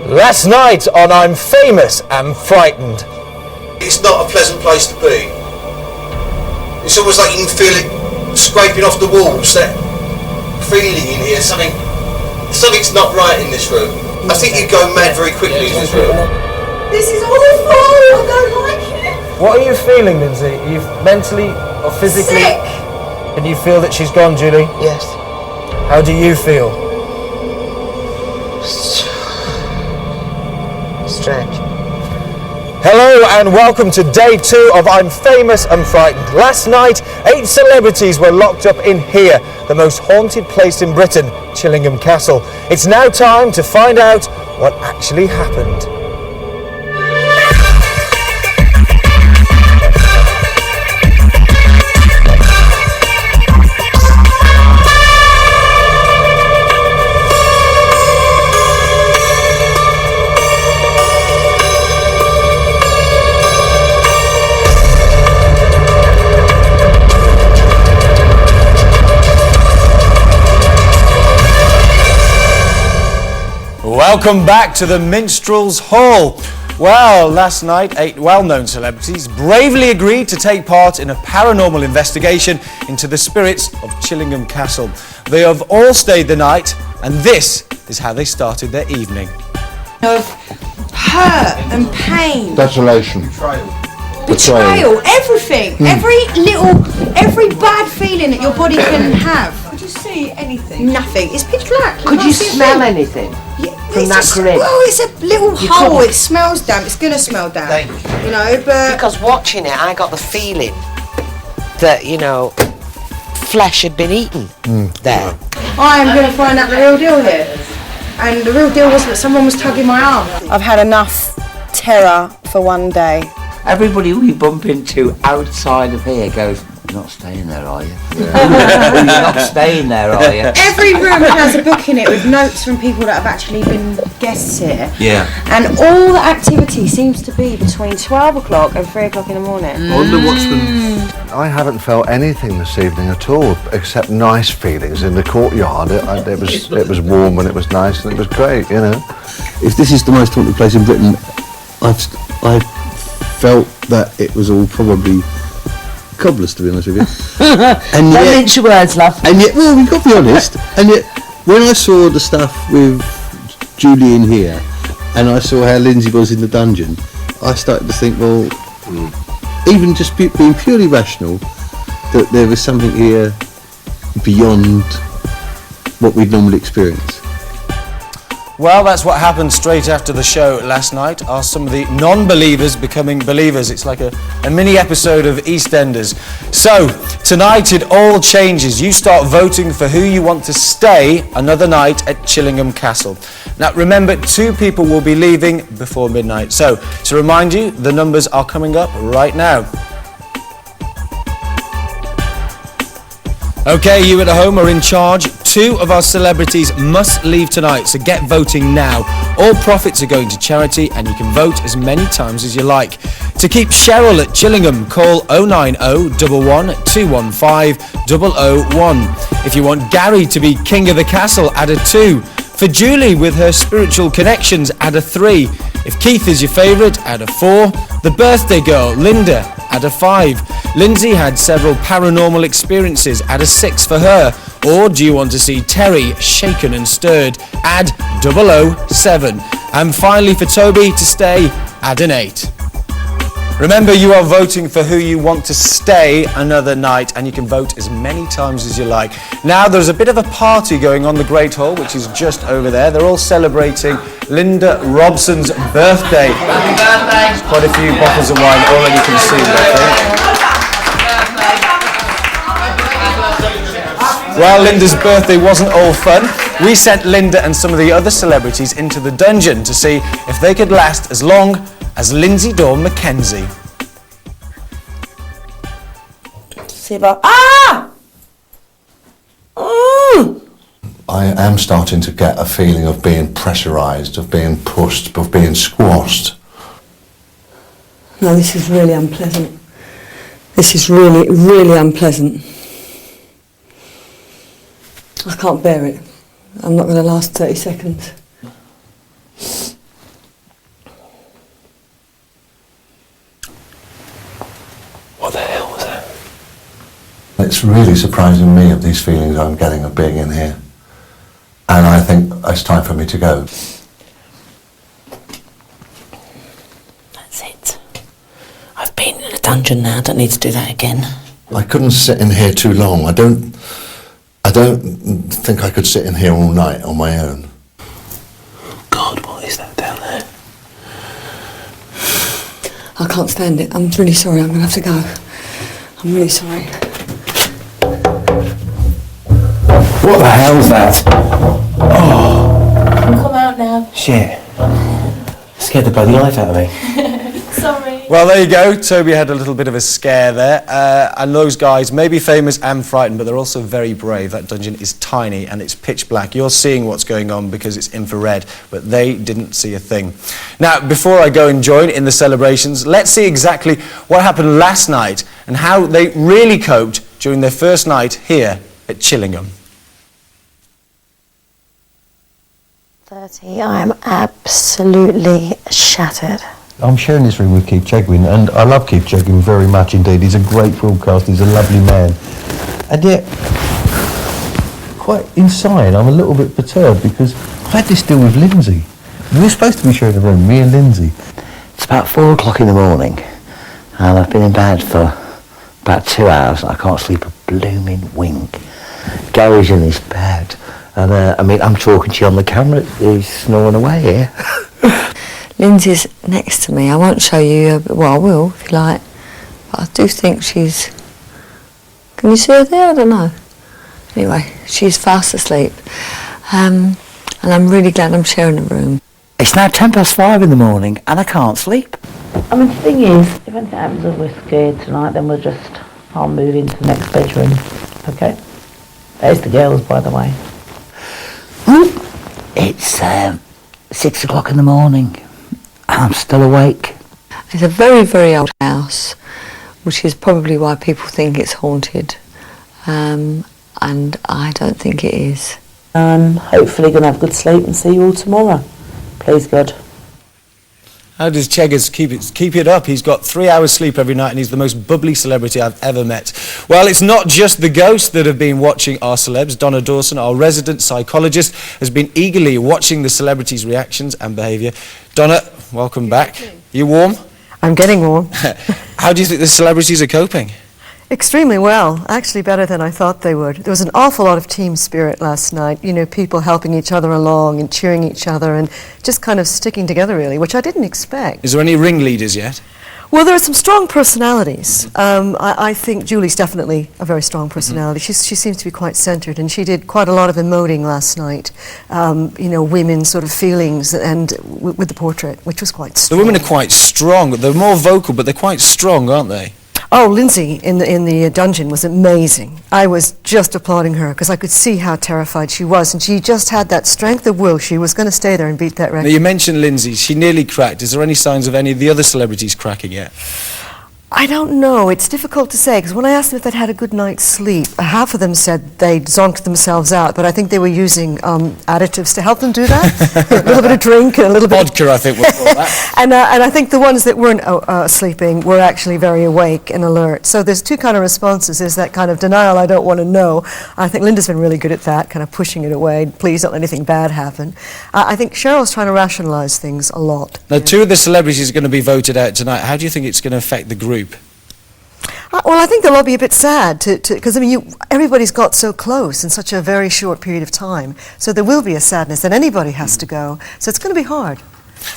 Last night on I'm Famous and Frightened. It's not a pleasant place to be. It's almost like you can feel it scraping off the walls, that feeling in here, something's not right in this room. I think you go mad very quickly in this room. This is awful, I don't like it. What are you feeling, Linsey? Are you mentally or physically? Sick. Can you feel that she's gone, Julie? Yes. How do you feel? Strange. Hello and welcome to day 2 of I'm Famous and Frightened. Last night, 8 celebrities were locked up in here, the most haunted place in Britain, Chillingham Castle. It's now time to find out what actually happened. Welcome back to the Minstrels Hall. Well, last night, 8 well-known celebrities bravely agreed to take part in a paranormal investigation into the spirits of Chillingham Castle. They have all stayed the night, and this is how they started their evening. Of hurt and pain. Desolation. Betrayal, everything. Every bad feeling that your body can have. Could you see anything? Nothing. It's pitch black. Could you smell anything? From that grid? Well, it's a little hole. It smells damp. It's going to smell damp. You know, but... Because watching it, I got the feeling that, you know, flesh had been eaten there. I am going to find out the real deal here. And the real deal was that someone was tugging my arm. I've had enough terror for one day. Everybody we bump into outside of here goes, "You're not staying there, are you? You're not staying there, are you?" Every room has a book in it with notes from people that have actually been guests here. Yeah. And all the activity seems to be between 12 o'clock and 3 o'clock in the morning. I haven't felt anything this evening at all, except nice feelings in the courtyard. It was warm and it was nice and it was great, you know. If this is the most haunted place in Britain, I felt that it was all probably cobblers, to be honest with you. And Don't mince your words, love. And yet, well, we've got to be honest. And yet, when I saw the stuff with Julie in here, and I saw how Linsey was in the dungeon, I started to think, well, even just being purely rational, that there was something here beyond what we'd normally experience. Well, that's what happened straight after the show last night. Are some of the non-believers becoming believers? It's like a mini episode of EastEnders. So, tonight it all changes. You start voting for who you want to stay another night at Chillingham Castle. Now, remember, 2 people will be leaving before midnight. So, to remind you, the numbers are coming up right now. Okay, you at home are in charge. 2 of our celebrities must leave tonight, so get voting now. All profits are going to charity, and you can vote as many times as you like. To keep Cheryl at Chillingham, call 090 11 215 001. If you want Garry to be king of the castle, add a 2. For Julie, with her spiritual connections, add a 3. If Keith is your favourite, add a 4. The birthday girl, Linda, add a 5. Linsey had several paranormal experiences, add a 6 for her. Or do you want to see Terry shaken and stirred, add 007. And finally for Toby to stay, add an 8. Remember, you are voting for who you want to stay another night, and you can vote as many times as you like. Now, there's a bit of a party going on the Great Hall, which is just over there. They're all celebrating Linda Robson's birthday. Happy birthday! Quite a few bottles of wine already consumed, I think. Well, Linda's birthday wasn't all fun. We sent Linda and some of the other celebrities into the dungeon to see if they could last as long as Linsey McKenzie. See about I am starting to get a feeling of being pressurised, of being pushed, of being squashed. No, this is really unpleasant. This is really, really unpleasant. I can't bear it. I'm not going to last 30 seconds. It's really surprising me of these feelings I'm getting of being in here. And I think it's time for me to go. That's it. I've been in a dungeon now, I don't need to do that again. I couldn't sit in here too long. I don't think I could sit in here all night on my own. God, what is that down there? I can't stand it. I'm really sorry. I'm going to have to go. I'm really sorry. What the hell's that? Oh. Come out now. Shit. Scared the bloody life out of me. Sorry. Well, there you go. Toby had a little bit of a scare there. And those guys may be famous and frightened, but they're also very brave. That dungeon is tiny and it's pitch black. You're seeing what's going on because it's infrared, but they didn't see a thing. Now, before I go and join in the celebrations, let's see exactly what happened last night and how they really coped during their first night here at Chillingham. I am absolutely shattered. I'm sharing this room with Keith Chegwin, and I love Keith Chegwin very much indeed. He's a great broadcaster, he's a lovely man. And yet, quite inside, I'm a little bit perturbed because I had this deal with Linsey. We were supposed to be sharing a room, me and Linsey. It's about 4 o'clock in the morning, and I've been in bed for about 2 hours, and I can't sleep a blooming wink. Gary's in his bed, and I'm talking to you on the camera, he's snoring away here. Linsey's next to me. I won't show you, well, I will, if you like. But I do think she's... Can you see her there? I don't know. Anyway, she's fast asleep. And I'm really glad I'm sharing a room. It's now 5:10 in the morning, and I can't sleep. I mean, the thing is, if anything happens and we're scared tonight, then I'll move into the next bedroom. Okay? There's the girls, by the way. It's 6 o'clock in the morning. I'm still awake. It's a very, very old house, which is probably why people think it's haunted. And I don't think it is. Hopefully going to have good sleep and see you all tomorrow. Please God. How does Cheggers keep it up? He's got 3 hours sleep every night and he's the most bubbly celebrity I've ever met. Well, it's not just the ghosts that have been watching our celebs. Donna Dawson, our resident psychologist, has been eagerly watching the celebrities' reactions and behaviour. Donna, welcome back. You warm? I'm getting warm. How do you think the celebrities are coping? Extremely well, actually better than I thought they would. There was an awful lot of team spirit last night, you know, people helping each other along and cheering each other and just kind of sticking together really, which I didn't expect. Is there any ringleaders yet? Well, there are some strong personalities. I think Julie's definitely a very strong personality. She seems to be quite centred, and she did quite a lot of emoting last night, you know, women's sort of feelings and with the portrait, which was quite strong. The women are quite strong. They're more vocal, but they're quite strong, aren't they? Oh, Linsey in the dungeon was amazing. I was just applauding her because I could see how terrified she was, and she just had that strength of will. She was going to stay there and beat that record. Now, you mentioned Linsey. She nearly cracked. Is there any signs of any of the other celebrities cracking yet? I don't know. It's difficult to say, because when I asked them if they'd had a good night's sleep, half of them said they'd zonked themselves out, but I think they were using additives to help them do that. A little bit of drink and a little bit... Vodka, I think we'll call that. And I think the ones that weren't sleeping were actually very awake and alert. So there's two kind of responses. There's that kind of denial, I don't want to know. I think Linda's been really good at that, kind of pushing it away. Please don't let anything bad happen. I think Cheryl's trying to rationalise things a lot. Now, two of the celebrities are going to be voted out tonight. How do you think it's going to affect the group? Well, I think they'll all be a bit sad because I mean, everybody's got so close in such a very short period of time. So there will be a sadness that anybody has to go. So it's going to be hard.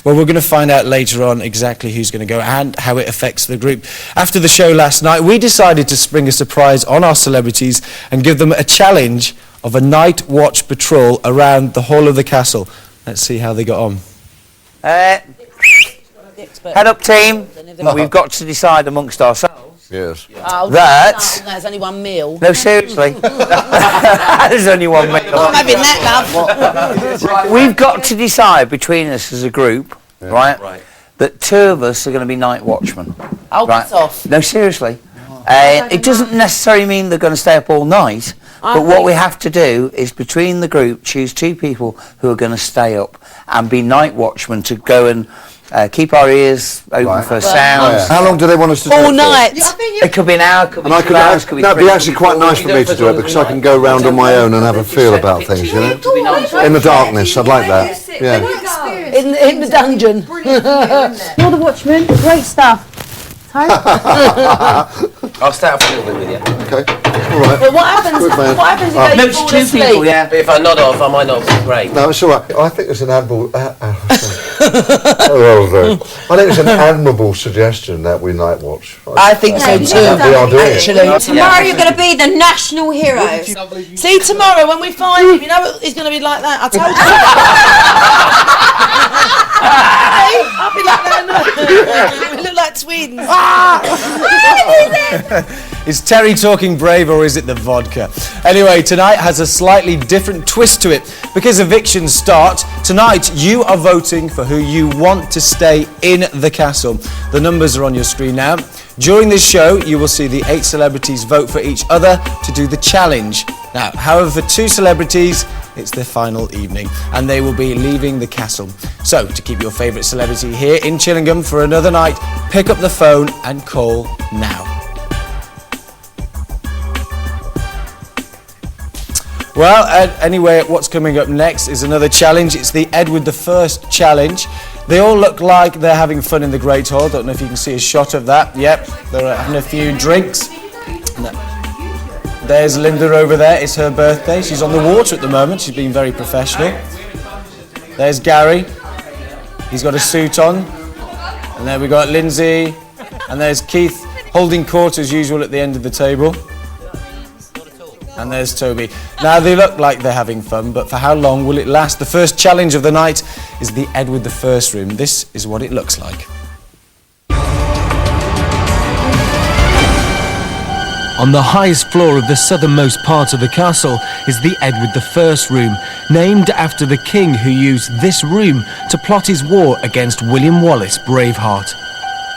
Well, we're going to find out later on exactly who's going to go and how it affects the group. After the show last night, we decided to spring a surprise on our celebrities and give them a challenge of a night watch patrol around the hall of the castle. Let's see how they got on. Head up, team. We've got to decide amongst ourselves. Yes. Oh, That... No, there's only one meal. No, seriously. There's only one meal. I'm having that, love. We've got to decide between us as a group, right, that two of us are going to be night watchmen. Oh, piss off. No, seriously. It doesn't necessarily mean they're going to stay up all night, But what we have to do is, between the group, choose 2 people who are going to stay up and be night watchmen to go and keep our ears open for sounds. How long do they want us to do it All for? night. It could be an hour, could be And 2 hours, could be that'd 3 be actually quite nice for me to do it, because I can go round on my own and have a feel about things, you know? In the darkness, I'd like that. Yeah. In the dungeon. You're the watchman. Great stuff. I'll stay up a little bit with you. Okay. All right. But what happens if No, you it's fall 2 asleep? people, yeah. But if I nod off, I might not be great. No, it's all right. I think it's an admirable... I think it's an admirable suggestion that we night watch. I think so too. We are doing it. Actually. Tomorrow you're going to be the national hero. See, tomorrow when we find him, you know he's going to be like that. I told you. I'll be like that. We look like twins. Is Terry talking brave, or is it the vodka? Anyway, tonight has a slightly different twist to it. Because evictions start, tonight you are voting for who you want to stay in the castle. The numbers are on your screen now. During this show, you will see the 8 celebrities vote for each other to do the challenge. Now, however, for 2 celebrities, it's their final evening, and they will be leaving the castle. So, to keep your favourite celebrity here in Chillingham for another night, pick up the phone and call now. Well, anyway, what's coming up next is another challenge. It's the Edward I challenge. They all look like they're having fun in the Great Hall. Don't know if you can see a shot of that. Yep, they're having a few drinks. There's Linda over there. It's her birthday. She's on the water at the moment. She's being very professional. There's Gary. He's got a suit on. And then we've got Linsey. And there's Keith holding court as usual at the end of the table. And there's Toby. Now, they look like they're having fun, but for how long will it last? The first challenge of the night is the Edward I room. This is what it looks like. On the highest floor of the southernmost part of the castle is the Edward I room, named after the king who used this room to plot his war against William Wallace Braveheart.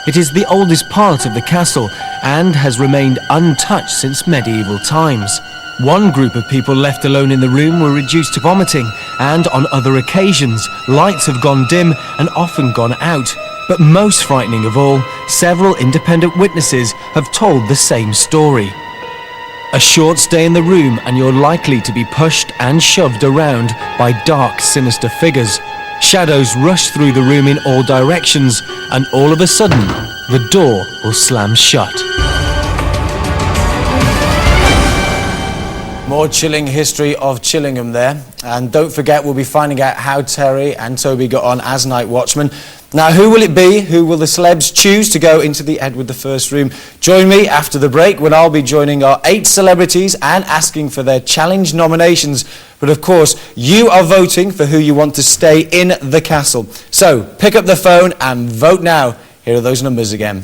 It is the oldest part of the castle and has remained untouched since medieval times. One group of people left alone in the room were reduced to vomiting, and on other occasions, lights have gone dim and often gone out. But most frightening of all, several independent witnesses have told the same story. A short stay in the room and you're likely to be pushed and shoved around by dark, sinister figures. Shadows rush through the room in all directions, and all of a sudden, the door will slam shut. More chilling history of Chillingham there. And don't forget, we'll be finding out how Terry and Toby got on as night watchmen. Now, who will it be? Who will the celebs choose to go into the Edward I room? Join me after the break when I'll be joining our 8 celebrities and asking for their challenge nominations. But of course, you are voting for who you want to stay in the castle. So, pick up the phone and vote now. Here are those numbers again.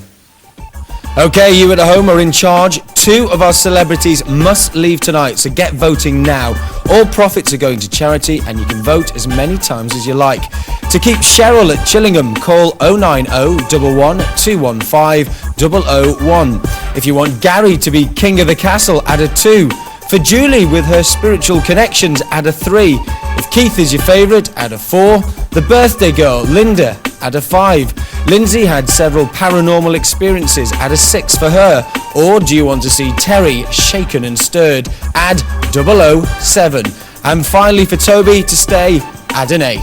Okay, you at home are in charge. 2 of our celebrities must leave tonight, so get voting now. All profits are going to charity, and you can vote as many times as you like. To keep Cheryl at Chillingham, call 090 11 215 001. If you want Gary to be king of the castle, add a 2. For Julie with her spiritual connections, add a 3. If Keith is your favourite, add a 4. The birthday girl, Linda, add a 5. Linsey had several paranormal experiences, add a 6 for her. Or do you want to see Terry shaken and stirred? Add 007. And finally for Toby to stay, add an 8.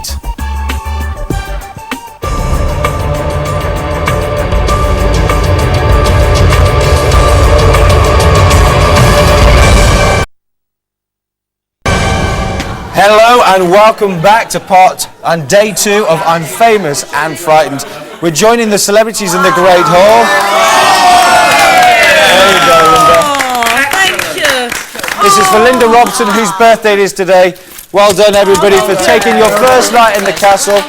Hello and welcome back to part and day 2 of I'm Famous and Frightened. We're joining the celebrities in the Great Hall. There you go, Linda. Thank you. This is for Linda Robson, whose birthday it is today. Well done, everybody, for taking your first night in the castle.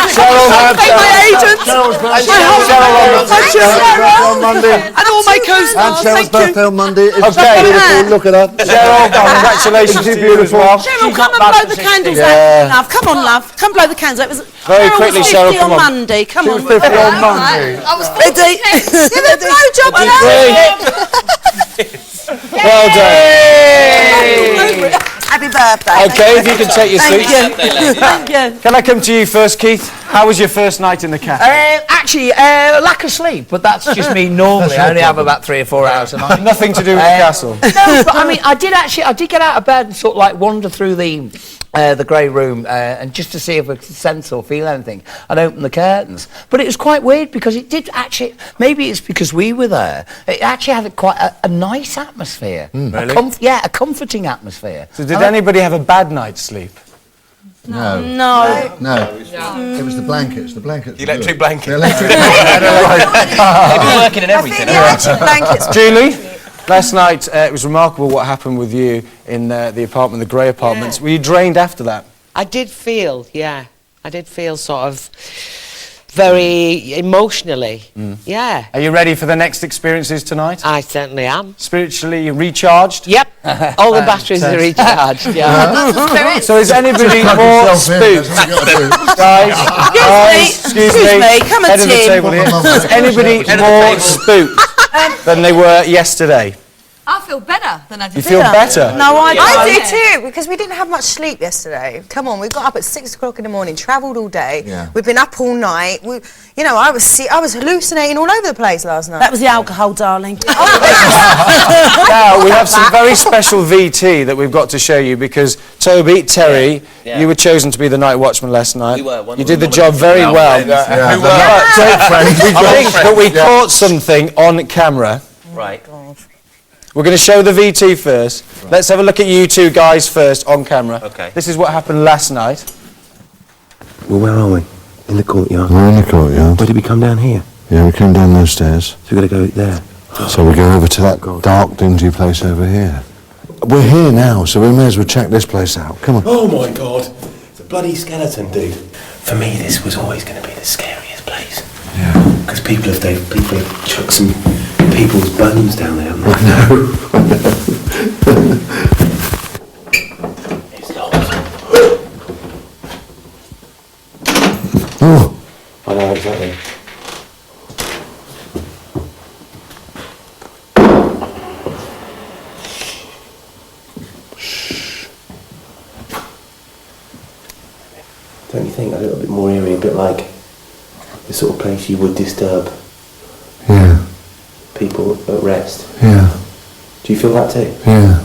Cheryl, Cheryl's birthday on Monday. And all my co-stars. And Cheryl's birthday on Monday. It's Okay. beautiful. Look at her. Cheryl, congratulations to you as well. Cheryl, come and blow the candles out, love. Come on, love. Come blow the candles out. It was Very quickly, Cheryl, come on. Monday. Come on. 50 on Monday. I was Ready? Give it a blowjob, Well done. Happy birthday. Okay, if you can take your seats. Thank you. Can I come to you first, Keith? How was your first night in the castle? Actually, lack of sleep, but that's just me normally. I only have about 3 or 4 hours a night. Nothing to do with the castle. No, but I mean, I did get out of bed and sort of like wander through the grey room and just to see if I could sense or feel anything. I'd open the curtains, but it was quite weird because it did actually. Maybe it's because we were there. It actually had quite a nice atmosphere. Really? A comforting atmosphere. So did anybody have a bad night's sleep? No. No. It was the blankets. The blankets. The electric blanket. The electric They've been working and everything. Julie, last night it was remarkable what happened with you in the apartment, the grey apartments. Were you drained after that? I did feel sort of very emotionally. Yeah. Are you ready for the next experiences tonight? I certainly am. Spiritually recharged? Yep. All the batteries are recharged, yeah. So is anybody more spooked? Guys, excuse me. Come Head on, of the Tim. table here. Is anybody more spooked than they were yesterday? I feel better than I did. You feel better? No, I do too, because we didn't have much sleep yesterday. Come on, we got up at 6 o'clock in the morning, travelled all day. Yeah. We've been up all night. I was hallucinating all over the place last night. That was the alcohol, darling. Now, we have some very special VT that we've got to show you because, Toby, Terry, Yeah. you were chosen to be the night watchman last night. We were. You did the job very well. We But we caught something on camera. Right. We're going to show the VT first. Right. Let's have a look at you two guys first on camera. Okay. This is what happened last night. Well, where are we? In the courtyard. We're in the courtyard. Where did we come down here? Yeah, we came down those stairs. So we've got to go there. So we go over to that dark, dingy place over here. We're here now, so we may as well check this place out. Come on. Oh my God! It's a bloody skeleton, dude. For me, this was always going to be the scariest place. Yeah. Because people have chucked some people's bones down there. I know. It's locked. Oh. I know exactly. Don't you think a little bit more eerie, a bit like the sort of place you would disturb Yeah. people at rest? Yeah. Do you feel that too? Yeah.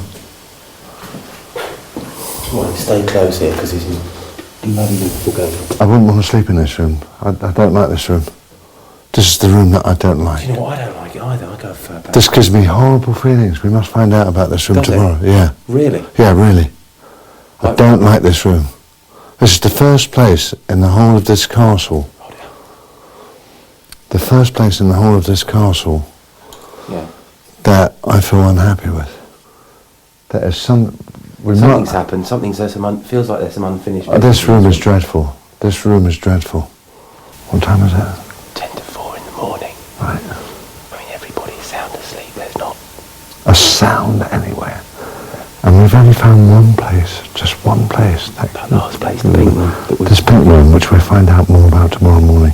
Well, stay close here because this is bloody going. I wouldn't want to sleep in this room. I don't like this room. This is the room that I don't like. Do you know what? I don't like it either. I go for This gives me horrible feelings. We must find out about this room Does it? tomorrow. Yeah. Really? Yeah, really. I don't like this room. This is the first place in the whole of this castle. The first place in the whole of this castle that I feel unhappy with. There is Something's happened. Feels like there's some unfinished business. This room is dreadful. This room is dreadful. What time is it? 10 to 4 in the morning. Right. I mean, everybody's sound asleep. There's not A sound anywhere. And we've only found one place, just one place. that last place, the pink room. This pink room, which we'll find out more about tomorrow morning.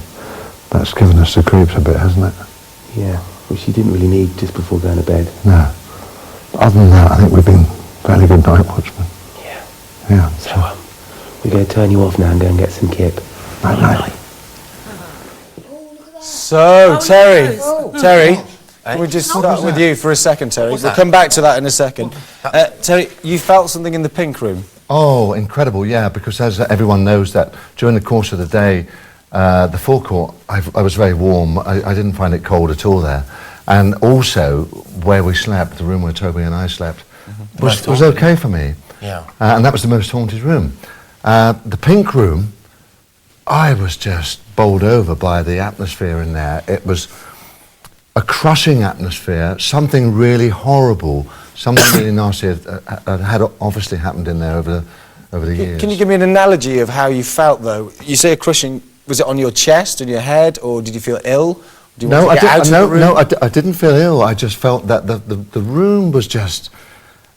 That's given us the creeps a bit, hasn't it? Yeah, which you didn't really need just before going to bed. No. Other than that, I think we've been fairly good night watchmen. Yeah. Yeah. So, we're going to turn you off now and go and get some kip. Night, night. So, Terry, can we just start with you for a second, Terry? We'll come back to that in a second. Terry, you felt something in the pink room? Oh, incredible, yeah, because as everyone knows that during the course of the day, the forecourt, I was very warm. I didn't find it cold at all there. And also, where we slept, the room where Toby and I slept, was okay for me. Yeah. And that was the most haunted room. The pink room, I was just bowled over by the atmosphere in there. It was a crushing atmosphere, something really horrible, something really nasty had obviously happened in there over the years. Can you give me an analogy of how you felt, though? You say a crushing, was it on your chest, on your head, or did you feel ill? No, I didn't feel ill. I just felt that the room was just,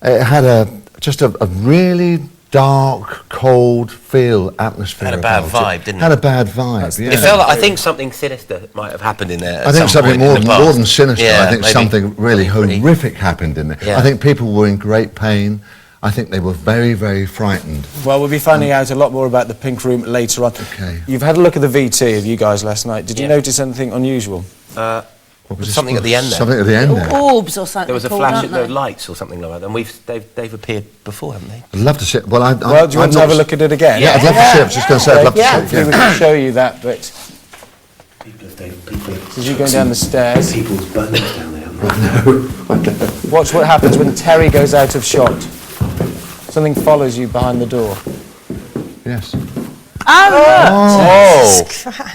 it had just a really dark, cold atmosphere. Had a bad about vibe, it. didn't Had it? a bad vibe, yeah. It felt like, I think something sinister might have happened in there. I think something more than sinister. Yeah, I think maybe. something really horrific happened in there. Yeah. I think people were in great pain. I think they were very, very frightened. Well, we'll be finding out a lot more about the Pink Room later on. Okay. You've had a look at the VT of you guys last night. Did you notice anything unusual? Something at the end there. Something at the end there. Orbs or something. There was a called, flash aren't of they? the lights or something like that, and they've appeared before, haven't they? I'd love to see it. Well, do you want to have a look at it again? Yeah, I'd love to see it. I was just going to say, I'd love to see it. Hopefully we can show you that bit. As you're going down the stairs. People's bones down there. Watch what happens when Terry goes out of shot. Something follows you behind the door. Yes. Oh!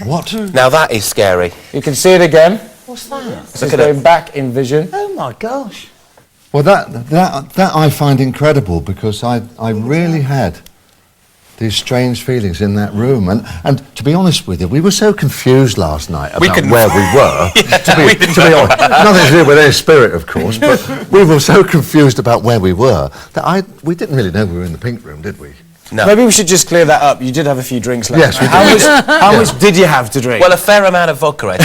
What? Now that is scary. You can see it again. What's that? This is going back in vision. Oh my gosh. Well, that I find incredible, because I really had these strange feelings in that room, and to be honest with you, we were so confused last night about where we were. To be honest, nothing to do with their spirit, of course, but we were so confused about where we were that we didn't really know we were in the Pink Room, did we? No. Maybe we should just clear that up. You did have a few drinks last Yes, night. we did. How much did you have to drink? Well, a fair amount of vodka, I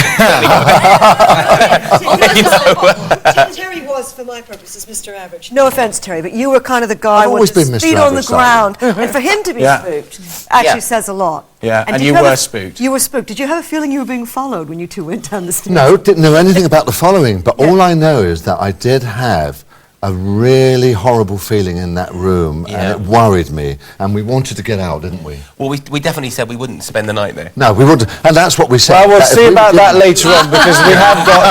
think. Terry was, for my purposes, Mr. Average. No offence, Terry, but you were kind of the guy I've always with been his Mr. feet on the Average, ground. And for him to be spooked actually says a lot. Yeah, and did you have were spooked. You were spooked. Did you have a feeling you were being followed when you two went down the stairs? No, didn't know anything about the following, but all I know is that I did have a really horrible feeling in that room, and it worried me, and we wanted to get out, didn't we? Well, we definitely said we wouldn't spend the night there. No, we wouldn't, and that's what we said. Well, we'll see about that later on, because we have got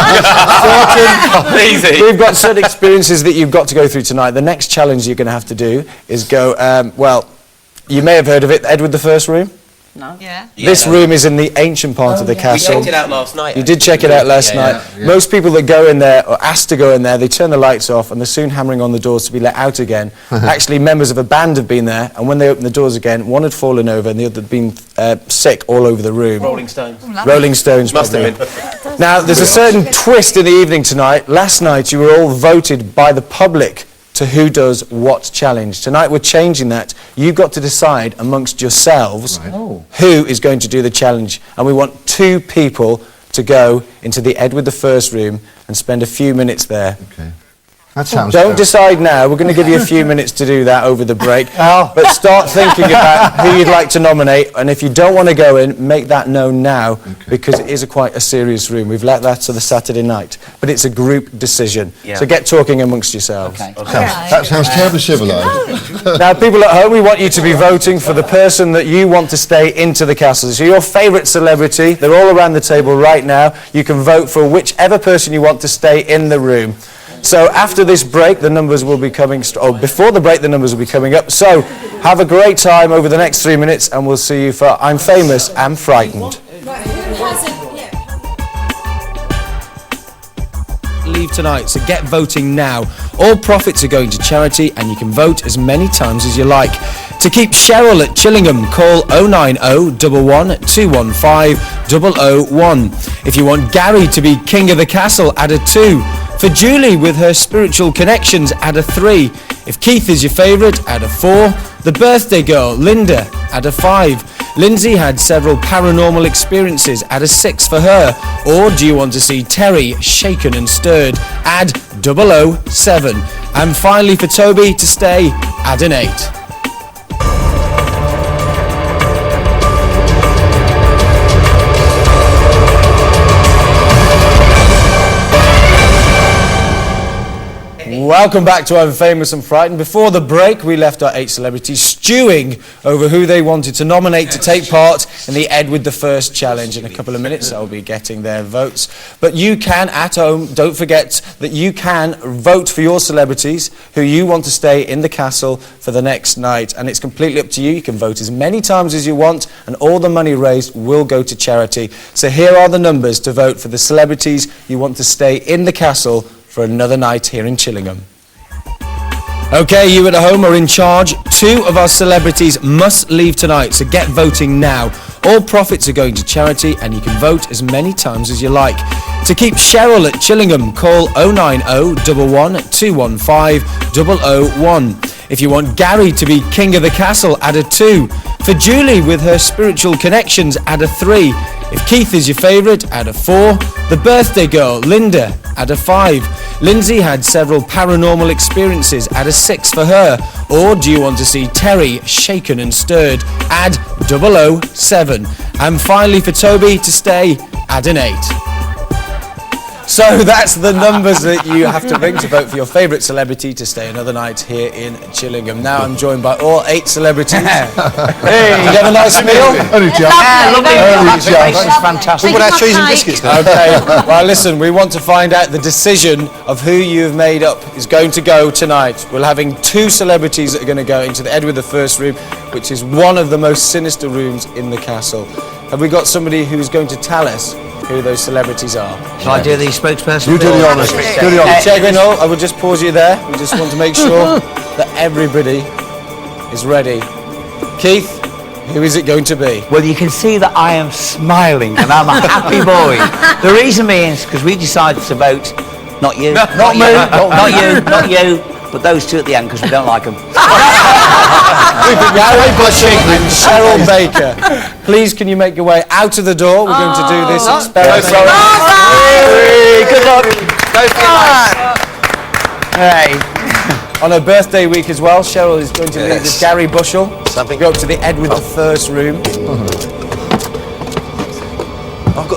we've got certain experiences that you've got to go through tonight. The next challenge you're going to have to do is go, well, you may have heard of it, Edward I room. No. Yeah. This room is in the ancient part of the castle. We checked it out last night. You did check it out last night. Most people that go in there, or asked to go in there, they turn the lights off and they're soon hammering on the doors to be let out again. Actually, members of a band have been there, and when they opened the doors again, one had fallen over and the other had been sick all over the room. Rolling Stones. Rolling Stones, Must have probably. Now, there's a certain twist in the evening tonight. Last night, you were all voted by the public to who does what challenge. Tonight we're changing that. You've got to decide amongst yourselves who is going to do the challenge, and we want 2 people to go into the Edward I room and spend a few minutes there. Okay. That sounds Don't fair. decide now. We're going to give you a few minutes to do that over the break. But start thinking about who you'd like to nominate, and if you don't want to go in, make that known now, because it is quite a serious room. We've let that to the Saturday night, but it's a group decision. Yeah. So get talking amongst yourselves. That sounds terribly civilised. Now, people at home, we want you to be voting for the person that you want to stay into the castle. So your favourite celebrity, they're all around the table right now. You can vote for whichever person you want to stay in the room. So after this break, the numbers will be coming, before the break, the numbers will be coming up. So have a great time over the next 3 minutes, and we'll see you for I'm Famous and Frightened. Leave tonight, so get voting now. All profits are going to charity, and you can vote as many times as you like. To keep Cheryl at Chillingham, call 090 11 215 001. If you want Garry to be king of the castle, add a 2. For Julie with her spiritual connections, add a 3. If Keith is your favourite, add a 4. The birthday girl, Linda, add a 5. Linsey had several paranormal experiences, add a 6 for her. Or do you want to see Terry shaken and stirred? Add 007. And finally for Toby to stay, add an 8. Welcome back to I'm Famous and Frightened. Before the break, we left our 8 celebrities stewing over who they wanted to nominate to take part in the Edward I challenge. In a couple of minutes, I'll be getting their votes. But you can, at home, don't forget that you can vote for your celebrities who you want to stay in the castle for the next night. And it's completely up to you. You can vote as many times as you want, and all the money raised will go to charity. So here are the numbers to vote for the celebrities you want to stay in the castle for another night here in Chillingham. Okay, you at home are in charge. 2 of our celebrities must leave tonight, so get voting now. All profits are going to charity, and you can vote as many times as you like. To keep Cheryl at Chillingham, call 090 11 215 001. If you want Garry to be king of the castle, add a 2. For Julie with her spiritual connections, add a 3. If Keith is your favourite, add a 4. The birthday girl, Linda, add a 5. Linsey had several paranormal experiences, add a 6 for her. Or do you want to see Terry shaken and stirred? Add 007. And finally for Toby to stay, add an 8. So that's the numbers that you have to ring to vote for your favourite celebrity to stay another night here in Chillingham. Now I'm joined by all 8 celebrities. Hey, did you have a nice meal? Only just. Fantastic. We've got our cheese and biscuits now. Okay, well listen, we want to find out the decision of who you've made up is going to go tonight. We're having 2 celebrities that are going to go into the Edward the First room, which is one of the most sinister rooms in the castle. Have we got somebody who's going to tell us who those celebrities are? Shall I do the spokesperson? You do the honours. Do the honours. Chegwin, I will just pause you there. We just want to make sure that everybody is ready. Keith, who is it going to be? Well, you can see that I am smiling and I'm a happy boy. The reason being is because we decided to vote, not you, not you, but those 2 at the end because we don't like them. Garry Bushell and Cheryl Baker. Please, can you make your way out of the door? We're going to do this experiment. Good luck. Go for it. Hey. On her birthday week as well, Cheryl is going to lead the Garry Bushell. Go up to the Edward the First room.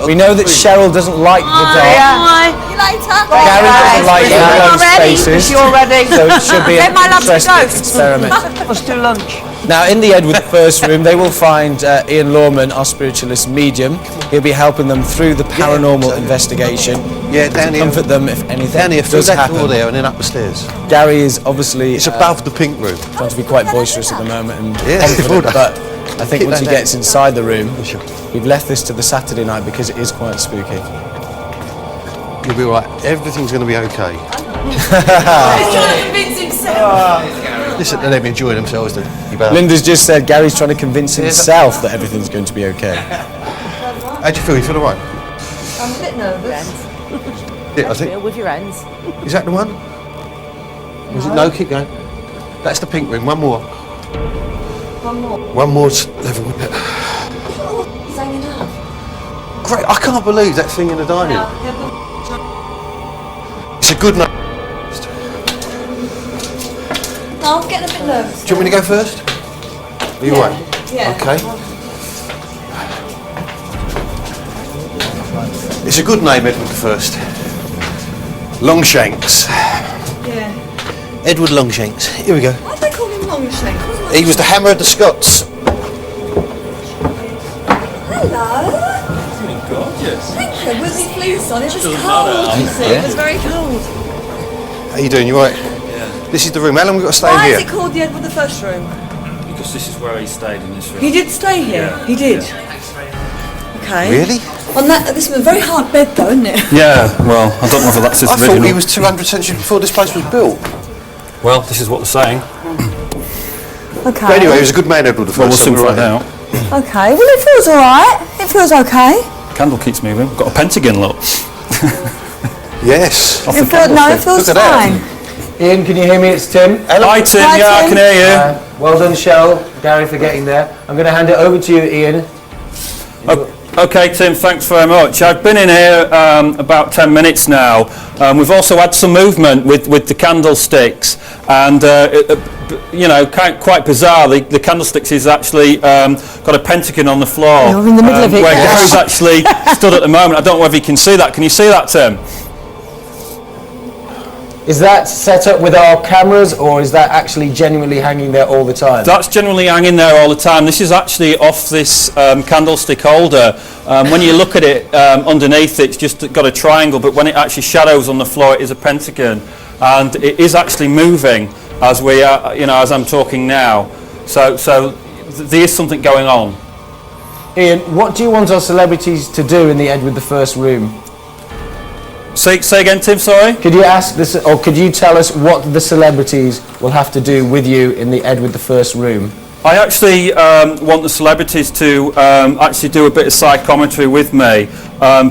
We know that Cheryl doesn't like the dark. See you later. Garry doesn't like enclosed spaces. You're ready. So it should be an my love to interesting ghosts. experiment. Let's do lunch. Now, in the Edward the First room, they will find Ian Lawman, our spiritualist medium. He'll be helping them through the paranormal investigation. Yeah, down here. Comfort them if anything Down here, through does that happen. door there and then up the stairs. Gary is obviously It's above the pink room. trying to be quite boisterous at the moment and Yeah, confident, well but I think Keep once he that down. gets inside the room, we've left this to the Saturday night because it is quite spooky. You'll be all right. Everything's going to be okay. He's trying to convince himself. Listen, they let me enjoy themselves then. Linda's just said Gary's trying to convince himself that everything's going to be okay. How do you feel? You feel all right? I'm a bit nervous. Yeah, I think. With your ends. Is that the one? Was it? No, keep going. That's the pink room. One more. One more. One more level with it. He's hanging up. Great. I can't believe that thing in the dining room. It's a good night. No, I'm getting a bit nervous. Do you want me to go first? Are you all right? Yeah. Okay. It's a good name, Edward the First. Longshanks. Yeah. Edward Longshanks. Here we go. Why do they call him Longshanks? He was the hammer of the Scots. Hello. Gorgeous. Thank you. With me fleece on. It was Still cold. not You see, it was very cold. How you doing? You all right? Yeah. This is the room. How long have we got to stay Why here? is it called the Edward the First room? Because this is where he stayed in this room. He did stay here. Yeah. He did. Okay. Really? On that, this is a very hard bed, though, isn't it? Yeah, well, I don't know whether that's his I original. thought he was 200 centuries before this place was built. Well, this is what they're saying. Okay. But anyway, he was a good man, Edward the First. Well, we'll so soon we're find right. out. Okay. Well, it feels all right. It feels okay. Candle keeps moving. Got a pentagon, look. Yes. Off the It feels, no, it candlestick. feels Look at that. fine. Ian, can you hear me? It's Tim. Hi, Tim. Hi, Yeah, I Tim. can hear you. Well done, Cheryl. Gary for getting there. I'm going to hand it over to you, Ian. Okay, Tim, thanks very much. I've been in here about 10 minutes now. We've also had some movement with the candlesticks, and you know, quite bizarre. The candlesticks is actually got a pentagon on the floor. You're in the middle of it, where yes. Gary's actually stood at the moment. I don't know whether you can see that. Can you see that, Tim? Is that set up with our cameras, or is that actually genuinely hanging there all the time? That's generally hanging there all the time. This is actually off this candlestick holder. When you look at it underneath, it's just got a triangle, but when it actually shadows on the floor, it is a pentagon, and it is actually moving as we are, you know, as I'm talking now. So there is something going on. Ian, what do you want our celebrities to do in the Edward the First room? Say again, Tim. Sorry. Could you ask this, or could you tell us what the celebrities will have to do with you in the Edward the First room? I actually want the celebrities to actually do a bit of psychometry with me.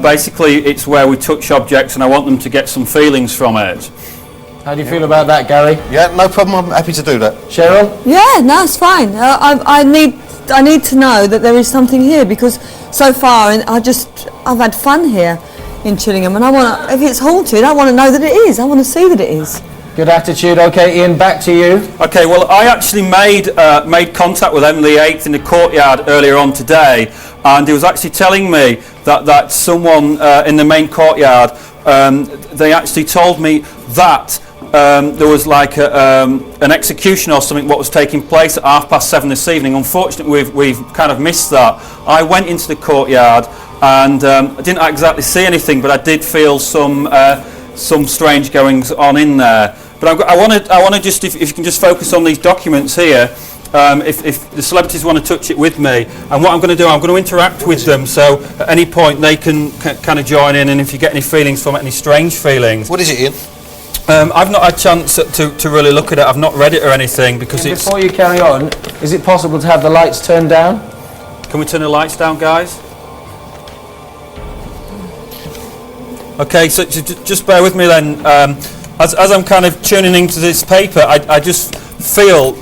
Basically, it's where we touch objects, and I want them to get some feelings from it. How do you feel about that, Gary? Yeah, no problem. I'm happy to do that. Cheryl? Yeah, no, it's fine. I need to know that there is something here because so far, and I've had fun here in Chillingham, and I want to. If it's haunted, I want to know that it is. I want to see that it is. Good attitude. Okay, Ian, back to you. Okay, well, I actually made contact with Emily 8th in the courtyard earlier on today, and he was actually telling me that someone in the main courtyard, they actually told me that there was like an execution or something what was taking place at 7:30 this evening. Unfortunately, we've kind of missed that. I went into the courtyard and I didn't exactly see anything, but I did feel some strange goings on in there. But I want to just, if you can just focus on these documents here, if the celebrities want to touch it with me, and what I'm going to do, I'm going to interact with them, so at any point they can kind of join in, and if you get any feelings from it, any strange feelings. What is it, Ian? I've not had a chance to really look at it. I've not read it or anything because it's... Before you carry on, is it possible to have the lights turned down? Can we turn the lights down, guys? Okay, so just bear with me then. As I'm kind of tuning into this paper, I just feel,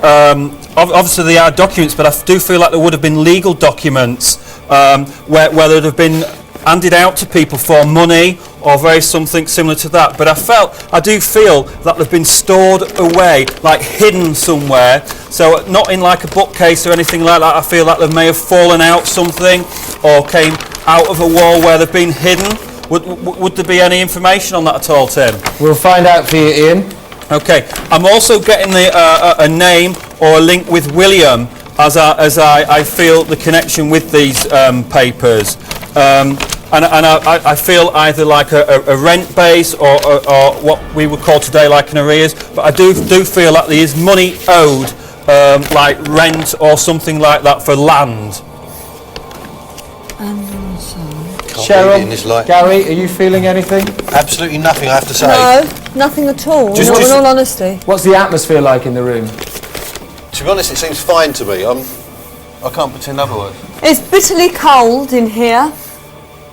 obviously they are documents, but I do feel like there would have been legal documents where there would have been handed out to people for money or something similar to that. But I do feel that they've been stored away, like hidden somewhere. So not in like a bookcase or anything like that. I feel like they may have fallen out something or came out of a wall where they've been hidden. Would there be any information on that at all, Tim? We'll find out for you, Ian. Okay. I'm also getting a name or a link with William as I feel the connection with these papers. And I feel either like a rent base or what we would call today like an arrears. But I do feel like there is money owed, like rent or something like that for land. Cheryl, Gary, are you feeling anything? Absolutely nothing, I have to say. No, nothing at all. In all honesty. What's the atmosphere like in the room? To be honest, it seems fine to me. I can't pretend otherwise. It's bitterly cold in here.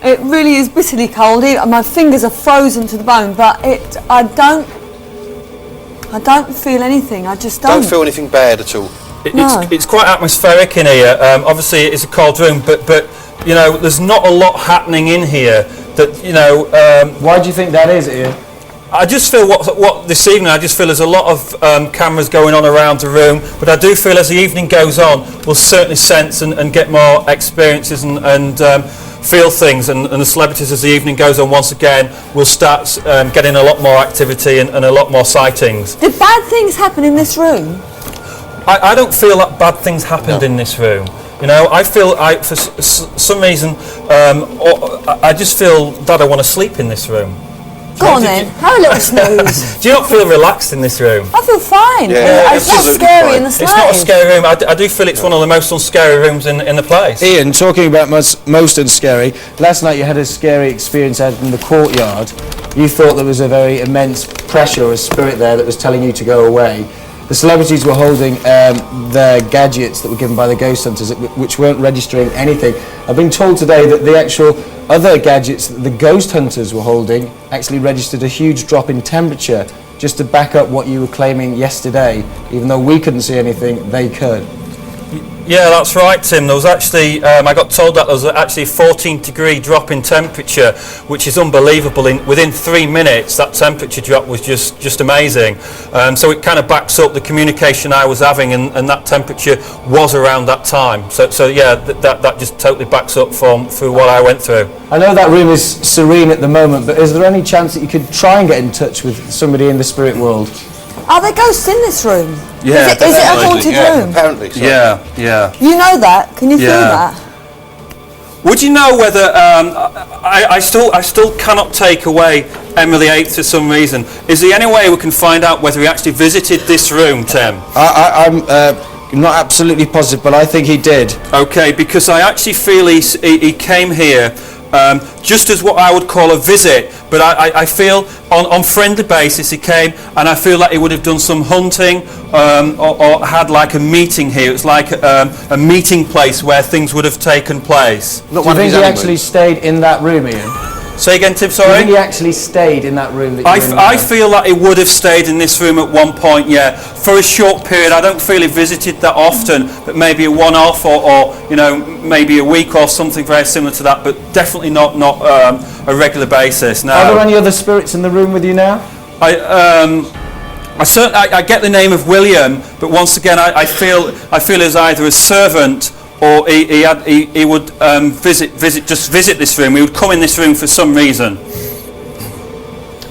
It really is bitterly cold. My fingers are frozen to the bone, but I don't feel anything. I just don't. Don't feel anything bad at all. It's quite atmospheric in here. Obviously, it's a cold room, but you know, there's not a lot happening in here. That you know. Why do you think that is, Ian? I just feel what this evening. I just feel there's a lot of cameras going on around the room, but I do feel as the evening goes on, we'll certainly sense and get more experiences and feel things, and the celebrities as the evening goes on once again will start getting a lot more activity and a lot more sightings. Did bad things happen in this room? I don't feel that bad things happened in this room. You know, I feel for some reason I just feel that I want to sleep in this room. Go on then, have a little snooze. Do you not feel relaxed in this room? I feel fine. Yeah, it's not scary in the slightest. It's not a scary room. I do feel it's one of the most unscary rooms in the place. Ian, talking about most unscary, last night you had a scary experience out in the courtyard. You thought there was a very immense pressure or a spirit there that was telling you to go away. The celebrities were holding their gadgets that were given by the ghost hunters, which weren't registering anything. I've been told today that the actual other gadgets that the ghost hunters were holding actually registered a huge drop in temperature, just to back up what you were claiming yesterday. Even though we couldn't see anything, they could. Yeah, that's right, Tim. There was actually, I got told that there was actually a 14-degree drop in temperature, which is unbelievable. Within 3 minutes, that temperature drop was just amazing. So it kind of backs up the communication I was having, and that temperature was around that time. So yeah, that just totally backs up through what I went through. I know that room is serene at the moment, but is there any chance that you could try and get in touch with somebody in the spirit world? Are there ghosts in this room? Yeah, is it a haunted room? Apparently so. Yeah. You know that? Can you feel that? Would you know whether I still cannot take away Emily 8th for some reason? Is there any way we can find out whether he actually visited this room, Tim? I'm not absolutely positive, but I think he did. Okay, because I actually feel he came here just as what I would call a visit, but I feel on friendly basis he came, and I feel like he would have done some hunting or had like a meeting here. It's like a meeting place where things would have taken place. Do you think he actually stayed in that room, Ian? Say again, Tim, Do you sorry? think he actually stayed in that room that you were in I now? feel that he would have stayed in this room at one point, yeah. For a short period, I don't feel he visited that often, but maybe a one-off or you know, maybe a week or something very similar to that, but definitely not a regular basis, no. Are there any other spirits in the room with you now? I get the name of William, but once again, I feel as either a servant or he would visit this room. He would come in this room for some reason.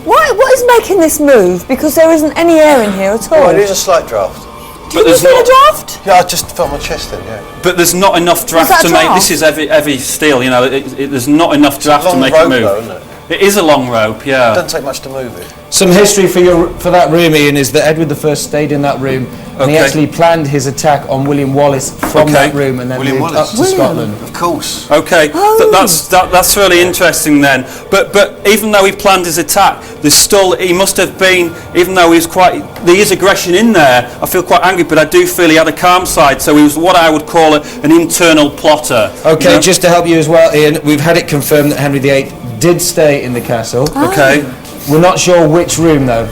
What is making this move? Because there isn't any air in here at all. Oh, it is a slight draft. Do you feel a draft? Yeah, I just felt my chest then, yeah. But there's not enough draft that to make. draft? This is heavy steel, you know. There's not enough draft to make it move. Though, isn't it? It is a long rope, yeah. It doesn't take much to move it. Some history for that room, Ian, is that Edward I stayed in that room and he actually planned his attack on William Wallace from that room and then moved up to Scotland. Of course. Okay, that's really interesting then. But even though he planned his attack, he must have been, even though there is aggression in there, I feel quite angry, but I do feel he had a calm side, so he was what I would call an internal plotter. Okay, you know? just to help you as well, Ian, we've had it confirmed that Henry VIII did stay in the castle. Okay. We're not sure which room though.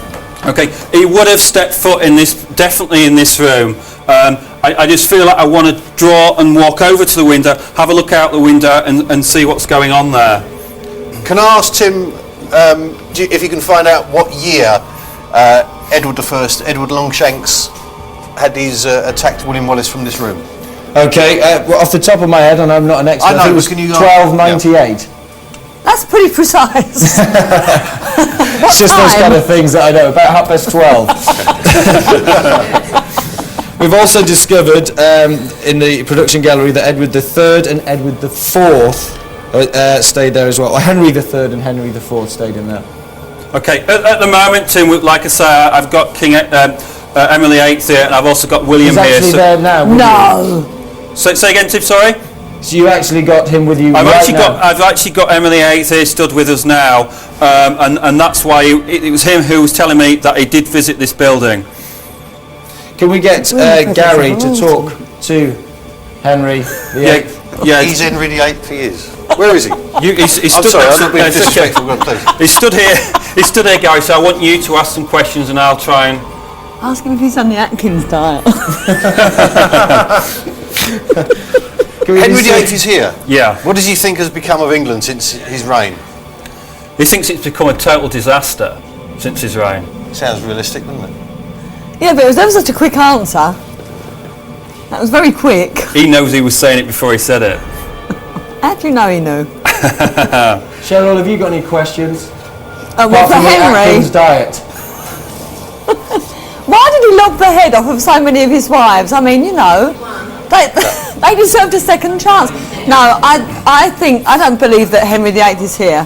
Okay, he would have stepped foot definitely in this room. I just feel like I want to draw and walk over to the window, have a look out the window and see what's going on there. Can I ask Tim if you can find out what year Edward Longshanks had his attacked William Wallace from this room? Okay, well, off the top of my head, and I'm not an expert, I know, I think it was can you 1298. That's pretty precise. It's just those kind of things that I know, about 12:30. We've also discovered in the production gallery that Edward III and Edward IV stayed there as well. Or Henry III and Henry IV stayed in there. Okay, at the moment, Tim, like I say, I've got King Emily VIII here, and I've also got William He's here. actually there now. No. Say again, Tim, sorry? So you actually got him with you I've now? actually got Emily VIII here stood with us now, and that's why it was him who was telling me that he did visit this building. Can we get Garry to talk to Henry VIII? Yeah. He's Henry VIII, he is. Where is he? He's I'm stood sorry, next I'm not being disrespectful, go on, please. He stood here, Garry, so I want you to ask some questions and I'll try and... Ask him if he's on the Atkins diet. Henry VIII is here? Yeah. What does he think has become of England since his reign? He thinks it's become a total disaster since his reign. Sounds realistic, doesn't it? Yeah, but it was never such a quick answer. That was very quick. He knows he was saying it before he said it. How do you know he knew? Cheryl, have you got any questions? Well, Apart for from the Henry, Atkins diet. why did he lop the head off of so many of his wives? I mean, you know, they deserved a second chance. No, I don't believe that Henry VIII is here.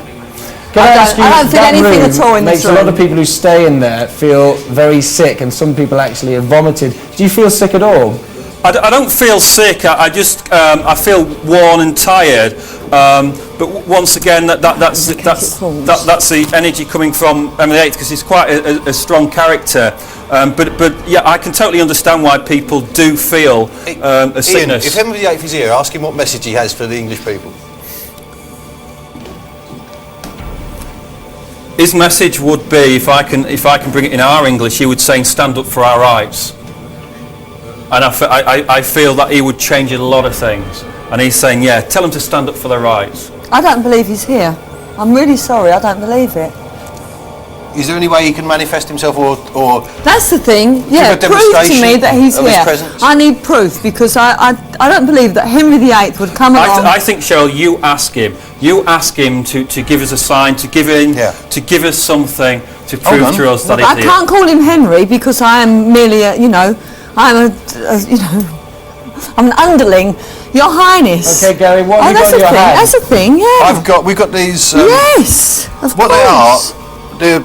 Can I ask you, I don't feel that anything room at all in makes this room. a lot of people who stay in there feel very sick, and some people actually have vomited. Do you feel sick at all? I don't feel sick. I I feel worn and tired. But once again, that's the energy coming from Emily VIII, because he's quite a strong character. But yeah, I can totally understand why people do feel a sickness. Ian, if Henry VIII is here, ask him what message he has for the English people. His message would be, if I can bring it in our English, he would say, "Stand up for our rights." And I feel that he would change a lot of things. And he's saying, yeah, tell them to stand up for their rights. I don't believe he's here. I'm really sorry, I don't believe it. Is there any way he can manifest himself or That's the thing, yeah, prove to me that he's here. I need proof, because I don't believe that Henry VIII would come along. I think, Cheryl, you ask him to give us a sign, to give us something to prove to us that he's I here. can't call him Henry, because I am merely I'm an underling. Your Highness. Okay, Garry, what have you got in your hand? That's a thing, yeah. We've got these. Yes, of what course. they are.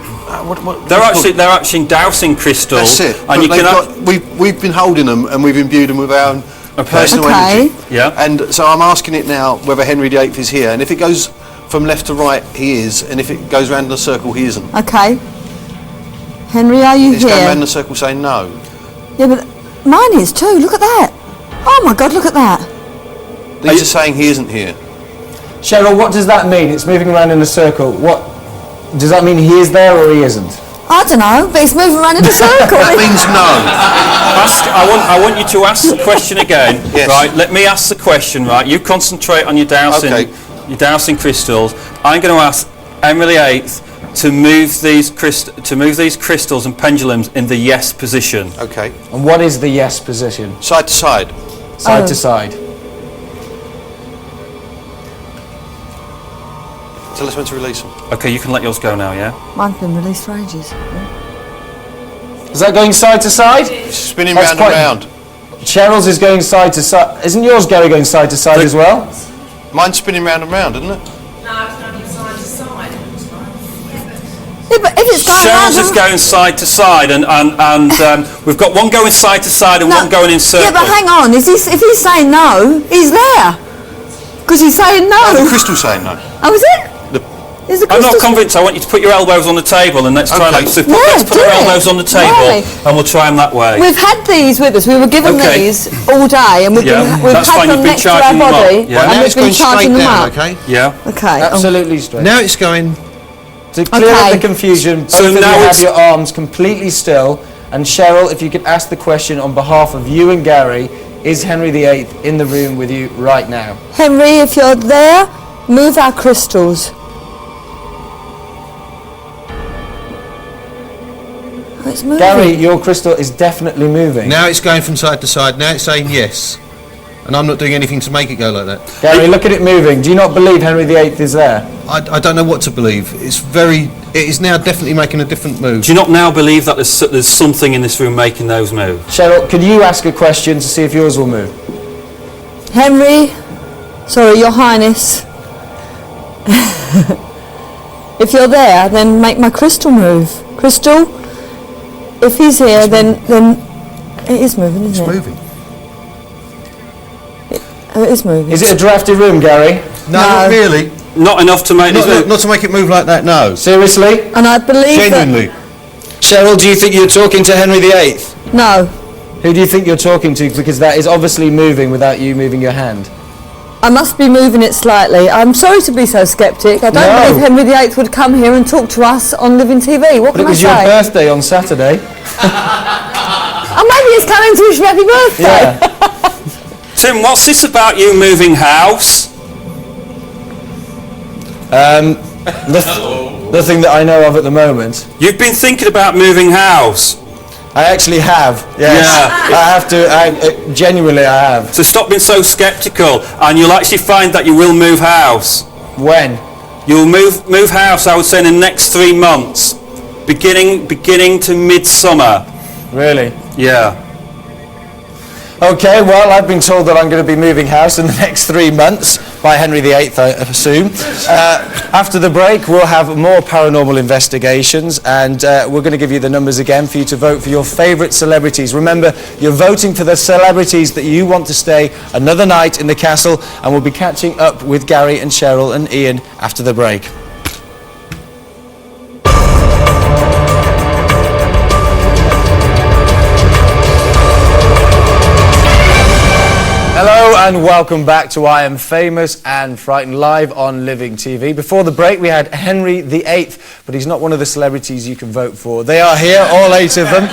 They're actually dowsing crystals. That's it. And you can we've been holding them and we've imbued them with our own personal energy. Yeah. And so I'm asking it now whether Henry VIII is here, and if it goes from left to right, he is, and if it goes round the circle, he isn't. Okay. Henry, are you It's here? going round the circle saying no. Yeah, but mine is too. Look at that. Oh my God, look at that. These are saying he isn't here. Cheryl, what does that mean? It's moving around in a circle. What does that mean? He is there or he isn't? I don't know, but it's moving around in a circle. That means no. I want you to ask the question again. Yes. Right, let me ask the question, right? You concentrate on your dowsing, your dowsing crystals. I'm going to ask Henry VIII to move these crystals and pendulums in the yes position. Okay. And what is the yes position? Side to side. Side to side. Tell us when to release them. Okay, you can let yours go now, yeah? Mine's been released for ages. Is that going side to side? It's spinning round and round. Cheryl's is going side to side. Isn't yours, Gary, going side to side as well? Mine's spinning round and round, isn't it? No, it's going side to side. Yeah, but if it's going Cheryl's is going side to side, and we've got one going side to side and one going in circle. Yeah, but hang on. If he's saying no, he's there. Because he's saying no. Oh, the crystal's saying no. Oh, is it? I'm not convinced. I want you to put your elbows on the table and let's try like so. Let's put our elbows on the table and we'll try them that way. We've had these with us. We were given these all day, and we've had them next to our body, and we've been charging them up. Okay. Yeah. Okay. Absolutely straight. Now it's going. To clear up the confusion, both of you have your arms completely still. And Cheryl, if you could ask the question on behalf of you and Gary, is Henry VIII in the room with you right now? Henry, if you're there, move our crystals. It's moving. Gary, your crystal is definitely moving. Now it's going from side to side. Now it's saying yes. And I'm not doing anything to make it go like that. Gary, look at it moving. Do you not believe Henry VIII is there? I don't know what to believe. It is now definitely making a different move. Do you not now believe that there's something in this room making those moves? Cheryl, could you ask a question to see if yours will move? Henry, sorry, Your Highness. If you're there, then make my crystal move. Crystal, if he's here, then it is moving, isn't it? It's moving. It is moving. Is it a drafty room, Gary? No, not really. Not enough to make not to make it move like that. No. Seriously? And I believe genuinely. Cheryl, do you think you're talking to Henry VIII? No. Who do you think you're talking to? Because that is obviously moving without you moving your hand. I must be moving it slightly. I'm sorry to be so sceptic. I don't believe Henry VIII would come here and talk to us on Living TV. What can I say? But it was your birthday on Saturday. Oh, maybe he's coming to wish me happy birthday. Yeah. Tim, what's this about you moving house? Nothing that I know of at the moment. You've been thinking about moving house. I actually have. Yes. Yeah. I have to. Genuinely, I have. So stop being so sceptical, and you'll actually find that you will move house. When? You'll move house. I would say in the next 3 months, beginning to midsummer. Really? Yeah. Okay, well, I've been told that I'm going to be moving house in the next 3 months by Henry VIII, I assume. After the break, we'll have more paranormal investigations, and we're going to give you the numbers again for you to vote for your favourite celebrities. Remember, you're voting for the celebrities that you want to stay another night in the castle, and we'll be catching up with Gary and Cheryl and Ian after the break. Hello and welcome back to I Am Famous and Frightened live on Living TV. Before the break we had Henry VIII, but he's not one of the celebrities you can vote for. They are here, all 8 of them.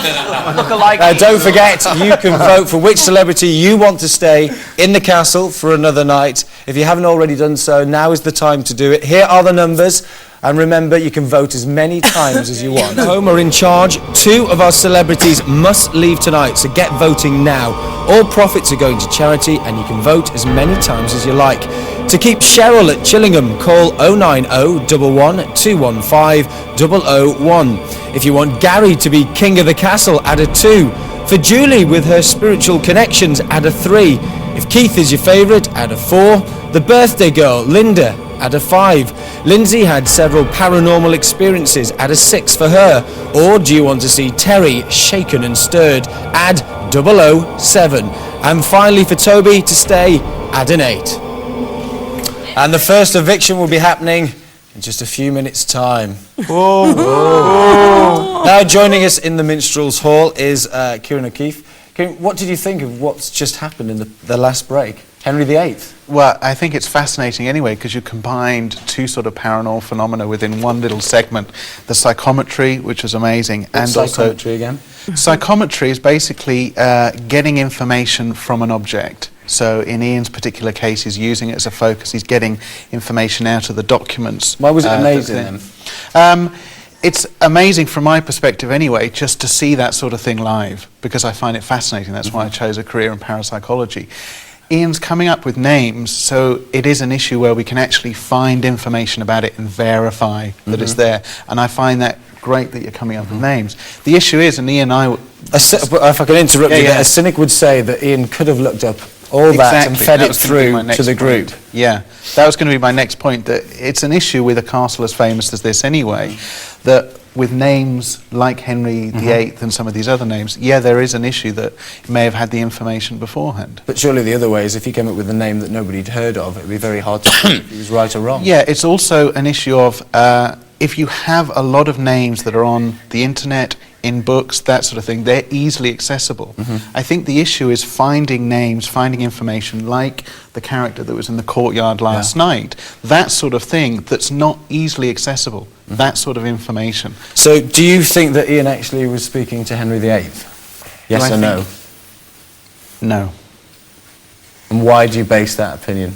Look alike. Don't forget, you can vote for which celebrity you want to stay in the castle for another night. If you haven't already done so, now is the time to do it. Here are the numbers. And remember, you can vote as many times as you want. Home are in charge. 2 of our celebrities must leave tonight, so get voting now. All profits are going to charity, and you can vote as many times as you like. To keep Cheryl at Chillingham, call 090 11 215 001. If you want Gary to be king of the castle, add a 2. For Julie, with her spiritual connections, add a 3. If Keith is your favourite, add a 4. The birthday girl, Linda, add a 5. Linsey had several paranormal experiences, add a 6 for her. Or do you want to see Terry shaken and stirred, add 007. And finally for Toby to stay, add an 8. And the first eviction will be happening in just a few minutes' time. Now joining us in the Minstrels Hall is Kieran O'Keefe. Kieran, what did you think of what's just happened in the last break? Henry VIII? Well, I think it's fascinating anyway because you combined two sort of paranormal phenomena within one little segment. The psychometry, which was amazing, and psychometry again? Psychometry is basically getting information from an object. So in Ian's particular case, he's using it as a focus. He's getting information out of the documents. Why was it amazing then? It's amazing from my perspective anyway, just to see that sort of thing live, because I find it fascinating. That's why I chose a career in parapsychology. Ian's coming up with names, so it is an issue where we can actually find information about it and verify that it's there. And I find that great that you're coming up with names. The issue is, and Ian and I... if I can interrupt you there, a cynic would say that Ian could have looked up all that and fed it through to the group. Yeah, that was going to be my next point, that it's an issue with a castle as famous as this anyway, that with names like Henry VIII and some of these other names, there is an issue that he may have had the information beforehand. But surely the other way is if he came up with a name that nobody'd heard of, it would be very hard to see if he was right or wrong. Yeah, it's also an issue of if you have a lot of names that are on the internet, in books, that sort of thing, they're easily accessible. I think the issue is finding names, finding information like the character that was in the courtyard last night, that sort of thing that's not easily accessible, that sort of information. So do you think that Ian actually was speaking to Henry VIII? Yes or no? No. And why do you base that opinion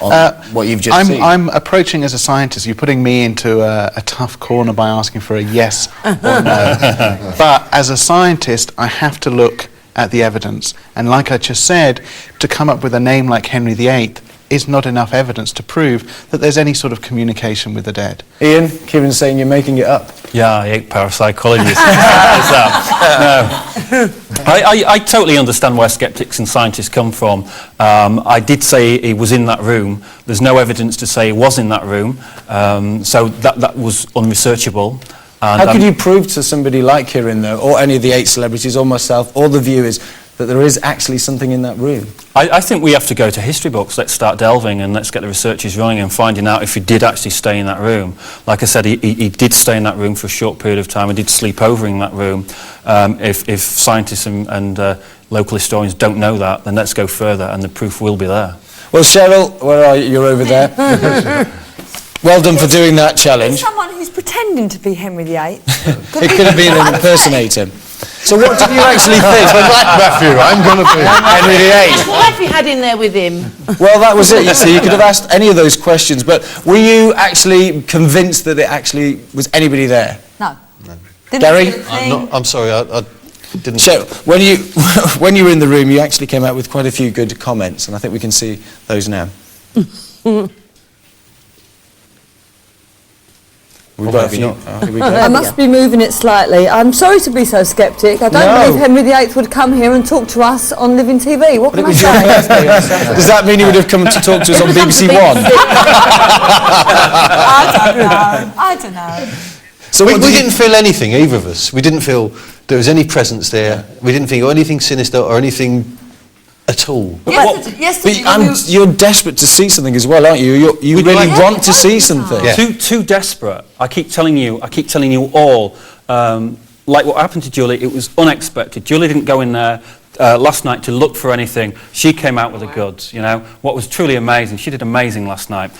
on what you've just seen? I'm approaching as a scientist. You're putting me into a tough corner by asking for a yes or no. But as a scientist, I have to look at the evidence. And like I just said, to come up with a name like Henry VIII is not enough evidence to prove that there's any sort of communication with the dead. Ian, Kieran's saying you're making it up. Yeah, I hate parapsychology. No. I totally understand where skeptics and scientists come from. I did say he was in that room. There's no evidence to say he was in that room, so that was unresearchable. And how could you prove to somebody like Kieran, though, or any of the 8 celebrities, or myself, or the viewers, that there is actually something in that room? I think we have to go to history books. Let's start delving and let's get the researchers running and finding out if he did actually stay in that room. Like I said, he did stay in that room for a short period of time. He did sleep over in that room. If scientists and local historians don't know that, then let's go further and the proof will be there. Well, Cheryl, where are you? You're over there. Well done for doing that challenge. Someone who's pretending to be Henry VIII. It could have been an impersonator. So what did you actually think? Matthew, I'm going to be Henry VIII. What have you had in there with him? Well, that was it, you see. You could have asked any of those questions, but were you actually convinced that it actually was anybody there? No. Garry? I'm sorry, I didn't... So, when you were in the room, you actually came out with quite a few good comments, and I think we can see those now. I must be moving it slightly. I'm sorry to be so sceptic. I don't believe Henry VIII would come here and talk to us on Living TV. What can I say? Does that mean he would have come to talk to us on BBC One? I don't know. So we didn't feel anything, either of us. We didn't feel there was any presence there. We didn't feel anything sinister or anything at all. You're desperate to see something as well, aren't you? You really want to see something. Yeah. Too desperate. I keep telling you all, like what happened to Julie, it was unexpected. Julie didn't go in there last night to look for anything. She came out with the goods, you know. What was truly amazing, she did amazing last night.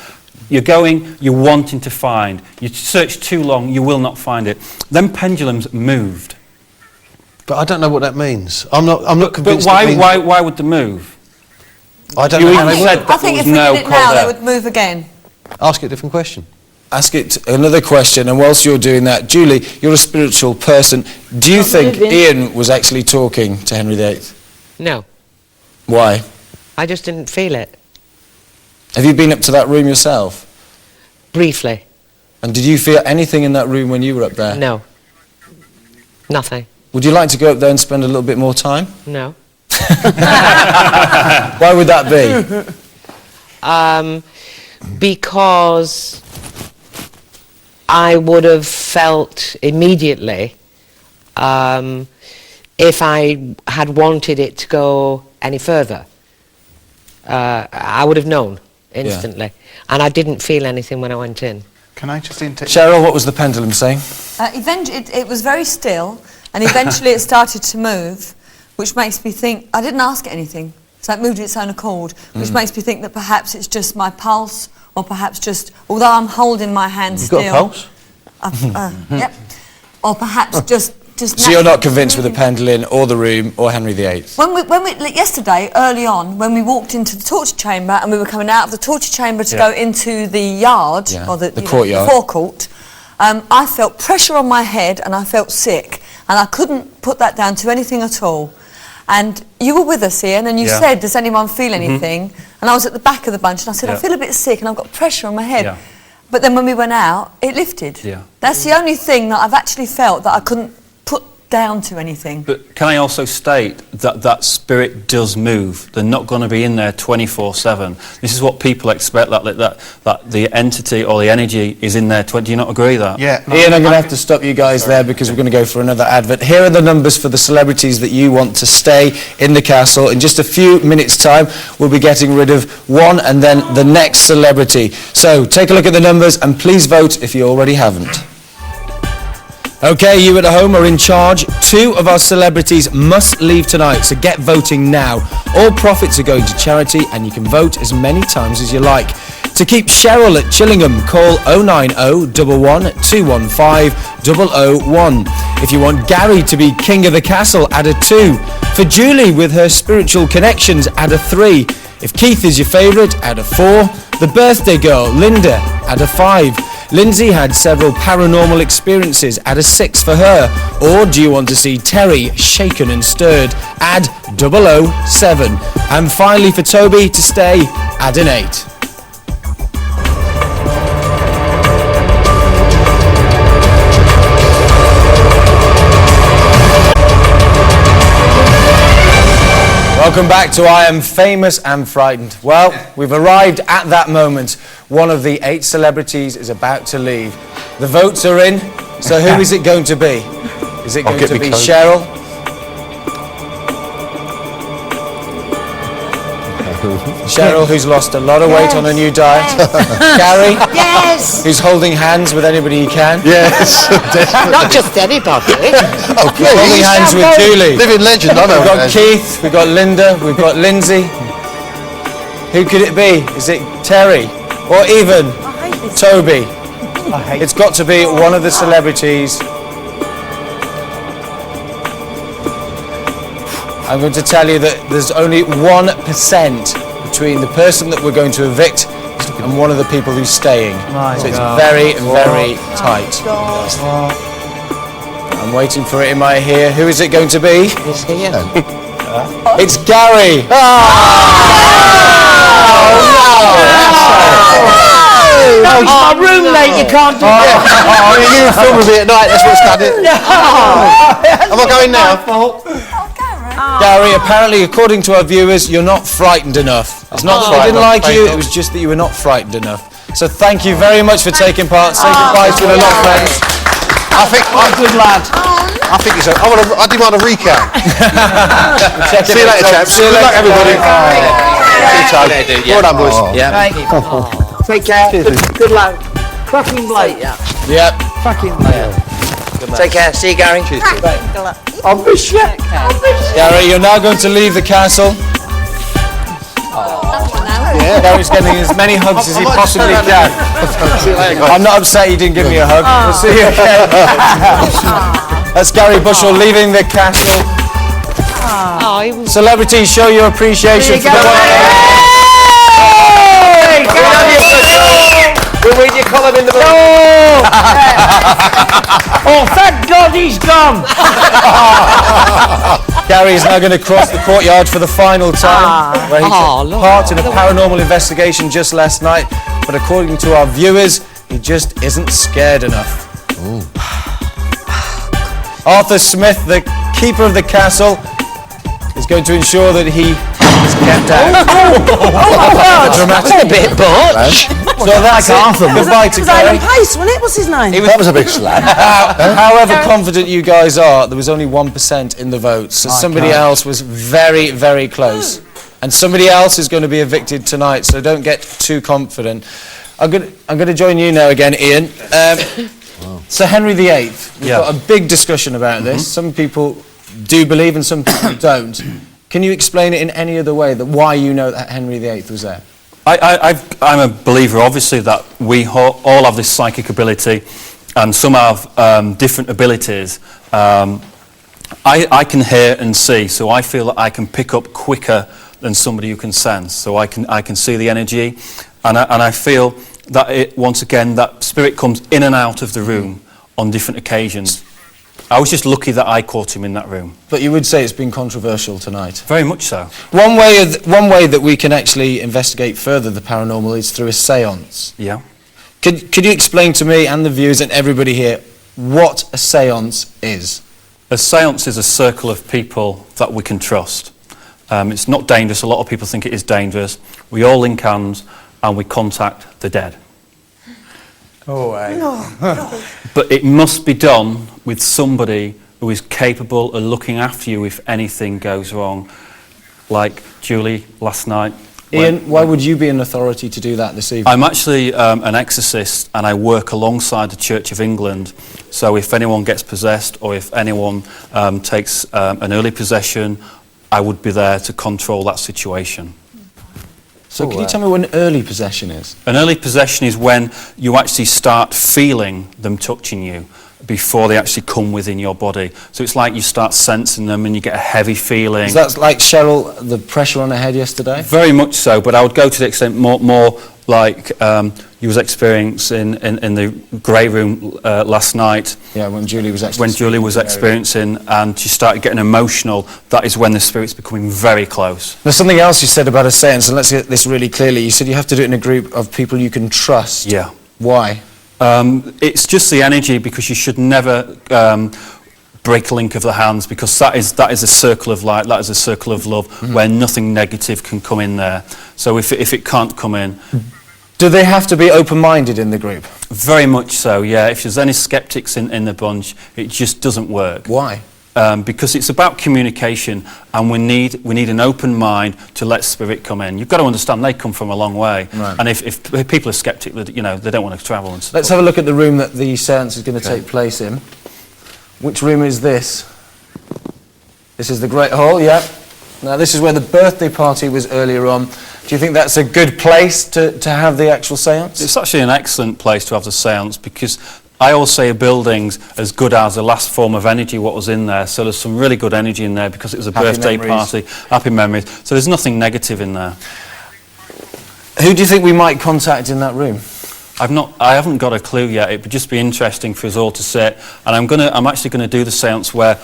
You're going, you're wanting to find. You search too long, you will not find it. Them pendulums moved. But I don't know what that means. I'm not convinced. But why would they move? I don't know how they work. I think if we did it now, they would move again. Ask it a different question. Ask it another question, and whilst you're doing that, Julie, you're a spiritual person. Do you think Ian was actually talking to Henry VIII? No. Why? I just didn't feel it. Have you been up to that room yourself? Briefly. And did you feel anything in that room when you were up there? No. Nothing. Would you like to go up there and spend a little bit more time? No. Why would that be? Because I would have felt immediately if I had wanted it to go any further. I would have known instantly. And I didn't feel anything when I went in. Can I just interject? Cheryl, what was the pendulum saying? It was very still, and eventually it started to move, which makes me think, I didn't ask it anything. So it moved of its own accord, which makes me think that perhaps it's just my pulse, or perhaps just, although I'm holding my hand still. You've got a pulse? Yep. Or perhaps just. So you're not convinced with the pendulum or the room or Henry VIII? When we yesterday, early on, when we walked into the torture chamber and we were coming out of the torture chamber to go into the yard, or the courtyard, forecourt, I felt pressure on my head and I felt sick, and I couldn't put that down to anything at all. And you were with us, Ian, and you said, does anyone feel anything? And I was at the back of the bunch and I said, I feel a bit sick and I've got pressure on my head. But then when we went out, it lifted. That's the only thing that I've actually felt that I couldn't put down to anything. But can I also state that that spirit does move? They're not going to be in there 24/7. This is what people expect, that the entity or the energy is in there. Do you not agree that? Yeah. Ian, I'm going to have to stop you guys there because we're going to go for another advert. Here are the numbers for the celebrities that you want to stay in the castle. In just a few minutes' time, we'll be getting rid of one and then the next celebrity. So take a look at the numbers and please vote if you already haven't. Okay, you at home are in charge. 2 of our celebrities must leave tonight, so get voting now. All profits are going to charity and you can vote as many times as you like. To keep Cheryl at Chillingham, call 090 11 215 001. If you want Garry to be king of the castle, add a 2. For Julie with her spiritual connections, add a 3. If Keith is your favourite, add a 4. The birthday girl, Linda, add a 5. Linsey had several paranormal experiences, add a 6 for her. Or do you want to see Terry shaken and stirred? Add 007. And finally for Toby to stay, add an 8. Welcome back to I Am Famous and Frightened. Well, we've arrived at that moment. One of the 8 celebrities is about to leave. The votes are in, so who is it going to be? Is it going to be Cheryl? Cheryl, who's lost a lot of weight on a new diet. Garry? Yes! Who's holding hands with anybody he can. Yes, not just anybody. Okay, holding hands with Julie. Living legend, I know. We've got Keith, we've got Linda, we've got Linsey. Who could it be? Is it Terry? Or even Toby? It's got to be one of the celebrities. I'm going to tell you that there's only 1% between the person that we're going to evict and one of the people who's staying. So it's very, very tight. I'm waiting for it in my ear. Who is it going to be? It's here. It's Garry. No, it's my roommate, you can't do that. You film with me at night, that's what's done it. Am I going now? Garry, apparently, according to our viewers, you're not frightened enough. It's not that they didn't like you, it was just that you were not frightened enough. So thank you very much for taking part. Say goodbye to a lot of friends. I think I'm a good lad. I think it's I demand a recount. See you later, chaps. See you later, everybody. Well done, boys. Take care. Good luck. Fucking Blake. Yep. Fucking Blake. Take care. See you, Garry. I'll miss you. Garry, you're now going to leave the castle. Garry's getting as many hugs as he possibly can. I'm not upset you didn't give me a hug. We'll see you again. That's Garry Bushell leaving the castle. Celebrities, show your appreciation for the We'll read your column in the book. Oh, thank God he's gone. Garry is now going to cross the courtyard for the final time, where he took part in a paranormal investigation just last night, but according to our viewers, he just isn't scared enough. Arthur Smith, the keeper of the castle, is going to ensure that he is kept out. Dramatic. A bit much. So that's it. Goodbye to Garry. Pace, wasn't it? What's his name? That was a big slag. However confident you guys are, there was only 1% in the votes, so somebody else was very, very close. And somebody else is going to be evicted tonight, so don't get too confident. I'm going to join you now again, Ian. So Henry VIII, we've got a big discussion about this. Some people do believe and some people don't. Can you explain it in any other way, that why you know that Henry VIII was there? I'm a believer, obviously, that we all have this psychic ability, and some have different abilities. I can hear and see, so I feel that I can pick up quicker than somebody who can sense. So I can see the energy, and I feel that once again, that spirit comes in and out of the room on different occasions. I was just lucky that I caught him in that room. But you would say it's been controversial tonight? Very much so. One way that we can actually investigate further the paranormal is through a séance. Yeah. Could you explain to me and the viewers and everybody here what a séance is? A séance is a circle of people that we can trust. It's not dangerous. A lot of people think it is dangerous. We all link hands and we contact the dead. Oh, No. But it must be done with somebody who is capable of looking after you if anything goes wrong. Like Julie last night. Ian, why would you be an authority to do that this evening? I'm actually an exorcist, and I work alongside the Church of England. So if anyone gets possessed, or if anyone takes an early possession, I would be there to control that situation. So can you tell me what an early possession is? An early possession is when you actually start feeling them touching you before they actually come within your body. So it's like you start sensing them and you get a heavy feeling. Is that like Cheryl, the pressure on her head yesterday? Very much so, but I would go to the extent more like you was experiencing in the grey room last night. Yeah, when Julie was experiencing, and she started getting emotional. That is when the spirit's becoming very close. There's something else you said about a séance, and let's get this really clearly. You said you have to do it in a group of people you can trust. Yeah. Why? It's just the energy, because you should never break a link of the hands, because that is a circle of light, that is a circle of love, where nothing negative can come in there. So if it can't come in. Do they have to be open-minded in the group? Very much so, yeah. If there's any skeptics in the bunch, it just doesn't work. Why? Because it's about communication, and we need an open mind to let spirit come in. You've got to understand they come from a long way, right. And if people are skeptic, they don't want to travel and stuff. Let's have a look at the room that the séance is going to take place in. Which room is this? This is the Great Hall, yeah. Now this is where the birthday party was earlier on. Do you think that's a good place to have the actual séance? It's actually an excellent place to have the séance, because I always say a building's as good as the last form of energy what was in there. So there's some really good energy in there, because it was a birthday party, happy memories. So there's nothing negative in there. Who do you think we might contact in that room? I haven't got a clue yet. It would just be interesting for us all to sit. And I'm actually going to do the séance where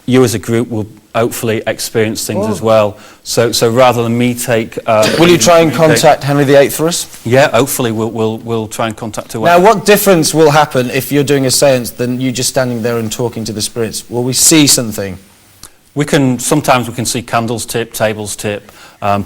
you as a group will hopefully experience things as well. So rather than me take... will you try and contact Henry VIII for us? Yeah, hopefully we'll try and contact her. Now, what difference will happen if you're doing a séance than you just standing there and talking to the spirits? Will we see something? Sometimes we can see candles tip, tables tip,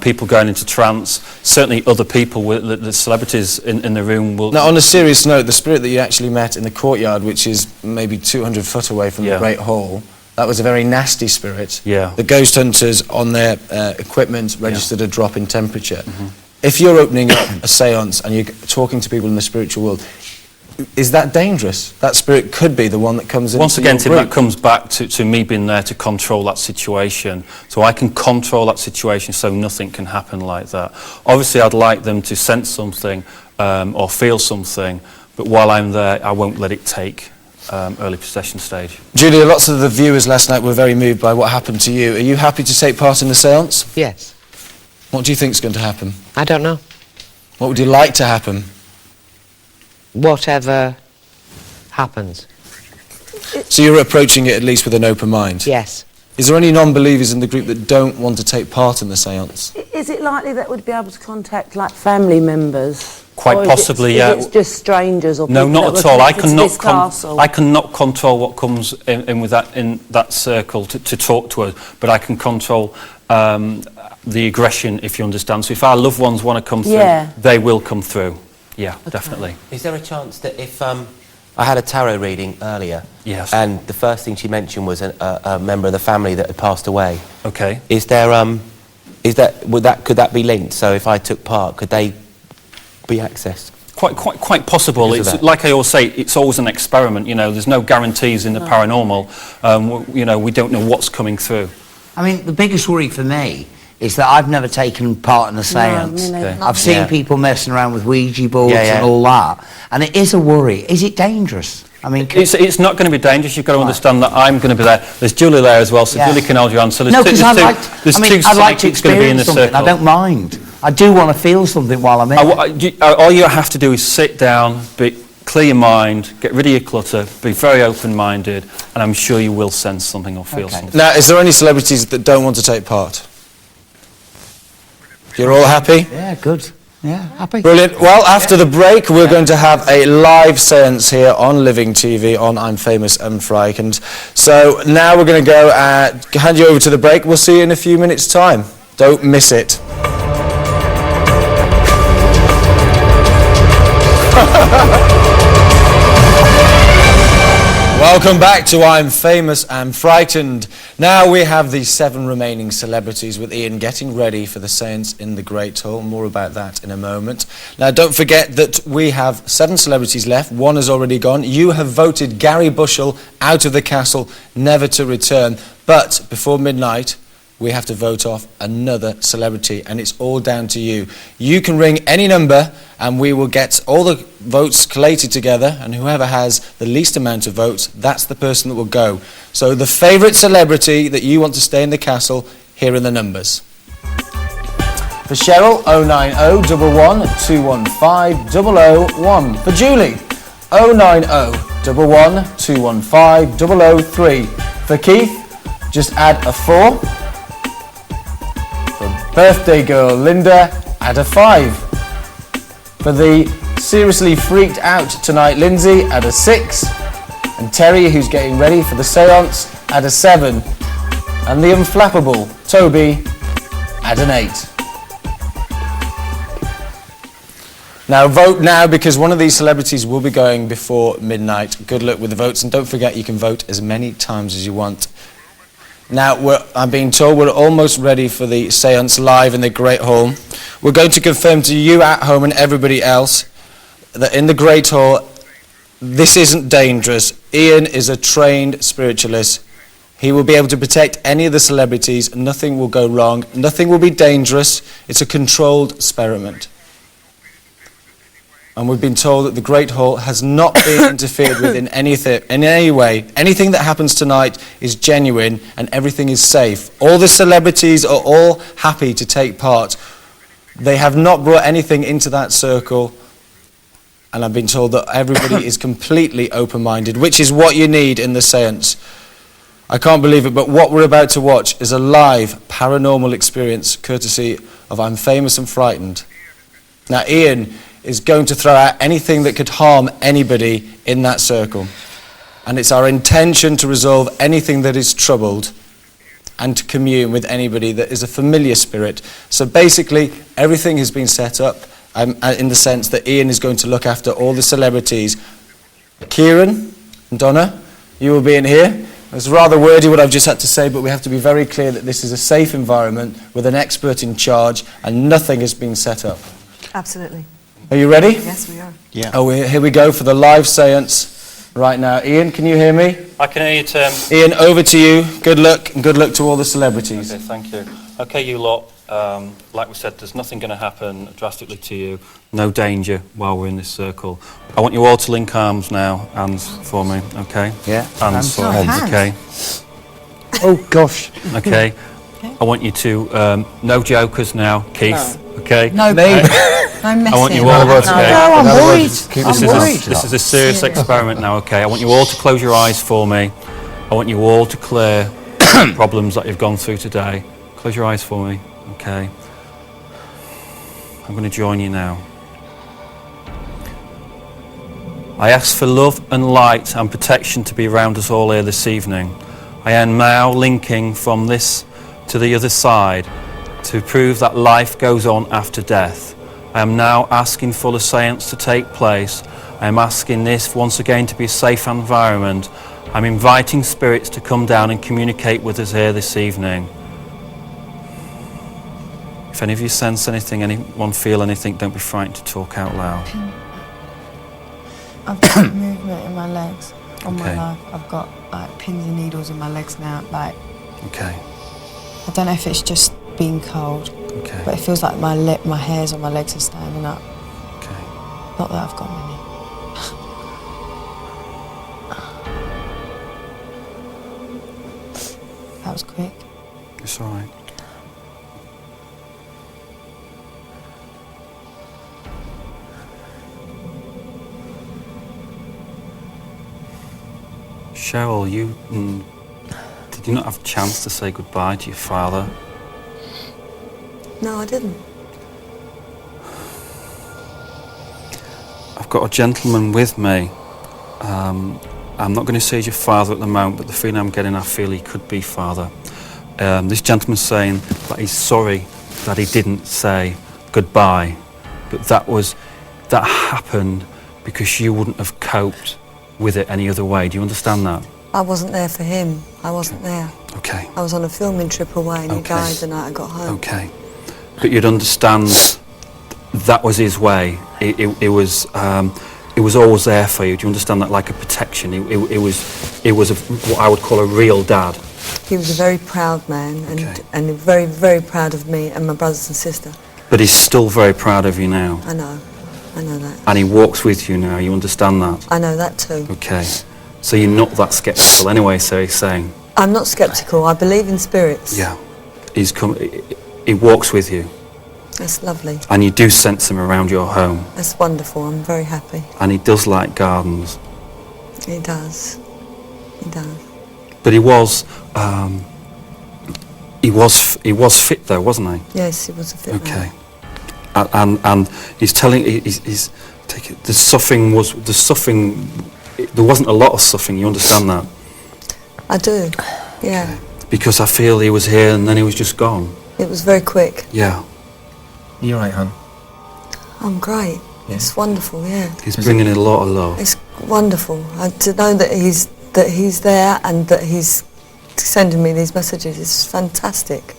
people going into trance. Certainly other people, the celebrities in the room will... Now, on a serious note, the spirit that you actually met in the courtyard, which is maybe 200 foot away from the Great Hall, that was a very nasty spirit. Yeah. The ghost hunters on their equipment registered a drop in temperature. If you're opening up a séance and you're talking to people in the spiritual world, is that dangerous? That spirit could be the one that comes in. Once again, Tim, that comes back to me being there to control that situation. So I can control that situation so nothing can happen like that. Obviously, I'd like them to sense something or feel something, but while I'm there, I won't let it take early possession stage. Julia, lots of the viewers last night were very moved by what happened to you. Are you happy to take part in the séance? Yes. What do you think is going to happen? I don't know. What would you like to happen? Whatever happens. So you're approaching it at least with an open mind? Yes. Is there any non-believers in the group that don't want to take part in the séance? Is it likely that we'd be able to contact like family members? Quite possibly, yeah. It's just strangers or no, people not that at all. I cannot control what comes in with that circle to talk to us, but I can control the aggression, if you understand. So if our loved ones want to come through, they will come through. Yeah, definitely. Is there a chance that if I had a tarot reading earlier, yes, and the first thing she mentioned was a member of the family that had passed away? Okay. Is there could that be linked? So if I took part, could they be accessed? Quite possible. It's like I always say, it's always an experiment. There's no guarantees in the paranormal. We don't know what's coming through. I mean, the biggest worry for me is that I've never taken part in a séance. I've seen people messing around with Ouija boards and all that, and it is a worry. Is it dangerous? I mean, it's not going to be dangerous. You've got to understand that I'm going to be there. There's Julie there as well, so Julie can hold you on. So there's I'd like to psychics going to be in the something. circle. I don't mind. I do want to feel something while I'm in. All you have to do is sit down, clear your mind, get rid of your clutter, be very open-minded, and I'm sure you will sense something or feel something. Now, is there any celebrities that don't want to take part? You're all happy? Yeah, good. Yeah, happy. Brilliant. Well, after the break, we're going to have a live séance here on Living TV on I'm Famous and Frightened. So now we're going to go hand you over to the break. We'll see you in a few minutes' time. Don't miss it. Welcome back to I'm Famous and Frightened. Now we have the 7 remaining celebrities with Ian getting ready for the séance in the Great Hall. More about that in a moment. Now don't forget that we have 7 celebrities left. 1 has already gone. You have voted Garry Bushell out of the castle, never to return. But before midnight, we have to vote off another celebrity, and it's all down to you. You can ring any number and we will get all the votes collated together, and whoever has the least amount of votes, that's the person that will go. So the favourite celebrity that you want to stay in the castle, here are the numbers. For Cheryl, 090 11 215 001. For Julie, 090 11 215 003. For Keith, just add a 4. Birthday girl Linda, add a 5. For the seriously freaked out tonight Linsey, add a 6. And Terry, who's getting ready for the séance, add a 7. And the unflappable Toby, add an 8. Now vote now, because one of these celebrities will be going before midnight. Good luck with the votes, and don't forget you can vote as many times as you want. Now, I'm being told we're almost ready for the séance live in the Great Hall. We're going to confirm to you at home and everybody else that in the Great Hall, this isn't dangerous. Ian is a trained spiritualist. He will be able to protect any of the celebrities. Nothing will go wrong. Nothing will be dangerous. It's a controlled experiment. And we've been told that the Great Hall has not been interfered with in any way. Anything that happens tonight is genuine and everything is safe. All the celebrities are all happy to take part. They have not brought anything into that circle, and I've been told that everybody is completely open-minded, which is what you need in the séance. I can't believe it, but what we're about to watch is a live paranormal experience courtesy of I'm Famous and Frightened. Now, Ian is going to throw out anything that could harm anybody in that circle. And it's our intention to resolve anything that is troubled and to commune with anybody that is a familiar spirit. So basically, everything has been set up in the sense that Ian is going to look after all the celebrities. Kieran and Donna, you will be in here. It's rather wordy what I've just had to say, but we have to be very clear that this is a safe environment with an expert in charge and nothing has been set up. Absolutely. Are you ready? Yes, we are. Yeah. Oh, here we go for the live séance right now. Ian, can you hear me? I can hear you, Tim. Ian, over to you. Good luck, and good luck to all the celebrities. Okay, thank you. Okay, you lot, like we said, there's nothing going to happen drastically to you. No danger while we're in this circle. I want you all to link arms now. Hands for me, okay? Yeah. Hands for me, Hands. okay? Oh, gosh. Okay. I want you to, no jokers now, Keith, okay? No, I'm I want you all No, I'm worried. This is a serious experiment now, okay? I want you all to close your eyes for me. I want you all to clear problems that you've gone through today. Close your eyes for me, okay? I'm going to join you now. I ask for love and light and protection to be around us all here this evening. I am now linking from this to the other side to prove that life goes on after death. I am now asking for the séance to take place. I am asking this once again to be a safe environment. I'm inviting spirits to come down and communicate with us here this evening. If any of you sense anything, anyone feel anything, don't be frightened to talk out loud. I've got movement in my legs all my life. I've got like pins and needles in my legs now, like. Okay. I don't know if it's just being cold, but it feels like my hairs on my legs are standing up. Okay. Not that I've got many. That was quick. It's all right. Cheryl, did you not have a chance to say goodbye to your father? No, I didn't. I've got a gentleman with me. I'm not going to say he's your father at the moment, but the feeling I'm getting, I feel he could be father. This gentleman's saying that he's sorry that he didn't say goodbye, but that happened because you wouldn't have coped with it any other way. Do you understand that? I wasn't there for him. I wasn't there. Okay. I was on a filming trip away and he died the night I got home. Okay. But you'd understand that was his way. It was always there for you. Do you understand that? Like a protection. It was what I would call a real dad. He was a very proud man and very, very proud of me and my brothers and sister. But he's still very proud of you now. I know that. And he walks with you now. You understand that? I know that too. Okay. So you're not that sceptical anyway, so he's saying. I'm not sceptical. I believe in spirits. Yeah. He walks with you. That's lovely. And you do sense him around your home. That's wonderful. I'm very happy. And he does like gardens. He does. He does. But he was fit though, wasn't he? Yes, he was a fit man. Okay. And he's telling the suffering there wasn't a lot of suffering. You understand that? I do. Yeah. Okay. Because I feel he was here and then he was just gone. It was very quick. Yeah. You all right, hon? I'm great. Yeah. It's wonderful. Yeah. He's bringing in a lot of love. It's wonderful. To know that he's there and that he's sending me these messages is fantastic.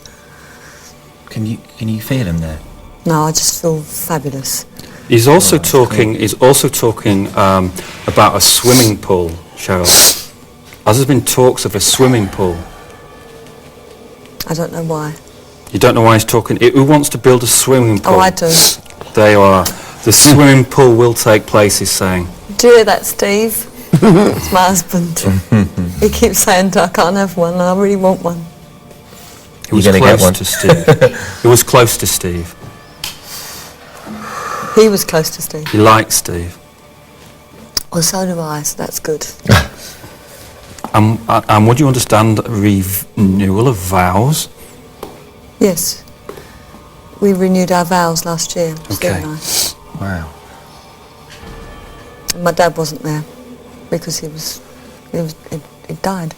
Can you feel him there? No, I just feel fabulous. He's also talking. He's also talking about a swimming pool, Cheryl. Has there been talks of a swimming pool? I don't know why. You don't know why he's talking. Who wants to build a swimming pool? Oh, I do. There you are. The swimming pool will take place. He's saying. Do you hear that, Steve? It's my husband. He keeps saying I can't have one, and I really want one. He was close to Steve. He was close to Steve. He was close to Steve. He liked Steve. Well, so do I, so that's good. And would you understand renewal of vows? Yes. We renewed our vows last year, Steve and I. Wow. And my dad wasn't there because he died.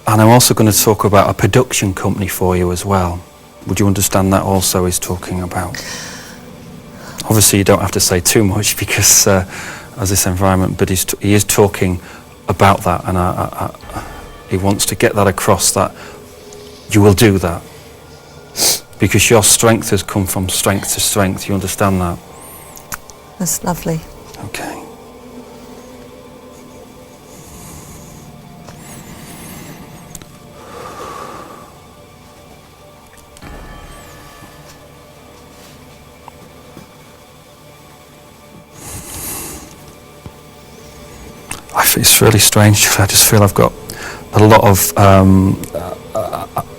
And I'm also going to talk about a production company for you as well. Would you understand that also he's talking about? Obviously you don't have to say too much because as this environment, but he is talking about that, and he wants to get that across, that you will do that. Because your strength has come from strength to strength, you understand that? That's lovely. Okay. It's really strange. I just feel I've got a lot of.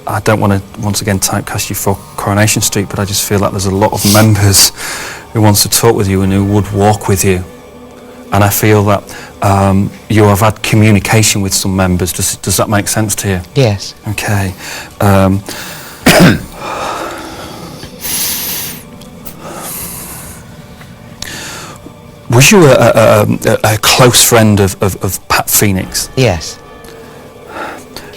I don't want to once again typecast you for Coronation Street, but I just feel like there's a lot of members who wants to talk with you and who would walk with you. And I feel that you have had communication with some members. Does that make sense to you? Yes. Okay. Was you a close friend of Pat Phoenix? Yes.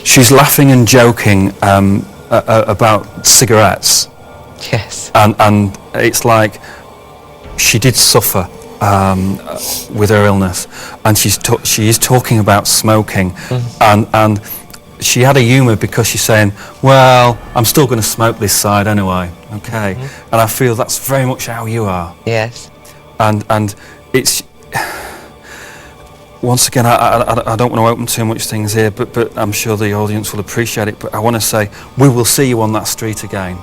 She's laughing and joking about cigarettes. Yes. And it's like she did suffer with her illness, and she is talking about smoking, and she had a humour because she's saying, well, I'm still going to smoke this side anyway, okay? And I feel that's very much how you are. Yes. And it's once again, I don't want to open too much things here, but I'm sure the audience will appreciate it. But I want to say, we will see you on that street again.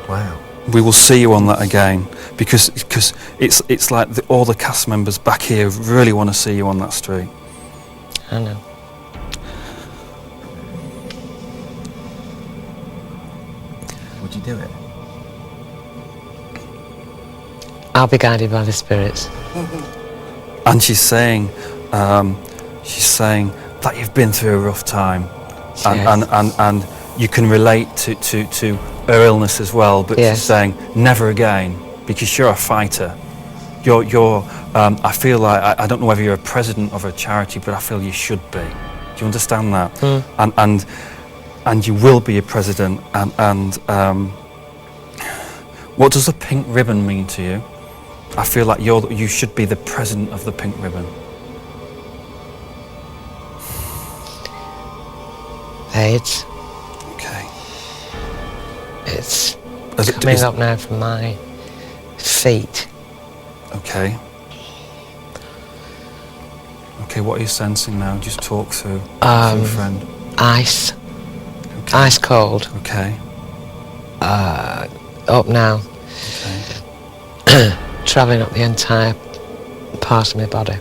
Wow. We will see you on that again, because it's like all the cast members back here really want to see you on that street. I know. Would you do it? I'll be guided by the spirits. And she's saying that you've been through a rough time, and you can relate to her illness as well. But Yes. she's saying never again, because you're a fighter. You're. I feel like I don't know whether you're a president of a charity, but I feel you should be. Do you understand that? And you will be a president. And what does the pink ribbon mean to you? I feel like you should be the president of the pink ribbon. AIDS. Okay. It's coming up now from my feet. Okay. Okay, what are you sensing now? Just talk through your friend. Ice. Okay. Ice cold. Okay. Up now. Okay. Travelling up the entire part of my body.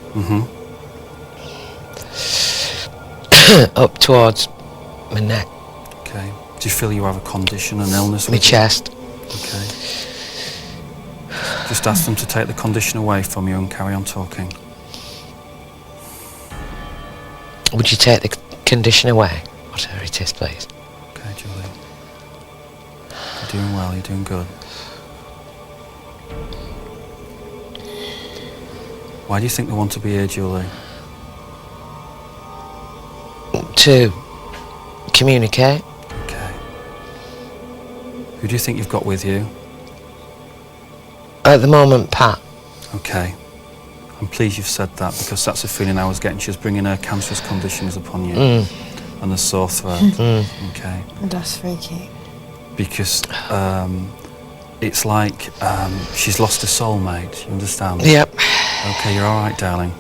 Up towards my neck. Okay. Do you feel you have a condition, an illness? My chest. Okay. Just ask them to take the condition away from you and carry on talking. Would you take the condition away? Whatever it is, please. Okay, Julie. You're doing well, you're doing good. Why do you think they want to be here, Julie? To communicate. Okay. Who do you think you've got with you? At the moment, Pat. Okay. I'm pleased you've said that, because that's the feeling I was getting. She was bringing her cancerous conditions upon you. And the sore throat. Okay. That's freaky. Because it's like she's lost a soulmate, you understand? Yep. Okay, you're all right, darling.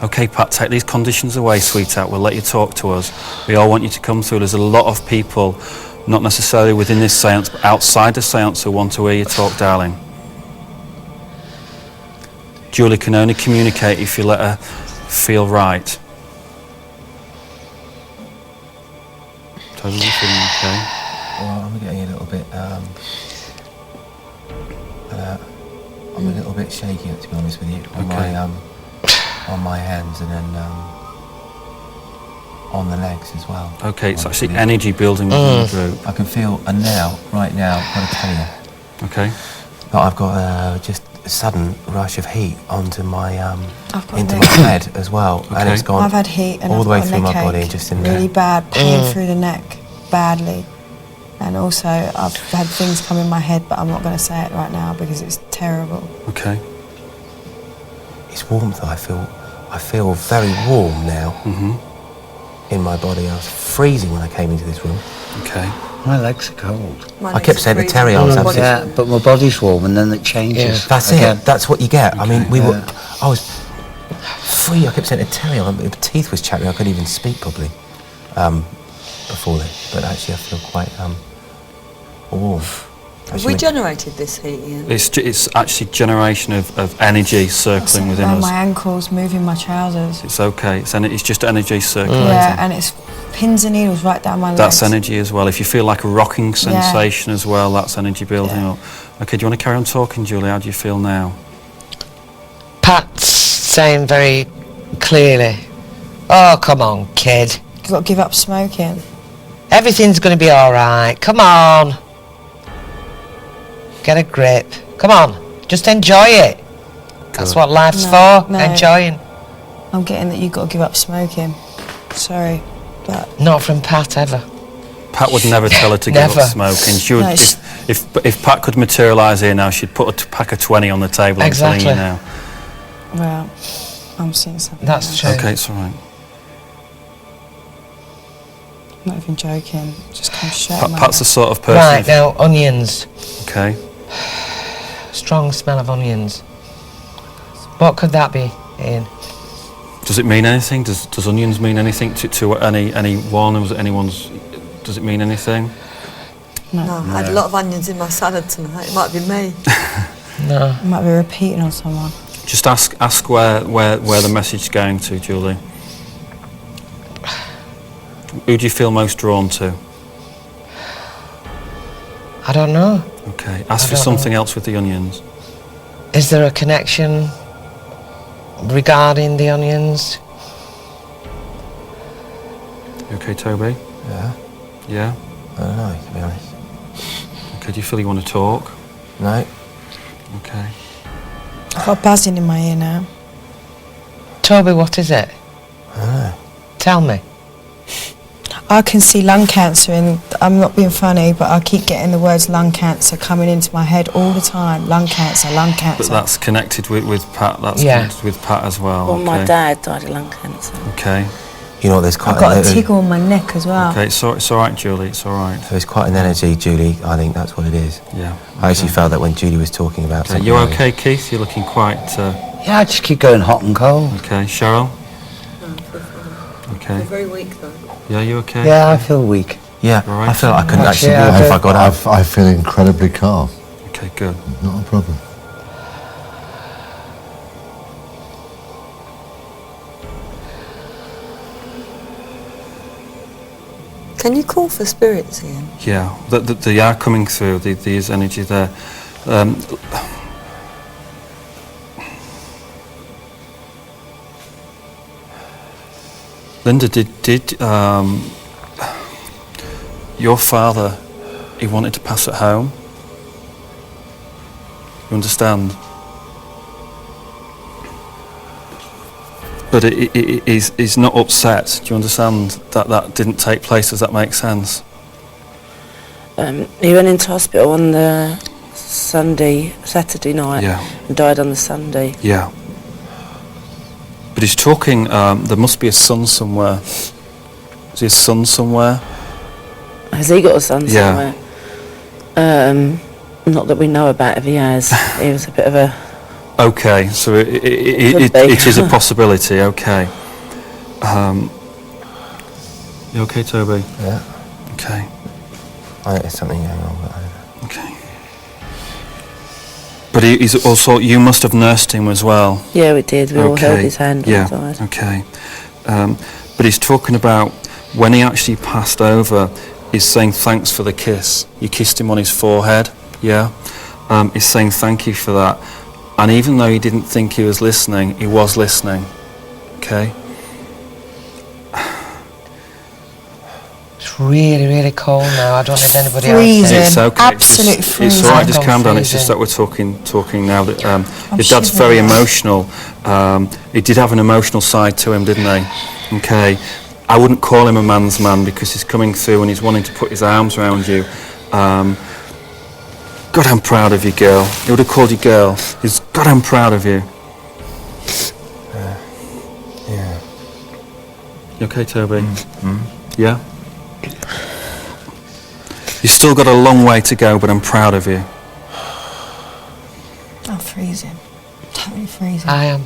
Okay, Pat, take these conditions away, sweetheart. We'll let you talk to us. We all want you to come through. There's a lot of people, not necessarily within this séance, but outside the séance, who want to hear you talk, darling. Julie can only communicate if you let her feel right. Toby, you feeling okay? Well, I'm getting a little bit, I'm a little bit shaky, to be honest with you, on my hands, and then on the legs as well. Okay, it's actually energy building within the group. I can feel, and now, right now, I've got to tell you. Okay. But I've got just a sudden rush of heat onto my, into my head as well. Okay. And it's gone I've had heat and all I've the way got a through my neck body, ache, just in really bad pain Mm. through the neck, badly. And also, I've had things come in my head, but I'm not going to say it right now because it's terrible. Okay. It's warmth. I feel very warm now in my body. I was freezing when I came into this room. Okay. My legs are cold. I kept saying to Terry, I was absolutely... Yeah, but my body's warm and then it changes. That's again. it. That's what you get. I mean, I was free. I kept saying to Terry, my teeth was chattering. I couldn't even speak properly before this. But actually, I feel quite warm. Have we generated this heat, Ian? It's actually generation of energy circling within Around us. my ankles, moving my trousers. It's okay. It's just energy circulating. Yeah, and it's pins and needles right down my legs. That's energy as well. If you feel like a rocking sensation as well, that's energy building up. Okay, do you want to carry on talking, Julie? How do you feel now? Pat's saying very clearly, "Oh, come on, kid. You've got to give up smoking. Everything's going to be all right. Come on. Get a grip. Come on. Just enjoy it. That's what life's for, enjoying." I'm getting that you've got to give up smoking. Sorry, but... Not from Pat, ever. Pat would never tell her to give up smoking. She would, if Pat could materialise here now, she'd put a pack of 20 on the table. Exactly. I'm telling you now. Well, I'm seeing something That's else. true. Okay, it's all right. I'm not even joking. Just come straight in my Pat's the sort of person... Right, now, onions. Okay. Strong smell of onions. What could that be, Ian? Does it mean anything? Does onions mean anything to anyone? Was it anyone's? Does it mean anything? No, I had a lot of onions in my salad tonight. It might be me. No. It might be repeating on someone. Just ask where the message is going to, Julie. Who do you feel most drawn to? I don't know. Okay, ask for something else with the onions. Is there a connection regarding the onions? You okay, Toby? Yeah. Yeah? I don't know, to be honest. Okay, do you feel you want to talk? No. Okay. I've got buzzing in my ear now. Toby, what is it? I don't know. Tell me. I can see lung cancer, and I'm not being funny, but I keep getting the words lung cancer coming into my head all the time. Lung cancer, lung cancer. But that's connected with Pat. That's Yeah. connected with Pat as well. Well, my okay. dad died of lung cancer. Okay. You know, there's quite I've got a tickle on my neck as well. Okay, it's all right, Julie. It's all right. So there's quite an energy, Julie. I think that's what it is. Yeah. I actually felt that when Julie was talking about Okay, something. you okay, Keith? You're looking quite. Yeah, I just keep going hot and cold. Okay, Cheryl. Okay. I'm very weak though. Yeah, you okay? Yeah, I feel weak. Yeah, Right. I feel like I couldn't Actually, actually walk if I got up. I feel incredibly calm. Okay, good. Not a problem. Can you call for spirits, Ian? Yeah, they are coming through. There's energy there. Linda, did your father, he wanted to pass at home? You understand? But he's not upset. Do you understand that that didn't take place? Does that make sense? He went into hospital on the Saturday night and died on the Sunday. Yeah. But he's talking, there must be a son somewhere. Is he a son somewhere? Has he got a son somewhere? Not that we know about if he has. He was a bit of a... Okay, so it is a possibility, okay. You okay, Toby? Yeah. Okay. I think there's something going on, but I don't know. Okay. But he's also, you must have nursed him as well. Yeah, we did. We all held his hand when he died. Okay. But he's talking about when he actually passed over, he's saying thanks for the kiss. You kissed him on his forehead, yeah? He's saying thank you for that. And even though he didn't think he was listening, he was listening, okay? It's really, really cold now. I don't know if anybody freezing. else It's okay. Absolute freezing. It's all right, just calm down. It's just that we're talking now. That your dad's very emotional. He did have an emotional side to him, didn't he? Okay. I wouldn't call him a man's man because he's coming through and he's wanting to put his arms around you. God, I'm proud of you, girl. He would have called you girl. He's God, I'm proud of you. Yeah. You okay, Toby? Yeah? You've still got a long way to go, but I'm proud of you. I'm freezing. Totally freezing. I am.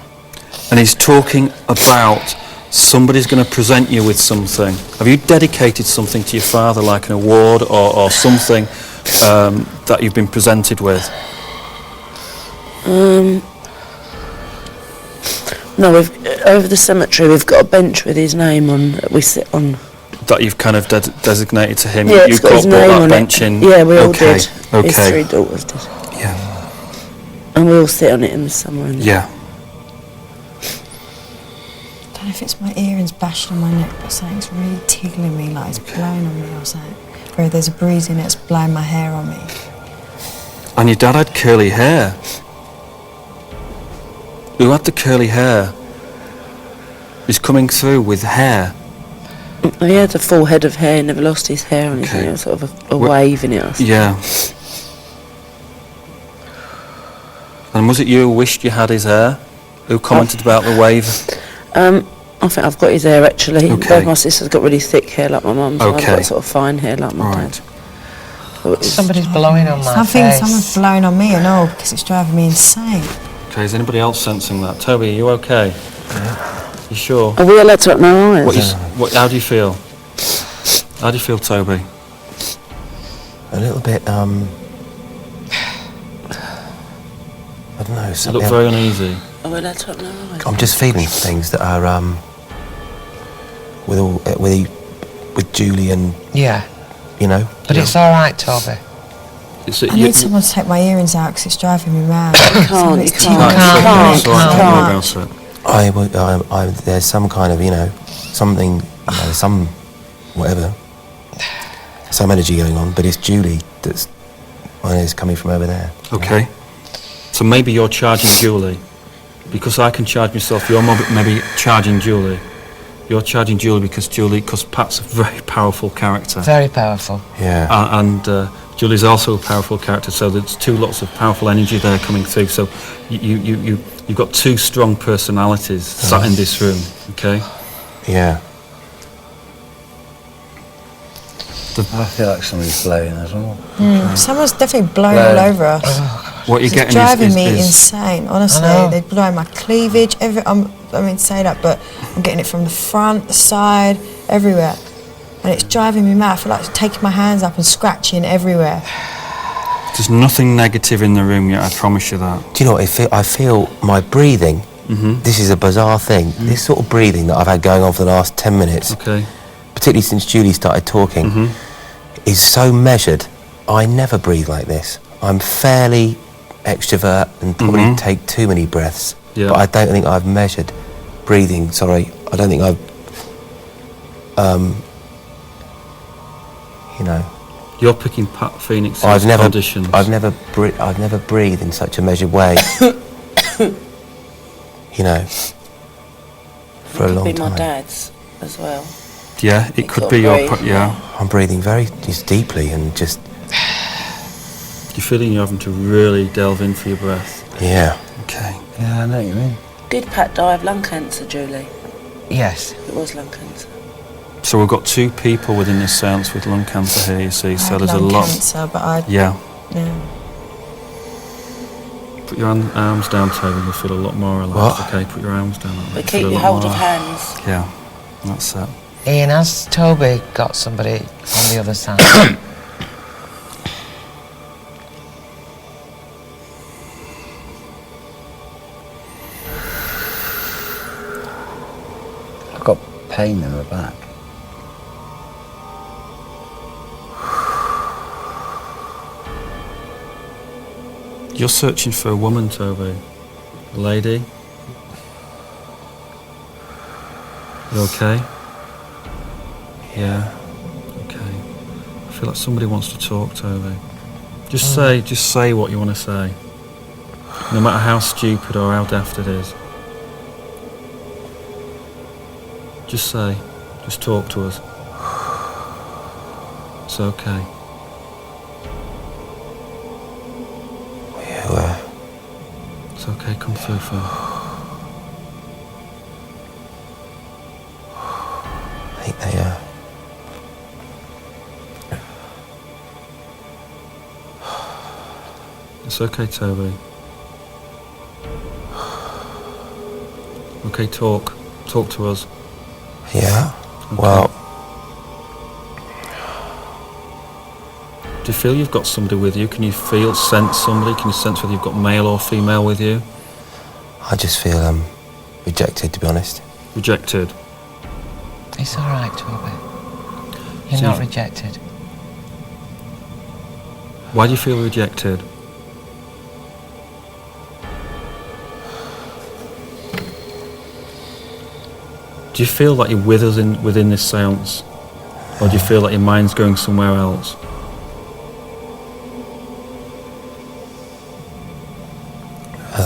And he's talking about somebody's going to present you with something. Have you dedicated something to your father, like an award or something that you've been presented with? No, over the cemetery we've got a bench with his name on that we sit on. That you've kind of designated to him. Yeah, You've it's got his name that on bench it. in. Yeah, we all okay. did. Okay. His 3 daughters did. Yeah. And we all sit on it in the summer. And Yeah. I don't know if it's my earrings bashing on my neck, but something's really tickling me, like it's blowing on me or something. Or there's a breeze in it that's blowing my hair on me. And your dad had curly hair. Who had the curly hair? He's coming through with hair. He had a full head of hair, never lost his hair or anything. It was sort of a wave in it. Yeah. And was it you who wished you had his hair? Who commented about the wave? I think I've got his hair actually. Okay. Both my sisters got really thick hair like my mum's. And I've got sort of fine hair like my dad. Somebody's blowing on my I think face. someone's blowing on me and all because it's driving me insane. Okay, is anybody else sensing that? Toby, are you okay? Yeah. You sure? Are we allowed to open our eyes? How do you feel? How do you feel, Toby? A little bit, I don't know. You look very uneasy. Are we allowed to open our eyes? I'm just feeling things that are, with Julie and... Yeah. You know? But it's all right, Toby. I need someone to take my earrings out because it's driving me mad. You can't. There's some kind of, something, some whatever, some energy going on, but it's Julie that's mine is coming from over there. Okay. So maybe you're charging Julie, because I can charge myself. You're maybe charging Julie. You're charging Julie because Pat's a very powerful character. Very powerful. Yeah. And Julie's also a powerful character, so there's lots of powerful energy there coming through. So you've got two strong personalities sat in this room, okay? Yeah. I feel like somebody's blowing as well. Someone's definitely blowing all over us. What you're getting driving is me insane. Honestly, they're blowing my cleavage. I mean, say that, but I'm getting it from the front, the side, everywhere. And it's driving me mad. I feel like it's taking my hands up and scratching everywhere. There's nothing negative in the room yet, I promise you that. Do you know what, I feel my breathing, this is a bizarre thing, this sort of breathing that I've had going on for the last 10 minutes, particularly since Julie started talking, is so measured. I never breathe like this. I'm fairly extrovert and probably take too many breaths, but I don't think I've measured breathing, I don't think I've, You're picking Pat Phoenix's conditions. I've never breathed in such a measured way. For a long time. It could be my dad's as well. Yeah, it could be your... I'm breathing very deeply and just... You're feeling you're having to really delve in for your breath. Yeah. Okay. Yeah, I know what you mean. Did Pat die of lung cancer, Julie? Yes. It was lung cancer. So we've got two people within this seance with lung cancer here, you see, so there's a lot... cancer, but I... Yeah. Yeah. Put your arms down, Toby, you'll feel a lot more relaxed. What? Okay, put your arms down. But keep your hold of hands. Yeah, that's it. Ian, has Toby got somebody on the other side? I've got pain in the back. You're searching for a woman, Toby. A lady? You okay? Yeah. Okay. I feel like somebody wants to talk, Toby. Just say what you want to say. No matter how stupid or how daft it is. Just say. Just talk to us. It's okay. It's okay, come through, Phil. I think they It's okay, Toby. Okay, talk. Talk to us. Yeah? Okay. Well... Do you feel you've got somebody with you? Can you sense somebody? Can you sense whether you've got male or female with you? I just feel rejected, to be honest. Rejected? It's all right, Toby. You're not rejected. Why do you feel rejected? Do you feel like you're with us within this seance? Or do you feel like your mind's going somewhere else? I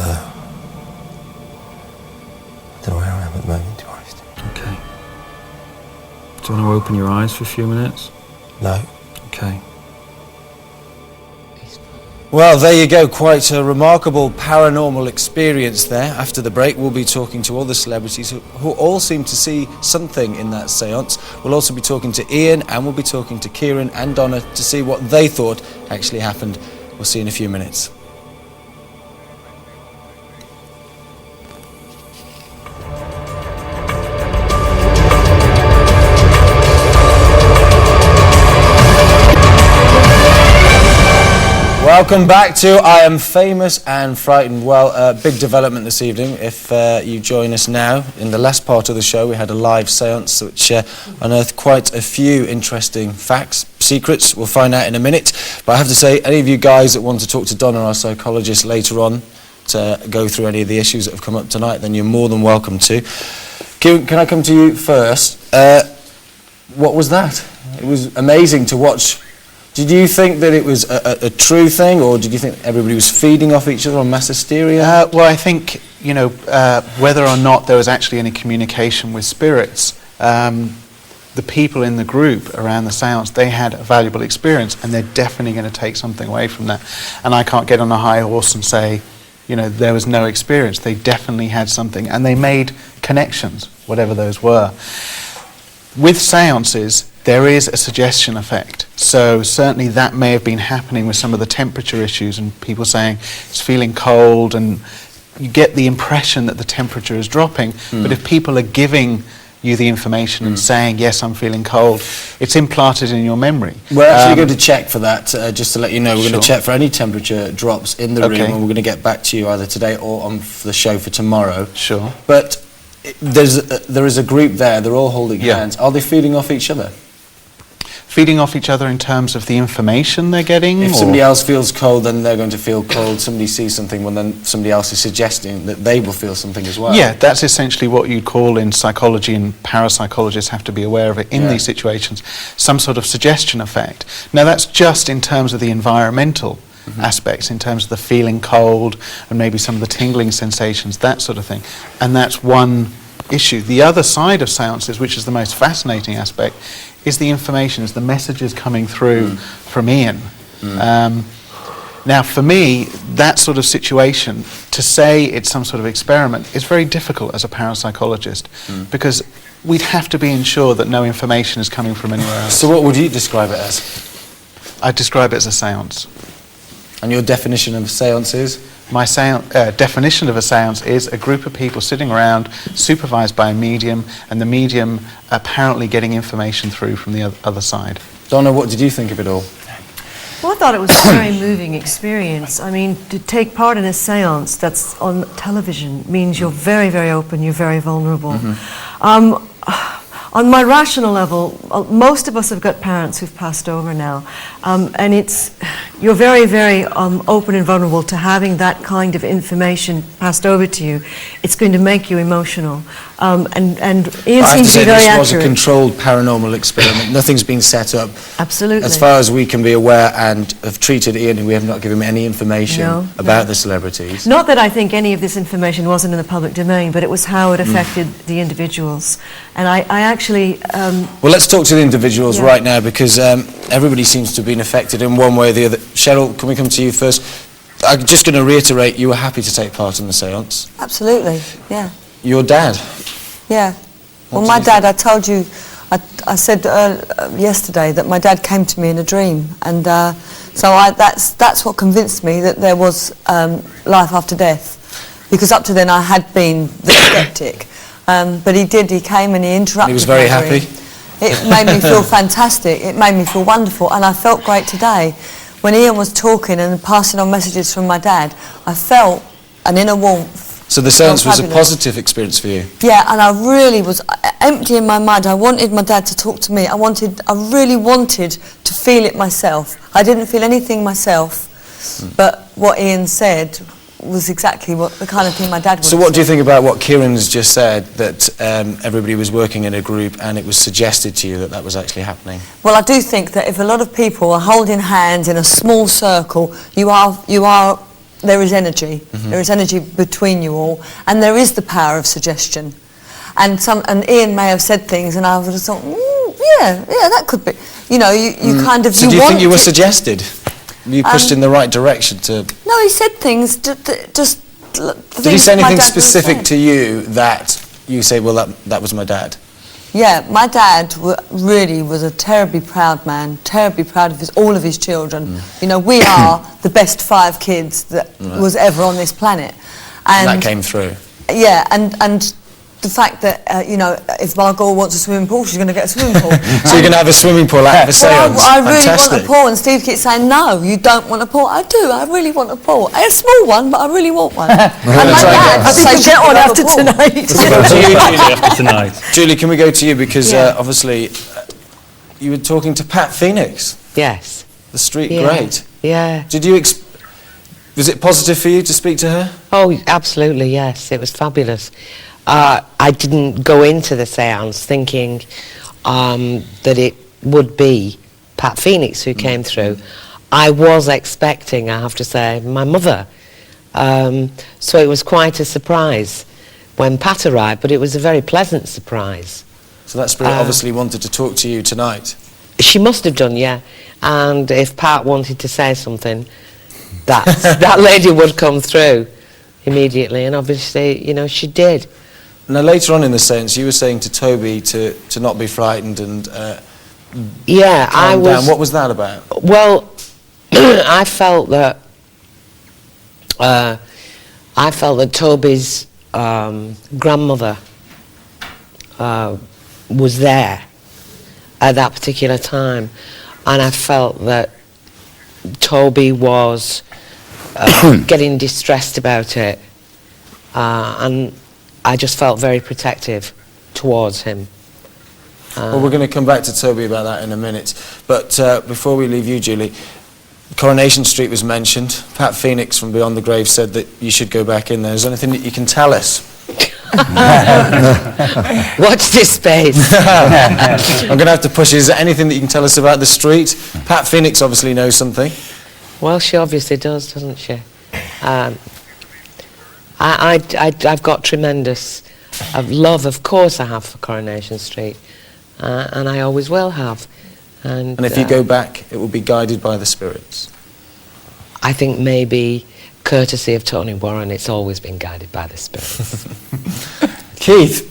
don't know where I am at the moment, to be honest. Okay. Do you want to open your eyes for a few minutes? No. Okay. Well, there you go. Quite a remarkable paranormal experience there. After the break, we'll be talking to all the celebrities who all seem to see something in that seance. We'll also be talking to Ian, and we'll be talking to Kieran and Donna to see what they thought actually happened. We'll see you in a few minutes. Welcome back to I Am Famous and Frightened. Well, big development this evening. If you join us now, in the last part of the show we had a live séance which unearthed quite a few interesting facts, secrets. We'll find out in a minute. But I have to say, any of you guys that want to talk to Donna, our psychologist, later on to go through any of the issues that have come up tonight, then you're more than welcome to. Can I come to you first? What was that? It was amazing to watch. Did you think that it was a true thing, or did you think everybody was feeding off each other on mass hysteria? Well, I think, you know, whether or not there was actually any communication with spirits, the people in the group around the seance, they had a valuable experience, and they're definitely going to take something away from that. And I can't get on a high horse and say, you know, there was no experience. They definitely had something, and they made connections, whatever those were. With seances, there is a suggestion effect. So certainly that may have been happening with some of the temperature issues and people saying it's feeling cold, and you get the impression that the temperature is dropping. But if people are giving you the information and saying, yes, I'm feeling cold, it's implanted in your memory. We're actually going to check for that, just to let you know. We're going to check for any temperature drops in the room, and we're going to get back to you either today or on the show for tomorrow. Sure. But there is a group there, they're all holding hands. Are they feeding off each other? Feeding off each other in terms of the information they're getting? If somebody else feels cold, then they're going to feel cold. Somebody sees something, well, then somebody else is suggesting that they will feel something as well. Yeah, that's essentially what you'd call in psychology, and parapsychologists have to be aware of it in these situations, some sort of suggestion effect. Now, that's just in terms of the environmental aspects, in terms of the feeling cold and maybe some of the tingling sensations, that sort of thing. And that's one issue. The other side of seances, which is the most fascinating aspect, is the information, is the messages coming through from Ian. Now, for me, that sort of situation, to say it's some sort of experiment, is very difficult as a parapsychologist, because we'd have to be ensured that no information is coming from anywhere else. So what would you describe it as? I'd describe it as a seance. And your definition of a seance is? My definition of a seance is a group of people sitting around, supervised by a medium, and the medium apparently getting information through from the other side. Donna, what did you think of it all? Well, I thought it was a very moving experience. I mean, to take part in a seance that's on television means you're very, very open, you're very vulnerable. On my rational level, most of us have got parents who've passed over now, and you're very, very open and vulnerable to having that kind of information passed over to you. It's going to make you emotional, and Ian seems to be very accurate. This was a controlled paranormal experiment. Nothing's been set up. Absolutely. As far as we can be aware, and have treated Ian, we have not given him any information about the celebrities. Not that I think any of this information wasn't in the public domain, but it was how it affected the individuals. And I actually... well, let's talk to the individuals right now, because everybody seems to have been affected in one way or the other. Cheryl, can we come to you first? I'm just going to reiterate, you were happy to take part in the séance. Absolutely, yeah. Your dad? Yeah. Well, my dad, I told you, I said yesterday that my dad came to me in a dream, and so that's what convinced me that there was life after death, because up to then I had been the sceptic. But he came and he interrupted. He was very happy. It made me feel fantastic. It made me feel wonderful, and I felt great today. When Ian was talking and passing on messages from my dad, I felt an inner warmth. So the séance was a positive experience for you? Yeah, and I really was empty in my mind. I wanted my dad to talk to me. I really wanted to feel it myself. I didn't feel anything myself, but what Ian said was exactly the kind of thing my dad would So what do you think about what Kieran's just said, that everybody was working in a group and it was suggested to you that that was actually happening? Well, I do think that if a lot of people are holding hands in a small circle, there is energy. There is energy between you all, and there is the power of suggestion. And Ian may have said things, and I would have thought, yeah, that could be. You know, you kind of. So do you think you were suggested? Were you pushed in the right direction to... No, he said things, just... Did he say anything specific to you that you say, well, that was my dad? Yeah, my dad really was a terribly proud man, terribly proud of all of his children. You know, we are the best 5 kids that was ever on this planet. And that came through? Yeah, and the fact that, if Margot wants a swimming pool, she's going to get a swimming pool. So you're going to have a swimming pool out of a seance? I really Fantastic. want a pool, and Steve keeps saying, no, you don't want a pool. I do, I really want a pool. A small one, but I really want one. And my dad, I think get one after tonight. We'll go to you, Julie, after tonight. Julie, can we go to you? Because obviously you were talking to Pat Phoenix. Yes. The street great. Yeah. Did you... was it positive for you to speak to her? Oh, absolutely, yes. It was fabulous. I didn't go into the séance thinking that it would be Pat Phoenix who came through. I was expecting, I have to say, my mother. So it was quite a surprise when Pat arrived, but it was a very pleasant surprise. So that spirit obviously wanted to talk to you tonight. She must have done, yeah. And if Pat wanted to say something, that lady would come through immediately, and obviously, she did. Now, later on in the séance, you were saying to Toby to not be frightened and yeah, calm down. What was that about? Well, I felt that Toby's grandmother was there at that particular time, and I felt that Toby was getting distressed about it, and I just felt very protective towards him. Well, we're going to come back to Toby about that in a minute, but before we leave you, Julie, Coronation Street was mentioned. Pat Phoenix from Beyond the Grave said that you should go back in there. Is there anything that you can tell us? Watch this space. I'm going to have to push it. Is there anything that you can tell us about the street? Pat Phoenix obviously knows something. Well, she obviously does, doesn't she? I've got tremendous love, of course I have, for Coronation Street, and I always will have. And if you go back, it will be guided by the spirits? I think maybe, courtesy of Tony Warren, it's always been guided by the spirits. Keith,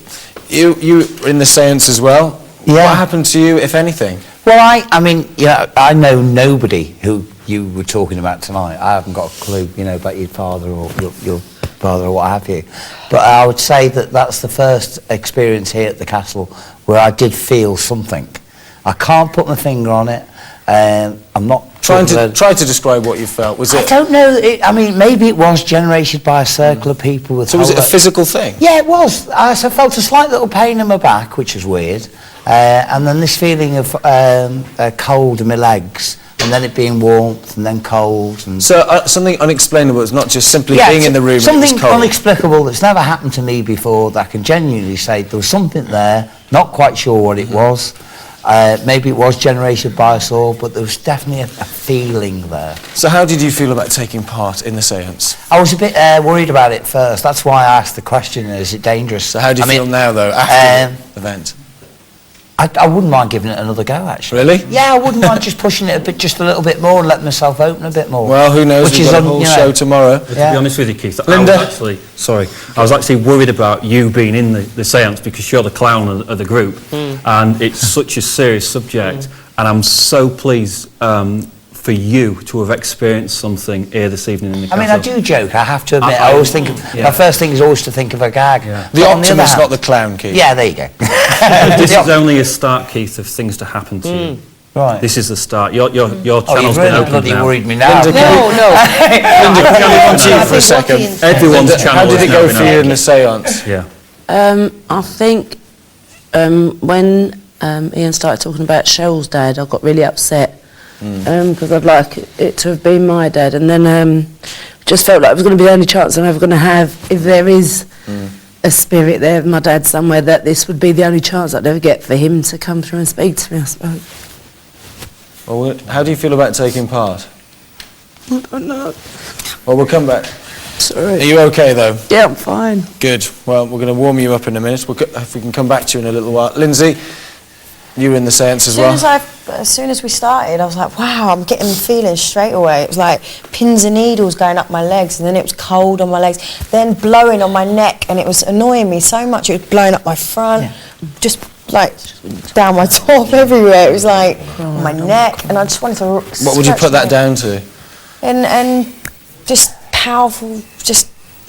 you were in the séance as well. Yeah. What happened to you, if anything? Well, I know nobody who you were talking about tonight. I haven't got a clue, about your father or your father or what have you. But I would say that that's the first experience here at the castle where I did feel something. I can't put my finger on it. I'm not try to describe what you felt. Was it? I don't know. Maybe it was generated by a circle of people with. So was it a physical thing? Yeah, it was. I felt a slight little pain in my back, which was weird, and then this feeling of cold in my legs, and then it being warmth, and then cold. And so something unexplainable. It's not just simply being in the room. Something and it was cold. Unexplicable that's never happened to me before. That I can genuinely say there was something there. Not quite sure what it was. Maybe it was generated by us all, but there was definitely a feeling there. So how did you feel about taking part in the séance? I was a bit worried about it first. That's why I asked the question, is it dangerous? So how do you feel now, though, after the event? I wouldn't mind giving it another go, actually. Really? Yeah, I wouldn't mind just pushing it just a little bit more and letting myself open a bit more. Well, who knows? We've got a whole show tomorrow. But to be honest with you, Keith, Linda? I was actually worried about you being in the séance because you're the clown of the group, and it's such a serious subject, and I'm so pleased for you to have experienced something here this evening in the castle. I do joke, I have to admit. I always think my first thing is always to think of a gag. Yeah. The optimist, not the clown, Keith. Yeah, there you go. This is only a start, Keith, of things to happen to you. Right. This is the start. Your channel's really been opened bloody now. worried me now. Linda, Linda, can I come to you for a second? Everyone's channel. How did it go has for now you been in the séance? Yeah. I think when Ian started talking about Cheryl's dad, I got really upset because I'd like it to have been my dad, and then just felt like it was going to be the only chance I'm ever going to have, if there is a spirit there of my dad somewhere, that this would be the only chance I'd ever get for him to come through and speak to me, I suppose. Well, how do you feel about taking part? I don't know. Well, we'll come back. Sorry. Are you okay, though? Yeah, I'm fine. Good. Well, we're going to warm you up in a minute. If we can come back to you in a little while. Linsey, you were in the séance as well? As soon as we started, I was like, wow, I'm getting feelings straight away. It was like pins and needles going up my legs, and then it was cold on my legs, then blowing on my neck, and it was annoying me so much. It was blowing up my front, just like down my top, everywhere. It was like on my neck, and I just wanted to What would you put that down to? And just powerful,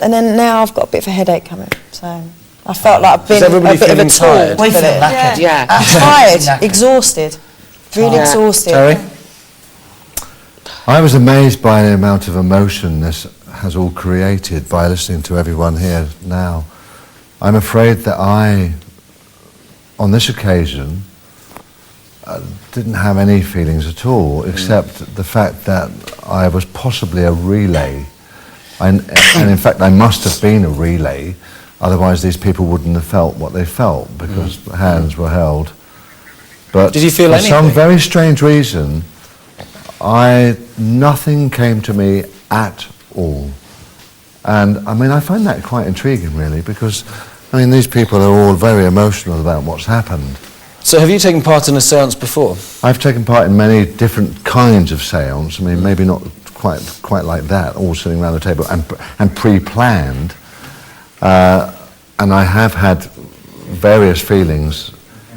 and then now I've got a bit of a headache coming, so... I felt like I've been a bit of a tool. tired? We feel knackered. Yeah. Tired, exhausted, really Yeah. exhausted. Terry? I was amazed by the amount of emotion this has all created by listening to everyone here now. I'm afraid that I, on this occasion, didn't have any feelings at all, except the fact that I was possibly a relay. And in fact, I must have been a relay, otherwise these people wouldn't have felt what they felt, because hands were held. But Did you feel for anything? some very strange reason, nothing came to me at all. And I mean, I find that quite intriguing, really, because I mean, these people are all very emotional about what's happened. So have you taken part in a séance before? I've taken part in many different kinds of séance. I mean, maybe not quite like that, all sitting around the table and pre-planned. And I have had various feelings,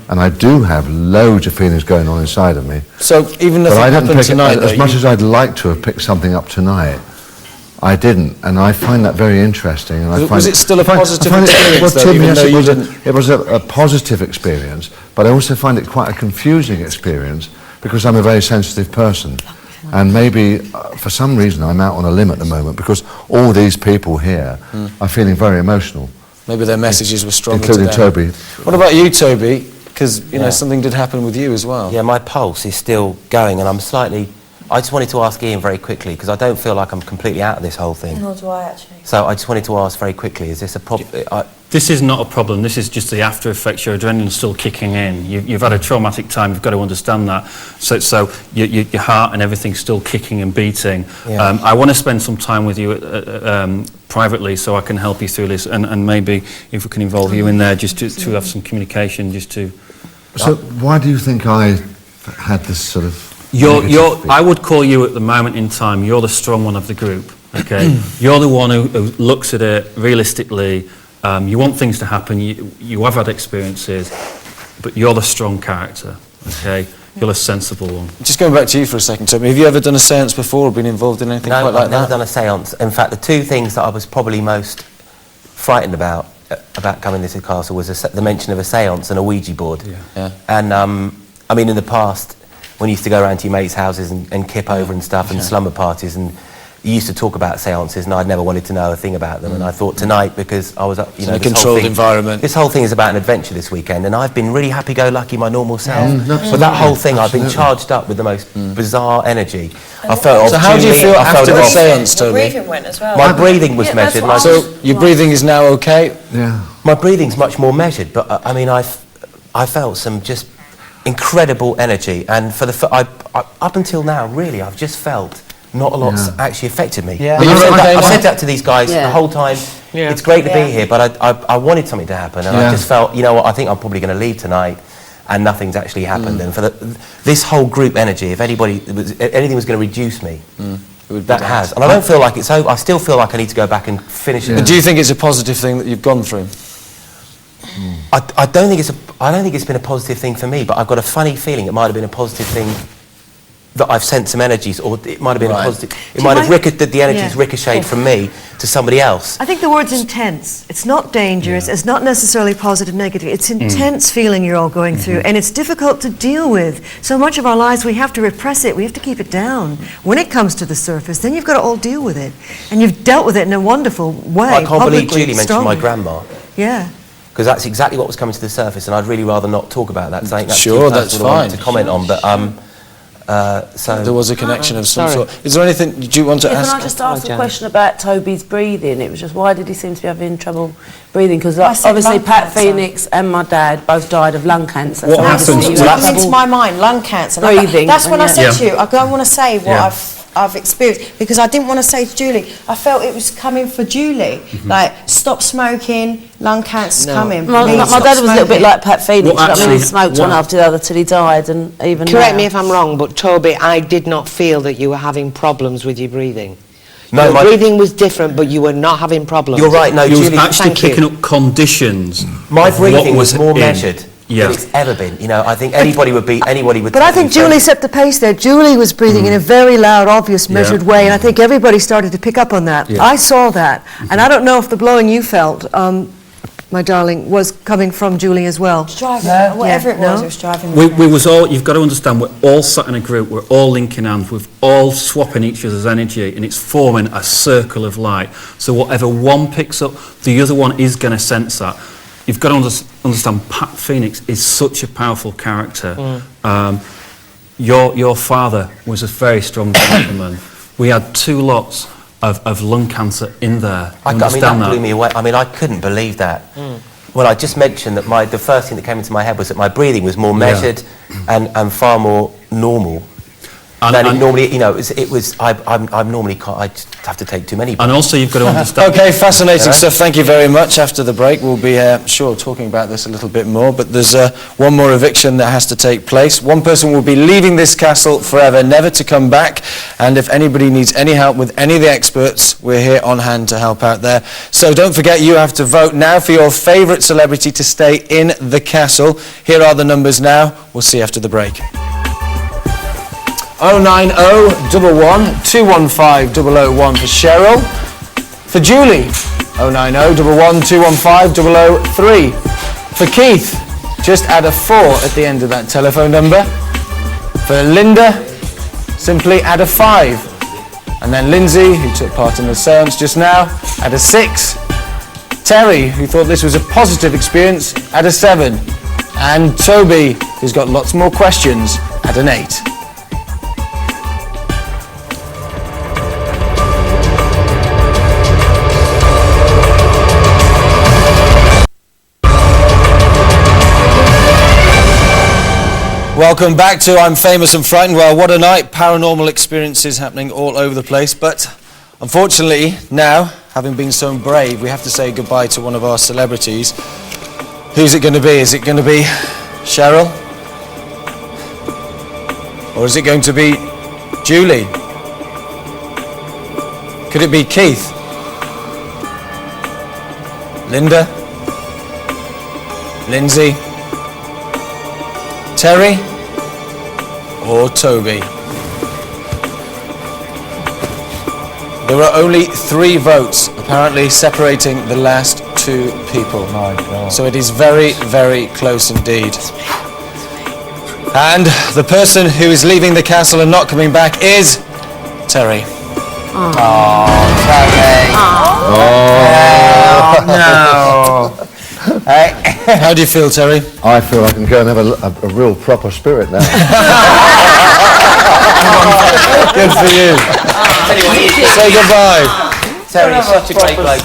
and I do have loads of feelings going on inside of me. So even if But it I didn't happened pick tonight, as much as I'd like to have picked something up tonight, I didn't, and I find that very interesting. And Was it still a positive experience, though, Tim, even yes, though you it was a positive experience, but I also find it quite a confusing experience because I'm a very sensitive person. And maybe, for some reason, I'm out on a limb at the moment because all these people here are feeling very emotional. Maybe their messages were stronger including to them. Toby. What about you, Toby? Because, you know, Yeah. something did happen with you as well. Yeah, my pulse is still going, and I'm slightly... I just wanted to ask Ian very quickly, because I don't feel like I'm completely out of this whole thing. Nor do I, actually. So I just wanted to ask very quickly, is this a problem? This is not a problem. This is just the after effects. Your adrenaline's still kicking in. You've had a traumatic time. You've got to understand that. So your heart and everything's still kicking and beating. Yeah. I want to spend some time with you privately so I can help you through this, and maybe if we can involve you in there just to have some communication, just to... So why do you think I had this sort of... I would call you at the moment in time, you're the strong one of the group, okay? You're the one who looks at it realistically. You want things to happen, you have had experiences, but you're the strong character, okay? You're the sensible one. Just going back to you for a second, Toby, have you ever done a séance before or been involved in anything No, quite like I've never that? done a séance. In fact, the two things that I was probably most frightened about coming to this castle was the mention of a séance and a Ouija board. Yeah. And, I mean, in the past, when you used to go around to your mates' houses and kip over and stuff and slumber parties, and you used to talk about séances, and I'd never wanted to know a thing about them. And I thought tonight, because I was up, in a controlled environment. This whole thing is about an adventure this weekend, and I've been really happy-go-lucky, my normal self. But that whole thing, I've been charged up with the most bizarre energy. I felt. So how do you feel after the séance, Toby? Your breathing went as well. My breathing was measured. So your breathing is now okay? Yeah. My breathing's much more measured, but I mean, I felt some just incredible energy, and for up until now, really, I've just felt not a lot's actually affected me. Yeah. I've said that to these guys the whole time. Yeah. It's great to be here, but I wanted something to happen, and I just felt, you know what, I think I'm probably going to leave tonight, and nothing's actually happened. And for this whole group energy, if anything was going to reduce me, that has. And I don't feel like it's over. I still feel like I need to go back and finish it. But do you think it's a positive thing that you've gone through? I don't think it's been a positive thing for me, but I've got a funny feeling it might have been a positive thing that I've sent some energies, or it might have been a positive. It might have the energies ricocheted from me to somebody else. I think the word's intense. It's not dangerous. It's not necessarily positive, negative. It's intense feeling you're all going through, and it's difficult to deal with. So much of our lives, we have to repress it. We have to keep it down. When it comes to the surface, then you've got to all deal with it, and you've dealt with it in a wonderful way. I can't believe publicly, Julie mentioned strongly. my grandma. Yeah. Because that's exactly what was coming to the surface, and I'd really rather not talk about that. 'Cause I think that's Sure, too that's personal fine. to comment on. But so There was a connection of some Sorry. sort. Is there anything, do you want to ask? Can I just ask a Jan? question about Toby's breathing? It was just, why did he seem to be having trouble breathing? Because I said obviously lung Pat cancer. Phoenix and my dad both died of lung cancer. What so happened? obviously It's you had come into trouble my mind, lung cancer. breathing. That's when I said Yeah. to you, I don't want to say what Yeah. I've experienced, because I didn't want to say to Julie. I felt it was coming for Julie. Like, stop smoking, lung cancer's coming. My Please dad stop was a little bit smoking. like Pat Phoenix. What I mean, he actually- smoked one what- after the other till he died, and even Correct now. me if I'm wrong, but Toby, I did not feel that you were having problems with your breathing. No, Your my- breathing was different, but you were not having problems. You're right. No, You was Julie, actually thank you. picking up conditions. My of breathing what was more in. measured Yeah. than it's ever been. You know, I think anybody would. But I think Julie set the pace there. Julie was breathing in a very loud, obvious, measured way, and I think everybody started to pick up on that. Yeah. I saw that, and I don't know if the blowing you felt my darling, was coming from Julie as well. Driving, No? whatever Yeah. it was, No? it was driving We me. was all, you've got to understand, we're all sat in a group, we're all linking hands, we're all swapping each other's energy, and it's forming a circle of light. So whatever one picks up, the other one is going to sense that. You've got to understand, Pat Phoenix is such a powerful character. Your father was a very strong gentleman. We had 2 lots of lung cancer in there. That blew me away. I mean, I couldn't believe that. Well, I just mentioned that the first thing that came into my head was that my breathing was more measured and far more normal. than it normally, you know, it was, I'm normally, I just have to take too many. And also you've got to understand... Okay, fascinating stuff. Thank you very much. After the break, we'll be, sure, talking about this a little bit more, but there's one more eviction that has to take place. One person will be leaving this castle forever, never to come back, and if anybody needs any help with any of the experts, we're here on hand to help out there. So don't forget, you have to vote now for your favourite celebrity to stay in the castle. Here are the numbers now. We'll see you after the break. 090 11 215 001 for Cheryl. For Julie, 090 11 215 003. For Keith, just add a 4 at the end of that telephone number. For Linda, simply add a 5. And then Linsey, who took part in the seance just now, add a 6. Terry, who thought this was a positive experience, add a 7. And Toby, who's got lots more questions, add an 8. Welcome back to I'm Famous and Frightened. Well, what a night. Paranormal experiences happening all over the place. But unfortunately, now, having been so brave, we have to say goodbye to one of our celebrities. Who's it going to be? Is it going to be Cheryl? Or is it going to be Julie? Could it be Keith? Linda? Linsey? Terry or Toby? There are only 3 votes apparently separating the last 2 people. My God. So it is very, very close indeed. And the person who is leaving the castle and not coming back is Terry. Oh, Terry. Oh, no. How do you feel, Terry? I feel I can go and have a real proper spirit now. Good for you. Say goodbye. Terry is such a great bloke.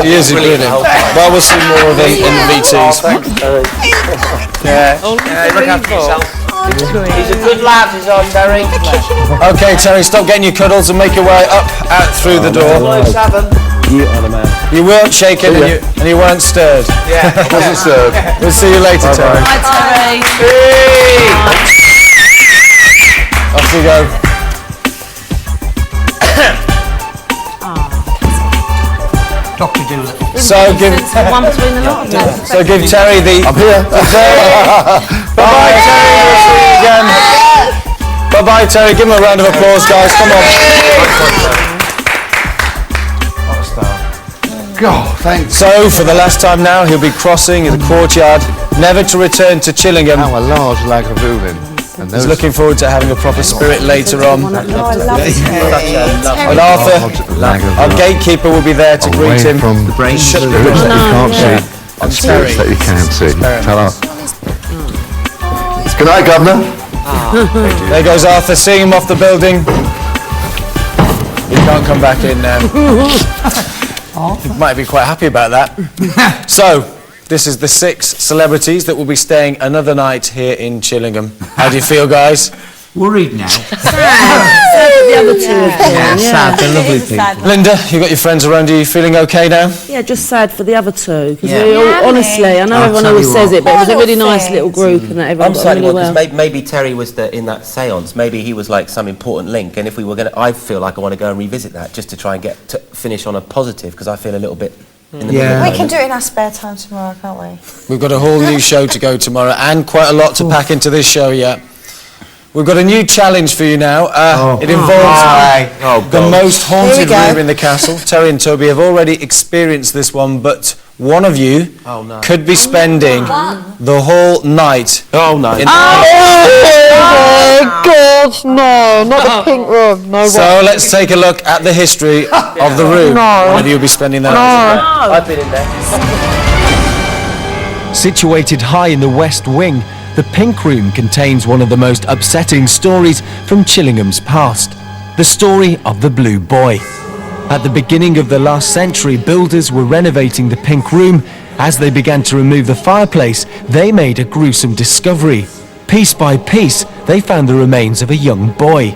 He is brilliant. Well, we'll see more of him in the VTs. Yeah, look after yourself. He's a good lad, is our Terry. Okay, Terry, stop getting your cuddles and make your way up, out through the door. You are the man. You weren't shaken and you weren't stirred. Yeah, I wasn't stirred. We'll see you later, Terry. Bye, Terry. Off we go. Dr. Doolittle. So give One between the lot of them. So give Terry the... I'm here. Bye-bye, Terry. We'll see you again. Bye-bye, Terry. Give him a round of applause, guys. Come on. God, thanks. So, for the last time now, he'll be crossing the courtyard, never to return to Chillingham. How a large Lagavulin. He's looking forward to having a proper spirit later on. And Arthur, our gatekeeper, will be there to greet him. From the brain shut the that you can't see. On And spirits Terry. that you can see. Tell us. Good night, Governor. There goes Arthur, seeing him off the building. He can't come back in now. He might be quite happy about that. So, this is the 6 celebrities that will be staying another night here in Chillingham. How do you feel, guys? Worried now. The other two have gone, Sad, they're lovely people. Linda, you got your friends around you. You feeling okay now? Yeah, just sad for the other two. Because Yeah. we all, Yeah, honestly, I know I'll everyone tell always you says what. it, but it was a really Little nice little group and that everyone I'm got certainly really because well. maybe Terry was in that seance. Maybe he was like some important link. And if we were going to, I feel like I want to go and revisit that just to try and get to finish on a positive because I feel a little bit in the middle. We at the can do moment. it in our spare time tomorrow, can't we? We've got a whole new show to go tomorrow and quite a lot to pack into this show yet. We've got a new challenge for you now. It involves the most haunted room in the castle. Terry and Toby have already experienced this one, but one of you could be spending the whole night. Oh no! In God, no, not the pink room. No So let's take a look at the history of the room. One of you will be spending that night. I've been in there. Situated high in the West Wing, the Pink Room contains one of the most upsetting stories from Chillingham's past. The story of the Blue Boy. At the beginning of the last century, builders were renovating the Pink Room. As they began to remove the fireplace, they made a gruesome discovery. Piece by piece, they found the remains of a young boy.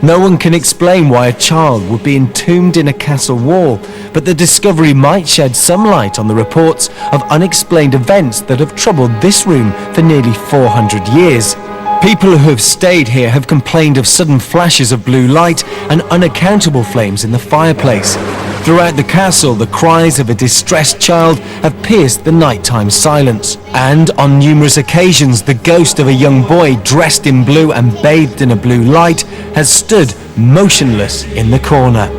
No one can explain why a child would be entombed in a castle wall, but the discovery might shed some light on the reports of unexplained events that have troubled this room for nearly 400 years. People who have stayed here have complained of sudden flashes of blue light and unaccountable flames in the fireplace. Throughout the castle, the cries of a distressed child have pierced the nighttime silence. And on numerous occasions, the ghost of a young boy dressed in blue and bathed in a blue light has stood motionless in the corner.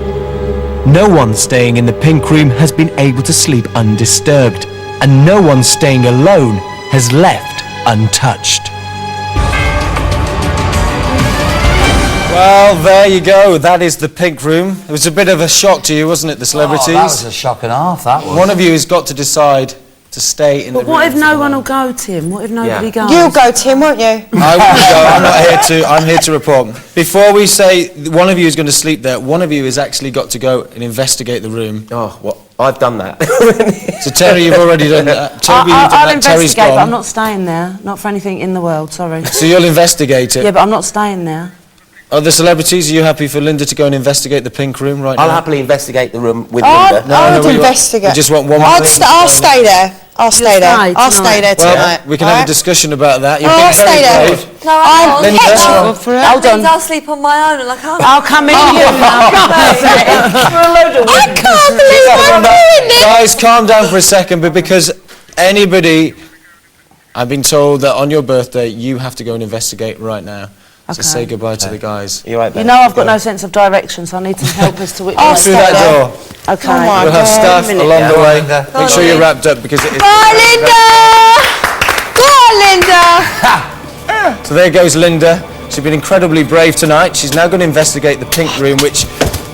No one staying in the Pink Room has been able to sleep undisturbed, and no one staying alone has left untouched. Well, there you go. That is the Pink Room. It was a bit of a shock to you, wasn't it, the celebrities? Oh, that was a shock and a half, that was. One of you has got to decide to stay in the room. But what if no one will go, Tim? What if nobody goes? You'll go, Tim, won't you? I won't go. I'm not here to. I'm here to report. Before we say one of you is going to sleep there, one of you has actually got to go and investigate the room. Oh, what? I've done that. So Terry, you've already done that. Toby, you've done I'll that. Terry's investigate, but gone. I'm not staying there. Not for anything in the world, sorry. So you'll investigate it. Yeah, but I'm not staying there. Other celebrities, are you happy for Linda to go and investigate the Pink Room right now? I'll happily investigate the room with I'd Linda. investigate. We just want one I'll more thing. I'll stay there. I'll stay there. stay I'll stay there Well, tonight. we can have a discussion about that. You've Oh, been I'll stay very there. brave. No, I'm Linda? That means I'll sleep on my own and I can't. I'll come in you now. I can't believe I'm doing this. Guys, calm down for a second, but because anybody, I've been told that on your birthday you have to go and investigate right now. So say goodbye to the guys. You're right, You know I've got no sense of direction, so I need some help as to which way. Through that door. Okay. We'll have staff along the way. Make sure you're wrapped up because it is. Bye, Linda. Go on, Linda. So there goes Linda. She's been incredibly brave tonight. She's now going to investigate the Pink Room, which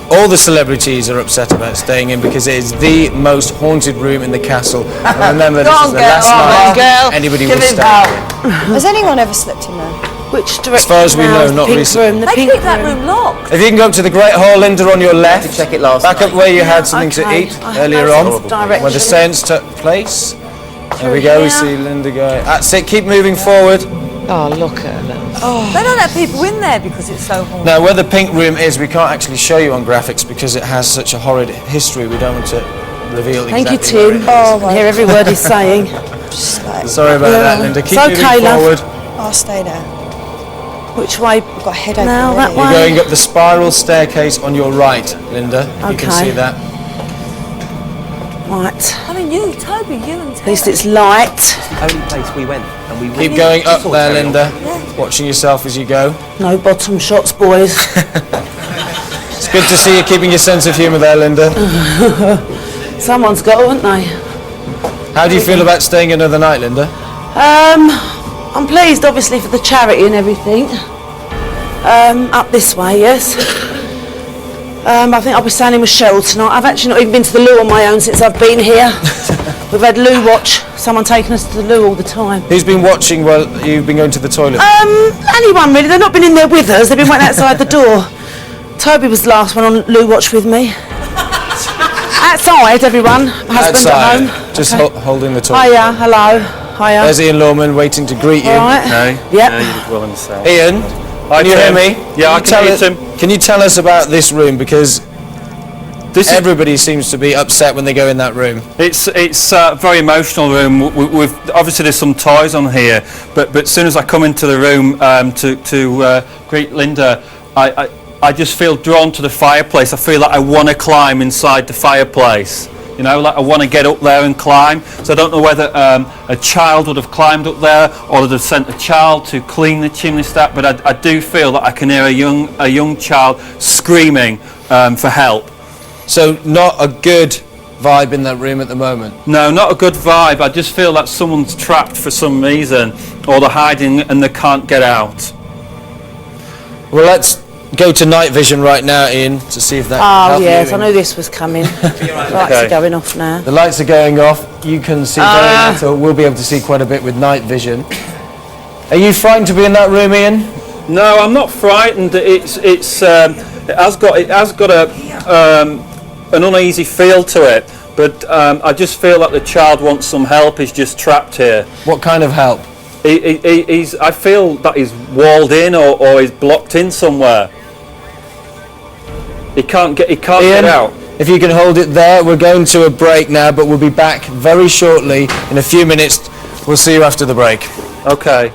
all the celebrities are upset about staying in because it is the most haunted room in the castle. And remember, this is the last night anybody will stay in. Has anyone ever slept in there? Which direction? As far as we know, not Pink recently. Room, the They pink keep that room. room locked. If you can go up to the Great Hall, Linda, on your left. Check it last Back night. up where you had something to Okay. eat I have earlier no on, sense of direction. where the seance took place. There we go, we see Linda going. That's it, keep moving forward. Oh, look at her. They don't let people in there because it's so haunted. Now, where the Pink Room is, we can't actually show you on graphics because it has such a horrid history. We don't want to reveal Thank you, exactly where it Tim. is. I can hear every word he's saying. Sorry about that, Linda. Keep It's moving okay, love. forward. I'll stay there. Which way? I've got a headache Now, already. that way. You're going up the spiral staircase on your right, Linda. You can Okay. see that. Right. I mean, you, Toby, you and At least it's light. It's the only place we went, and we Keep going up there, Linda. Watching yourself as you go. No bottom shots, boys. It's good to see you keeping your sense of humour there, Linda. Someone's got it, haven't they? How do you feel about staying another night, Linda? I'm pleased, obviously, for the charity and everything. Up this way, yes. I think I'll be standing with Cheryl tonight. I've actually not even been to the loo on my own since I've been here. We've had loo watch. Someone taking us to the loo all the time. Who's been watching while you've been going to the toilet? Anyone really. They've not been in there with us. They've been waiting outside the door. Toby was the last one on loo watch with me. Outside, everyone. My husband Outside, at home. just Okay. holding the toilet. Hiya, hello. Hiya. There's Ian Lawman waiting to greet you. All right. Hey. Yep. Yeah, you did well in the cell. Ian, can you hear me? Yeah, I can hear Tim. Can you tell us about this room? Because everybody seems to be upset when they go in that room. It's a very emotional room. We've obviously there's some toys on here, but as soon as I come into the room to greet Linda, I just feel drawn to the fireplace. I feel like I want to climb inside the fireplace. You know, like I want to get up there and climb. So I don't know whether a child would have climbed up there or they'd have sent a child to clean the chimney stack. But I do feel that I can hear a young child screaming for help. So not a good vibe in that room at the moment? No, not a good vibe. I just feel that someone's trapped for some reason, or they're hiding and they can't get out. Well, let's go to night vision right now, Ian, to see if that can Oh help yes, you. I knew this was coming. Lights are going off now. The lights are going off. You can see very little. We'll be able to see quite a bit with night vision. Are you frightened to be in that room, Ian? No, I'm not frightened. It has got an uneasy feel to it, but I just feel that the child wants some help. He's just trapped here. What kind of help? I feel that he's walled in or he's blocked in somewhere. He can't Ian, get out. If you can hold it there, we're going to a break now, but we'll be back very shortly. In a few minutes, we'll see you after the break. Okay.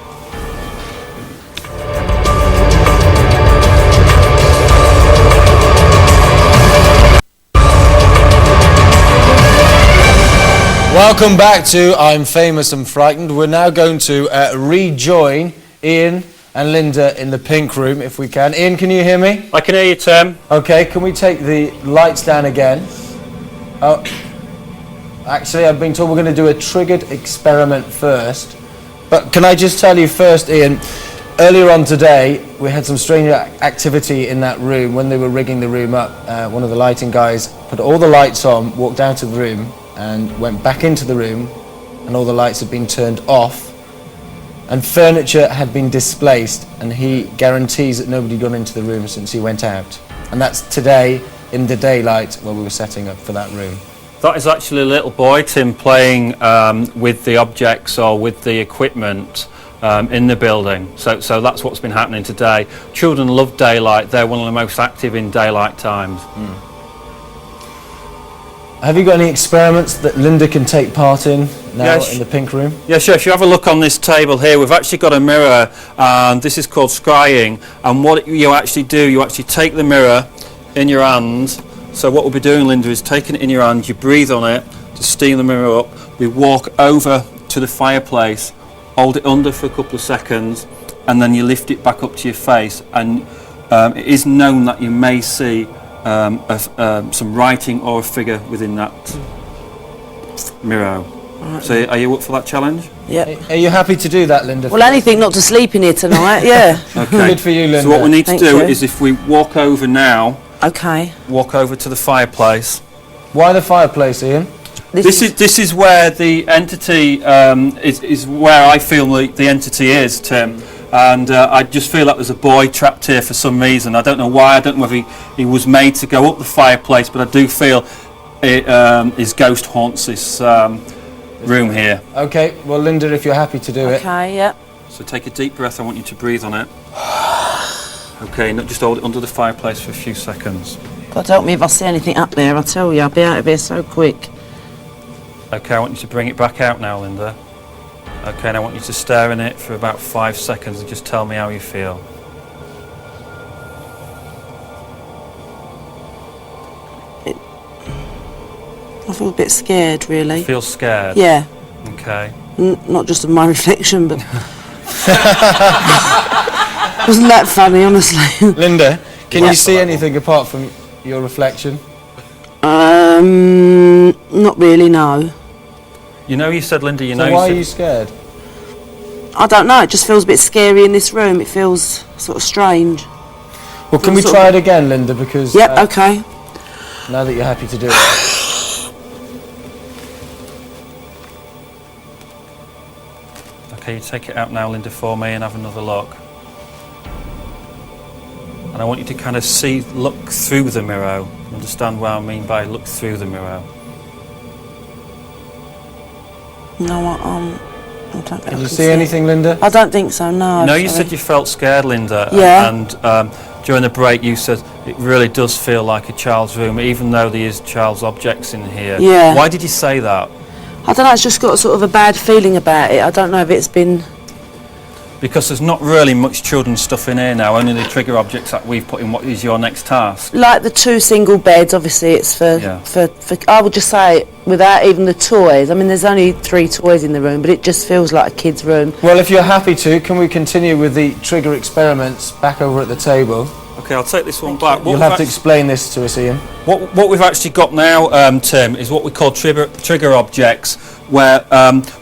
Welcome back to I'm Famous and Frightened. We're now going to rejoin Ian and Linda in the pink room, if we can. Ian, can you hear me? I can hear you, Tim. Okay, can we take the lights down again? Oh, actually, I've been told we're going to do a triggered experiment first. But can I just tell you first, Ian, earlier on today, we had some strange activity in that room when they were rigging the room up. One of the lighting guys put all the lights on, walked out to the room, and went back into the room, and all the lights had been turned off, and furniture had been displaced, and he guarantees that nobody got into the room since he went out. And that's today in the daylight when we were setting up for that room. That is actually a little boy, Tim, playing with the objects or with the equipment in the building. So that's what's been happening today. Children love daylight. They're one of the most active in daylight times. Have you got any experiments that Linda can take part in now in the pink room? Yeah, sure. If you have a look on this table here, we've actually got a mirror, and this is called Scrying. And what you actually do, you actually take the mirror in your hands. So what we'll be doing, Linda, is taking it in your hands, you breathe on it to steam the mirror up. We walk over to the fireplace, hold it under for a couple of seconds, and then you lift it back up to your face. And it is known that you may see some writing or a figure within that mirror. Right. So are you up for that challenge? Yeah. Are you happy to do that, Linda? Well, anything not to sleep in here tonight, yeah. Okay. Good for you, Linda. So what we need to Thank do you. is, if we walk over now, okay, walk over to the fireplace. Why the fireplace, Ian? This is where the entity is where I feel the entity is, Tim. And I just feel like there's a boy trapped here for some reason. I don't know why. I don't know whether he was made to go up the fireplace, but I do feel his ghost haunts this room here. Okay, well, Linda, if you're happy to do it. Okay, yeah. So take a deep breath. I want you to breathe on it. Okay, not just hold it under the fireplace for a few seconds. God help me if I see anything up there. I tell you, I'll be out of here so quick. Okay, I want you to bring it back out now, Linda. Okay, and I want you to stare in it for about 5 seconds and just tell me how you feel. I feel a bit scared, really. Feel scared? Yeah. Okay. Not just of my reflection, but... Wasn't that funny, honestly? Linda, can you see anything apart from your reflection? Not really, no. You know, you said, Linda, you So know... why are you scared? I don't know, it just feels a bit scary in this room. It feels sort of strange. Well, can we try it again, Linda, because... Yep, okay. Now that you're happy to do it. Okay, you take it out now, Linda, for me, and have another look. And I want you to kind of look through the mirror. Understand what I mean by look through the mirror? No, I don't think Can you see anything, Linda? I don't think so, no. No, you said you felt scared, Linda. Yeah. And during the break you said it really does feel like a child's room, even though there is child's objects in here. Yeah. Why did you say that? I don't know, it's just got sort of a bad feeling about it. I don't know if it's been... Because there's not really much children's stuff in here now, only the trigger objects that we've put in what is your next task. Like the 2 single beds, obviously it's for I would just say, without even the toys. I mean, there's only 3 toys in the room, but it just feels like a kid's room. Well, if you're happy to, can we continue with the trigger experiments back over at the table? Okay, I'll take this one back. You'll have to explain this to us, Ian. What we've actually got now, Tim, is what we call trigger objects, where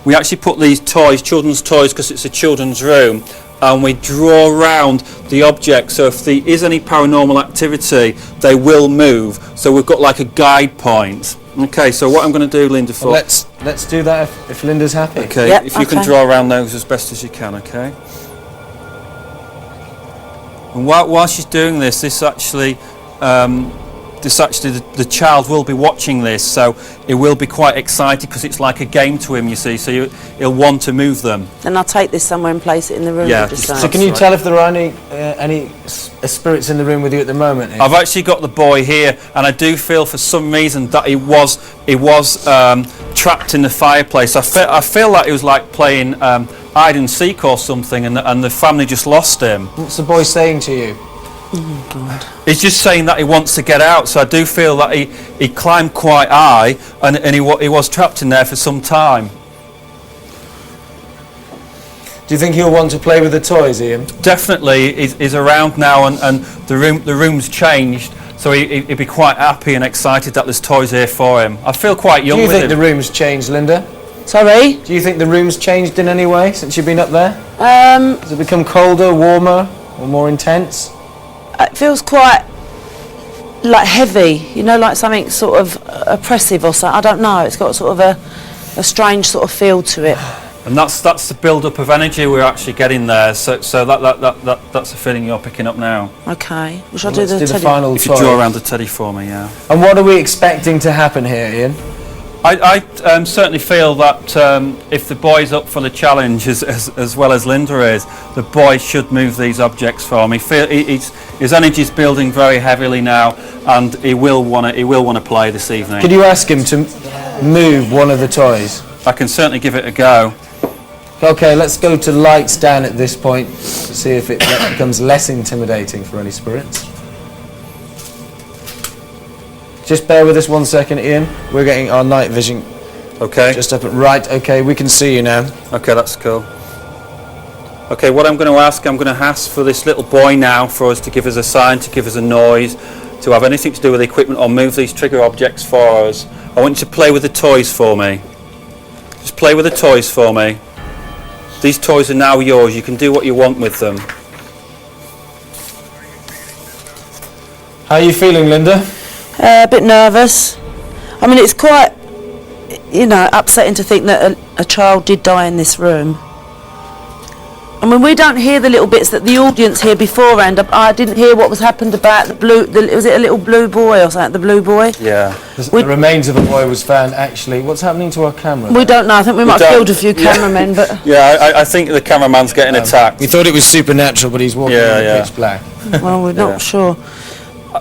we actually put these toys, children's toys, because it's a children's room, and we draw around the object, so if there is any paranormal activity, they will move. So we've got like a guide point. Okay, so what I'm going to do, Linda, for... Well, let's do that if Linda's happy. Okay, Yep, if you can draw around those as best as you can, okay? And while she's doing this, the child will be watching this, so it will be quite excited because it's like a game to him, you see, so he'll want to move them. Then I'll take this somewhere and place it in the room. Yeah, so can you tell if there are any spirits in the room with you at the moment? I've actually got the boy here, and I do feel for some reason that he was trapped in the fireplace. I feel like he was like playing hide and seek or something, and the family just lost him. What's the boy saying to you? Oh God. He's just saying that he wants to get out, so I do feel that he climbed quite high, and he was trapped in there for some time. Do you think he'll want to play with the toys, Ian? Definitely, he's around now, and the room's changed, so he'd be quite happy and excited that there's toys here for him. I feel quite young with him. Do you think the room's changed, Linda? Sorry? Do you think the room's changed in any way since you've been up there? Has it become colder, warmer, or more intense? It feels quite like heavy, you know, like something sort of oppressive or something. I don't know. It's got sort of a strange sort of feel to it. And that's the build-up of energy we're actually getting there. So that's the feeling you're picking up now. Okay. We shall Well, do let's the do the teddy. final If you toy. draw around the teddy for me, yeah. And what are we expecting to happen here, Ian? I certainly feel that if the boy's up for the challenge, as well as Linda is, the boy should move these objects for me. His energy's building very heavily now, and he will want to play this evening. Could you ask him to move one of the toys? I can certainly give it a go. Okay, let's go to lights down at this point to see if it becomes less intimidating for any spirits. Just bear with us 1 second, Ian. We're getting our night vision. Okay. Just up at right. Okay, we can see you now. Okay, that's cool. Okay, what I'm going to ask for this little boy now for us to give us a sign, to give us a noise, to have anything to do with the equipment or move these trigger objects for us. I want you to play with the toys for me. Just play with the toys for me. These toys are now yours. You can do what you want with them. How are you feeling, Linda? A bit nervous. I mean, it's quite, you know, upsetting to think that a child did die in this room. I mean, we don't hear the little bits that the audience hear beforehand. I didn't hear what was happened about was it a little blue boy or something, the blue boy? Yeah. The remains of a boy was found, actually. What's happening to our camera? We don't know. I think we might have killed a few cameramen, but... Yeah, I think the cameraman's getting attacked. We thought it was supernatural, but he's walking in the pitch black. Well, we're not sure.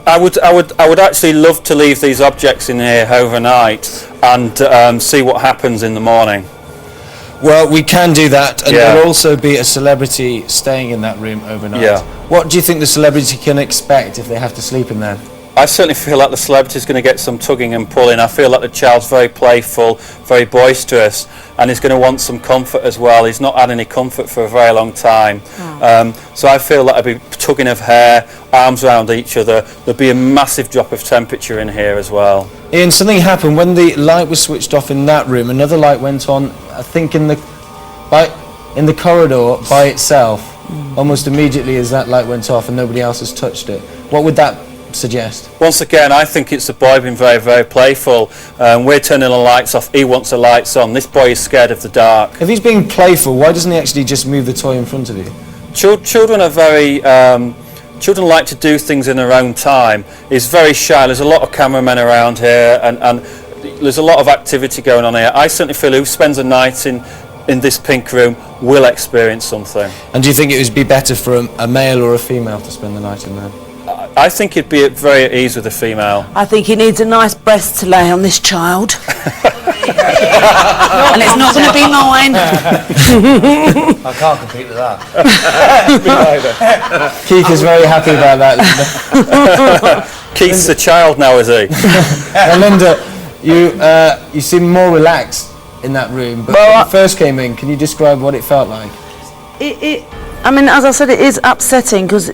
I would actually love to leave these objects in here overnight and see what happens in the morning. Well, we can do that, and there'll also be a celebrity staying in that room overnight. Yeah. What do you think the celebrity can expect if they have to sleep in there? I certainly feel like the celebrity's going to get some tugging and pulling. I feel like the child's very playful, very boisterous, and he's going to want some comfort as well. He's not had any comfort for a very long time. So I feel like there'll be tugging of hair, arms around each other. There'll be a massive drop of temperature in here as well. Ian, something happened when the light was switched off in that room. Another light went on, I think, in the corridor by itself, almost immediately as that light went off, and nobody else has touched it. What would that suggest? Once again, I think it's the boy being very, very playful. We're turning the lights off. He wants the lights on. This boy is scared of the dark. If he's being playful, why doesn't he actually just move the toy in front of you? Children are very... children like to do things in their own time. He's very shy. There's a lot of cameramen around here, and there's a lot of activity going on here. I certainly feel who spends a night in this pink room will experience something. And do you think it would be better for a male or a female to spend the night in there? I think it'd be at very at ease with a female. I think he needs a nice breast to lay on this child. And it's not going to be mine. I can't compete with that. Keith is very happy about that, Linda. Keith's the child now, is he? Now, Linda, you seem more relaxed in that room, but when you first came in, can you describe what it felt like? I mean, as I said, it is upsetting because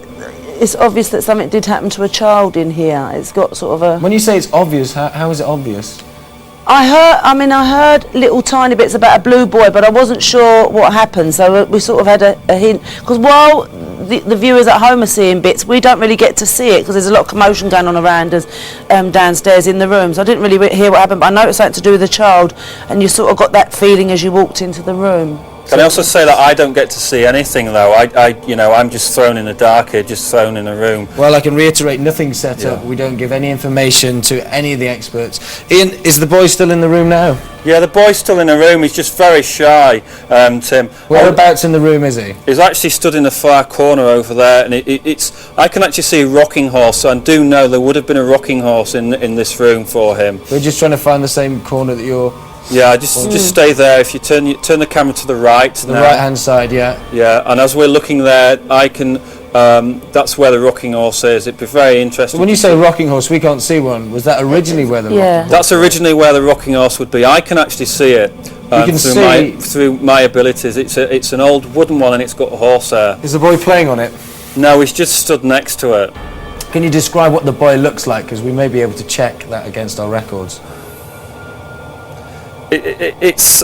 it's obvious that something did happen to a child in here. It's got sort of a... When you say it's obvious, how is it obvious? I heard little tiny bits about a blue boy, but I wasn't sure what happened, so we sort of had a hint. Because while the viewers at home are seeing bits, we don't really get to see it because there's a lot of commotion going on around us downstairs in the rooms. I didn't really hear what happened, but I noticed something to do with the child, and you sort of got that feeling as you walked into the room. Can I also say that I don't get to see anything though? I'm just thrown in the dark here, just thrown in a room. Well, I can reiterate, nothing's set up. We don't give any information to any of the experts. Ian, is the boy still in the room now? Yeah, the boy's still in the room. He's just very shy, Tim. Whereabouts in the room is he? He's actually stood in the far corner over there, and I can actually see a rocking horse, so I do know there would have been a rocking horse in this room for him. We're just trying to find the same corner that you're... Yeah, just stay there. If you turn the camera to the right, the right-hand side, yeah. Yeah, and as we're looking there, I can. That's where the rocking horse is. It'd be very interesting. So when you say rocking horse, we can't see one. Was that originally where the rocking horse? That's originally where the rocking horse would be. I can actually see it through my abilities. It's an old wooden one, and it's got a horse there. Is the boy playing on it? No, he's just stood next to it. Can you describe what the boy looks like? Because we may be able to check that against our records. It's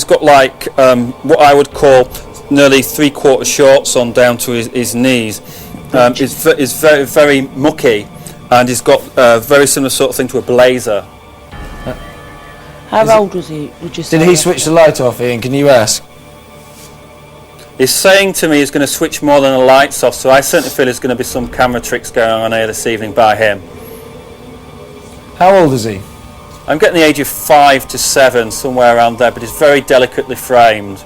got like what I would call nearly 3/4 shorts on down to his knees. It's very, very mucky, and he's got a very similar sort of thing to a blazer. How old was he, would you say? Did he switch the light off, Ian? Can you ask? He's saying to me he's going to switch more than the lights off, so I certainly feel there's going to be some camera tricks going on here this evening by him. How old is he? I'm getting the age of 5 to 7, somewhere around there, but he's very delicately framed.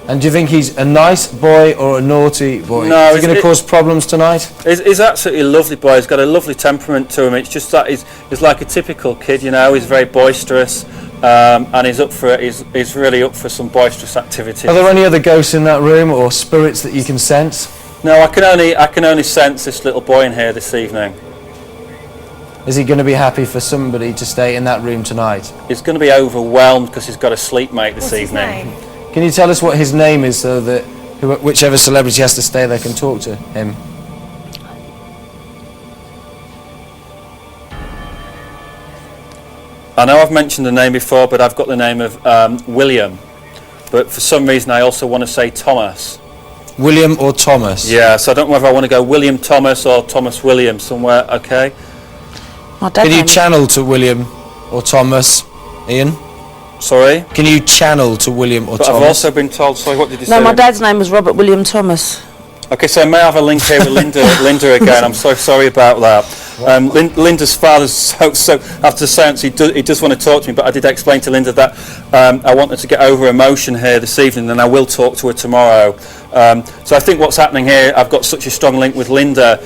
And do you think he's a nice boy or a naughty boy? No, is he going to cause problems tonight? He's absolutely a lovely boy. He's got a lovely temperament to him. It's just that he's like a typical kid, you know. He's very boisterous, and he's up for it. He's really up for some boisterous activity. Are there any other ghosts in that room or spirits that you can sense? No, I can only sense this little boy in here this evening. Is he going to be happy for somebody to stay in that room tonight? He's going to be overwhelmed because he's got a sleep mate this evening. Can you tell us what his name is so that whichever celebrity has to stay there can talk to him? I know I've mentioned the name before, but I've got the name of William. But for some reason I also want to say Thomas. William or Thomas? Yeah, so I don't know whether I want to go William Thomas or Thomas William somewhere, okay? Can you channel to William or Thomas, Ian? Sorry? Can you channel to William or But Thomas? I've also been told, sorry, what did you say? No, my dad's name was Robert William Thomas. Okay, so I may have a link here with Linda again. I'm so sorry about that. Linda's father, so after the seance, he does want to talk to me, but I did explain to Linda that I want her to get over emotion here this evening, and I will talk to her tomorrow. So I think what's happening here, I've got such a strong link with Linda.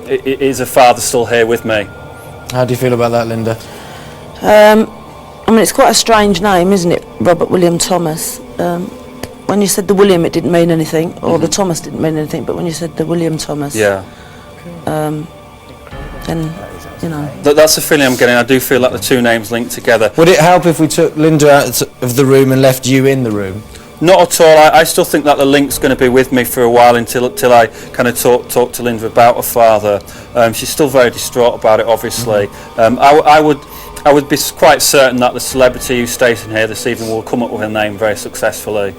Is her father still here with me? How do you feel about that, Linda? I mean, it's quite a strange name, isn't it? Robert William Thomas. When you said the William, it didn't mean anything, or the Thomas didn't mean anything, but when you said the William Thomas... Yeah. Then, you know... That's the feeling I'm getting. I do feel like the two names linked together. Would it help if we took Linda out of the room and left you in the room? Not at all. I still think that the link's going to be with me for a while until I kind of talk to Linda about her father. She's still very distraught about it, obviously. I would be quite certain that the celebrity who stays in here this evening will come up with a name very successfully.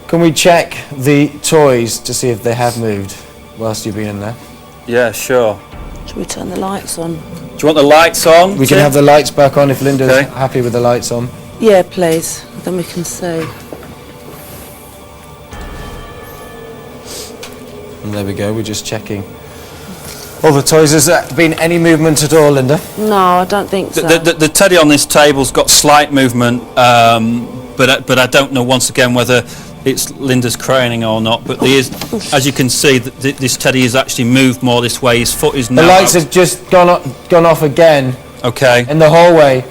Can we check the toys to see if they have moved whilst you've been in there? Yeah, sure. Should we turn the lights on? Do you want the lights on? We can have the lights back on if Linda's happy with the lights on. Yeah, please. Then we can see. And there we go, we're just checking. All the toys, has there been any movement at all, Linda? No, I don't think so. The teddy on this table's got slight movement, but I don't know once again whether it's Linda's craning or not. But there is, as you can see, this teddy has actually moved more this way. His foot is now. The lights have just gone off again. Okay. In the hallway.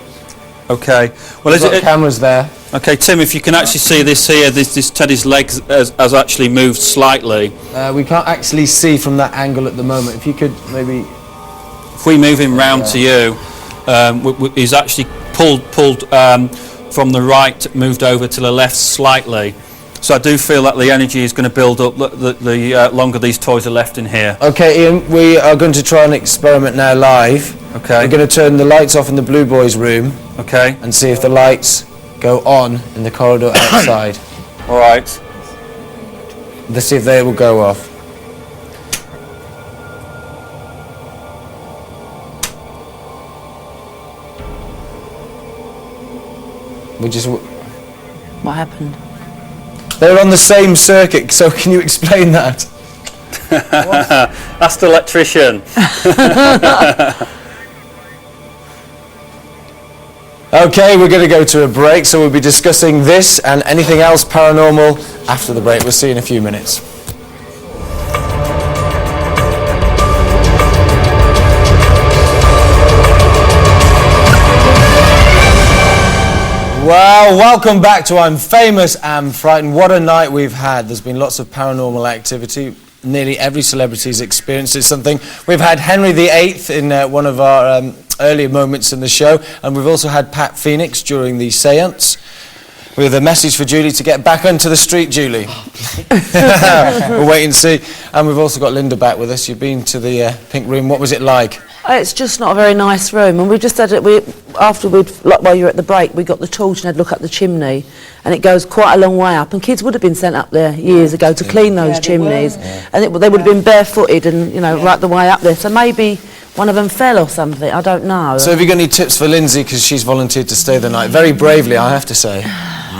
Okay. Well, there's cameras there. Okay, Tim, if you can actually see this here, this teddy's leg has actually moved slightly. We can't actually see from that angle at the moment. If you could maybe... If we move him round to you, he's actually pulled from the right, moved over to the left slightly. So I do feel that the energy is going to build up the longer these toys are left in here. Okay, Ian, we are going to try an experiment now live. Okay. We're going to turn the lights off in the Blue Boys' room. Okay. And see if the lights go on in the corridor outside. All right. Let's see if they will go off. What happened? They're on the same circuit, so can you explain that? Ask the electrician. Okay, we're going to go to a break, so we'll be discussing this and anything else paranormal after the break. We'll see you in a few minutes. Well, welcome back to I'm Famous and Frightened. What a night we've had. There's been lots of paranormal activity. Nearly every celebrity's experienced something. We've had Henry VIII in one of our earlier moments in the show, and we've also had Pat Phoenix during the séance with a message for Julie to get back onto the street, Julie. We'll wait and see. And we've also got Linda back with us. You've been to the Pink Room. What was it like? It's just not a very nice room, and we just had it. While you were at the break, we got the torch and had a look at the chimney, and it goes quite a long way up. And kids would have been sent up there years ago to clean those chimneys, and they would have been barefooted and right the way up there. So maybe one of them fell or something. I don't know. So have you got any tips for Linsey, because she's volunteered to stay the night very bravely, I have to say.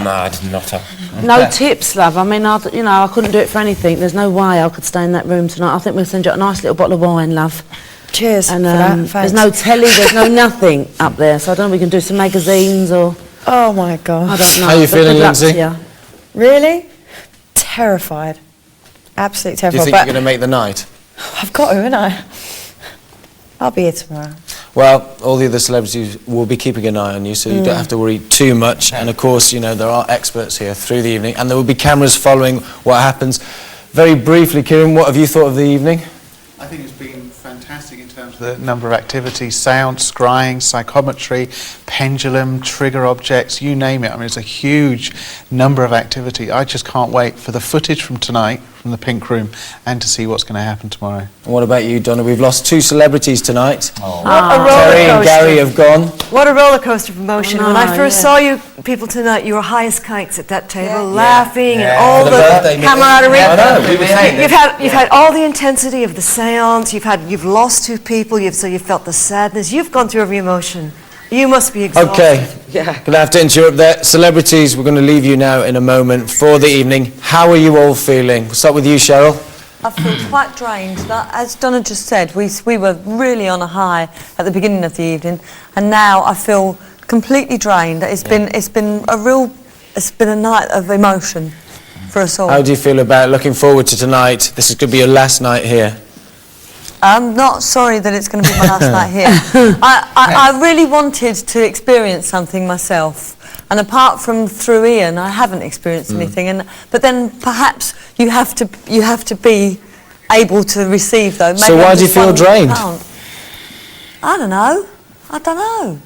No, I did not have. No tips, love. I mean, I couldn't do it for anything. There's no way I could stay in that room tonight. I think we'll send you a nice little bottle of wine, love. Cheers and, for that, there's no telly, there's no nothing up there, so I don't know if we can do some magazines or... Oh my God. I don't know. How are you feeling, Linsey? Really? Terrified. Absolutely terrified. Do you think you're going to make the night? I've got to, haven't I? I'll be here tomorrow. Well, all the other celebrities will be keeping an eye on you, so you don't have to worry too much. And of course, there are experts here through the evening, and there will be cameras following what happens. Very briefly, Kieran, what have you thought of the evening? I think it's been fantastic in terms of the number of activities: sound, scrying, psychometry, pendulum, trigger objects, you name it. I mean, it's a huge number of activity. I just can't wait for the footage from tonight, from the Pink Room, and to see what's going to happen tomorrow. And what about you, Donna? We've lost 2 celebrities tonight. What a roller Terry and coaster. Gary have gone. What a roller coaster of emotion. I When know, I first yeah. saw you people tonight, you were high as kites at that table, laughing Yeah. and all For the the birthday meeting. camaraderie. I know, we were saying You've had all the intensity of the séance. You've lost 2 people. So you felt the sadness. You've gone through every emotion. You must be exhausted. Okay, gonna have to interrupt there. Celebrities, we're going to leave you now in a moment for the evening. How are you all feeling? We'll start with you, Cheryl. I feel quite drained. As Donna just said, we were really on a high at the beginning of the evening, and now I feel completely drained. It's been a night of emotion for us all. How do you feel about looking forward to tonight? This is going to be your last night here. I'm not sorry that it's going to be my last night here. I really wanted to experience something myself, and apart from through Ian, I haven't experienced anything. But then perhaps you have to be able to receive those. So why do you feel drained? I don't know.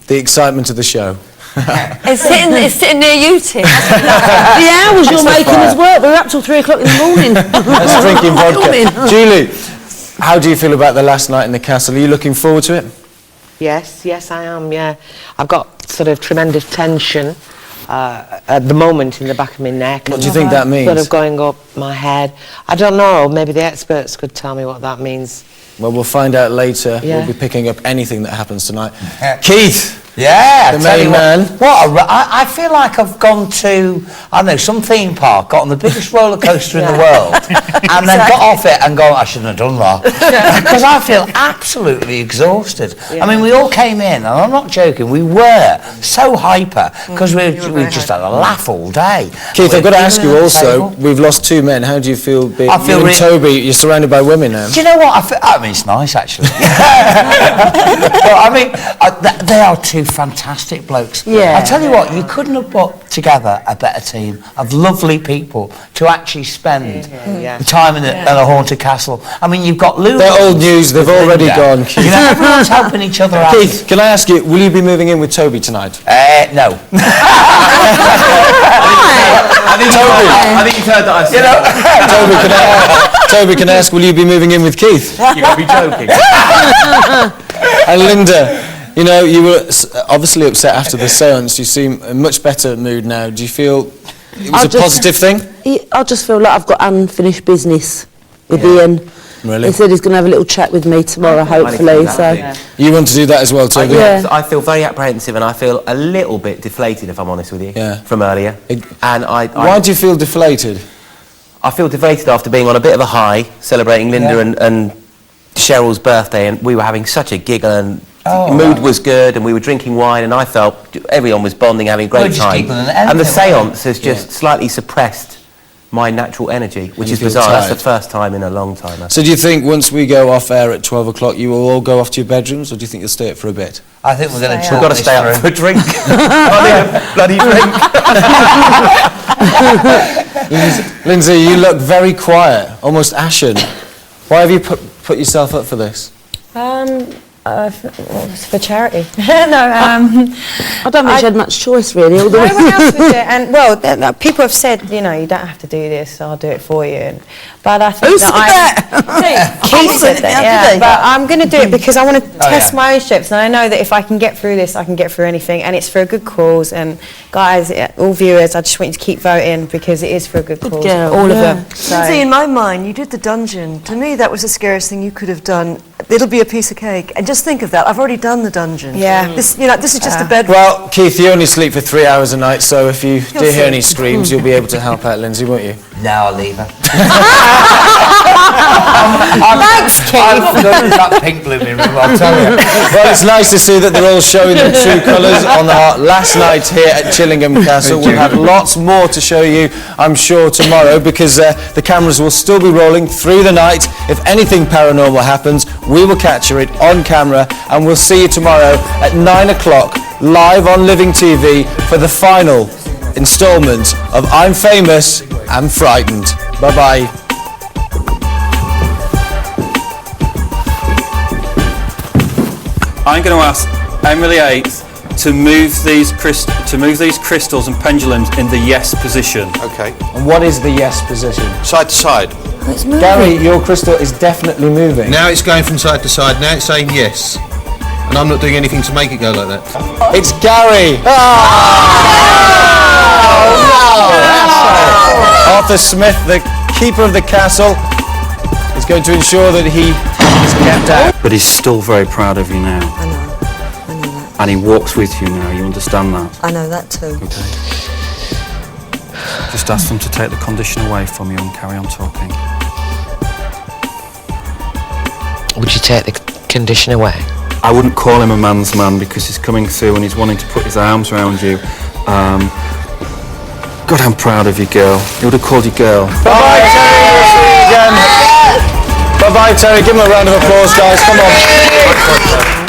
The excitement of the show. It's sitting near you, Tim. The hours you're making us work. We're up till 3 o'clock in the morning. That's drinking vodka. Julie, how do you feel about the last night in the castle? Are you looking forward to it? Yes, I am, yeah. I've got sort of tremendous tension at the moment in the back of my neck. What do you think that means? Sort of going up my head. I don't know, maybe the experts could tell me what that means. Well, we'll find out later. Yeah. We'll be picking up anything that happens tonight. Keith! Yeah, The I tell main you man. I feel like I've gone to, I don't know, some theme park, got on the biggest roller coaster in the world, and then got off it and gone, I shouldn't have done that. Because I feel absolutely exhausted. I mean, we all came in, and I'm not joking, we were so hyper, because we just had a laugh all day. Keith, I've got to ask you also, we've lost 2 men. How do you feel? I feel you and really- Toby, you're surrounded by women now. Do you know what? I mean, it's nice, actually. But, I mean, they are 2 fantastic blokes. Yeah. I tell you what, you couldn't have put together a better team of lovely people to actually spend the time in a haunted castle. I mean, you've got Lou. They're old news, they've already gone. You know, everyone's helping each other out. Keith, can I ask you, will you be moving in with Toby tonight? No. I think you heard that I've Toby, can I ask, will you be moving in with Keith? You're going to be joking. And Linda, you know, you were obviously upset after the séance. You seem in much better mood now. Do you feel it was a positive thing? I just feel like I've got unfinished business with Ian. Really? He said he's going to have a little chat with me tomorrow, hopefully. So you want to do that as well, Toby? I feel very apprehensive and I feel a little bit deflated, if I'm honest with you, from earlier. Why do you feel deflated? I feel deflated after being on a bit of a high, celebrating Linda and Cheryl's birthday, and we were having such a giggle, and mood was good, and we were drinking wine, and I felt everyone was bonding, having a great time. And the séance has just slightly suppressed my natural energy, which is bizarre. That's the first time in a long time. So do you think once we go off air at 12 o'clock, you will all go off to your bedrooms, or do you think you'll stay up for a bit? I think we're going to We've got to stay up for a drink. bloody drink. Linsey, you look very quiet, almost ashen. Why have you put yourself up for this? For charity. I don't think she had much choice really. No one else would do it, and people have said, you know, you don't have to do this. I'll do it for you. But I think Keith said that. But I'm going to do it because I want to test my own strips, and I know that if I can get through this, I can get through anything, and it's for a good cause. And guys, all viewers, I just want you to keep voting because it is for a good cause. All of them. So. Linsey, in my mind, you did the dungeon. To me, that was the scariest thing you could have done. It'll be a piece of cake, and just think of that. I've already done the dungeon. Yeah. This is just a bedroom. Well, Keith, you only sleep for 3 hours a night, so if you do hear any screams, you'll be able to help out Linsey, won't you? No, I'll leave her. Thanks, Keith. I'm good as that pink blooming room, I'll tell you. Well, it's nice to see that they're all showing their true colours on our last night here at Chillingham Castle. We'll have lots more to show you, I'm sure, tomorrow, because the cameras will still be rolling through the night. If anything paranormal happens, we will capture it on camera, and we'll see you tomorrow at 9 o'clock, live on Living TV, for the final instalment of I'm Famous, I'm Frightened. Bye-bye. I'm going to ask Emily 8th to move these crystals and pendulums in the yes position. Okay. And what is the yes position? Side to side. It's moving. Gary, your crystal is definitely moving. Now it's going from side to side. Now it's saying yes. And I'm not doing anything to make it go like that. It's Gary. Arthur Smith, the keeper of the castle, is going to ensure that he is kept out. But he's still very proud of you now. I know that. And he walks with you now, you understand that? I know that too. Okay. Just ask them to take the condition away from you and carry on talking. Would you take the condition away? I wouldn't call him a man's man because he's coming through and he's wanting to put his arms around you. God, I'm proud of you, girl. He would have called you girl. Bye-bye, Terry. We'll see you again. Bye-bye, Terry. Give him a round of applause, guys. Come on.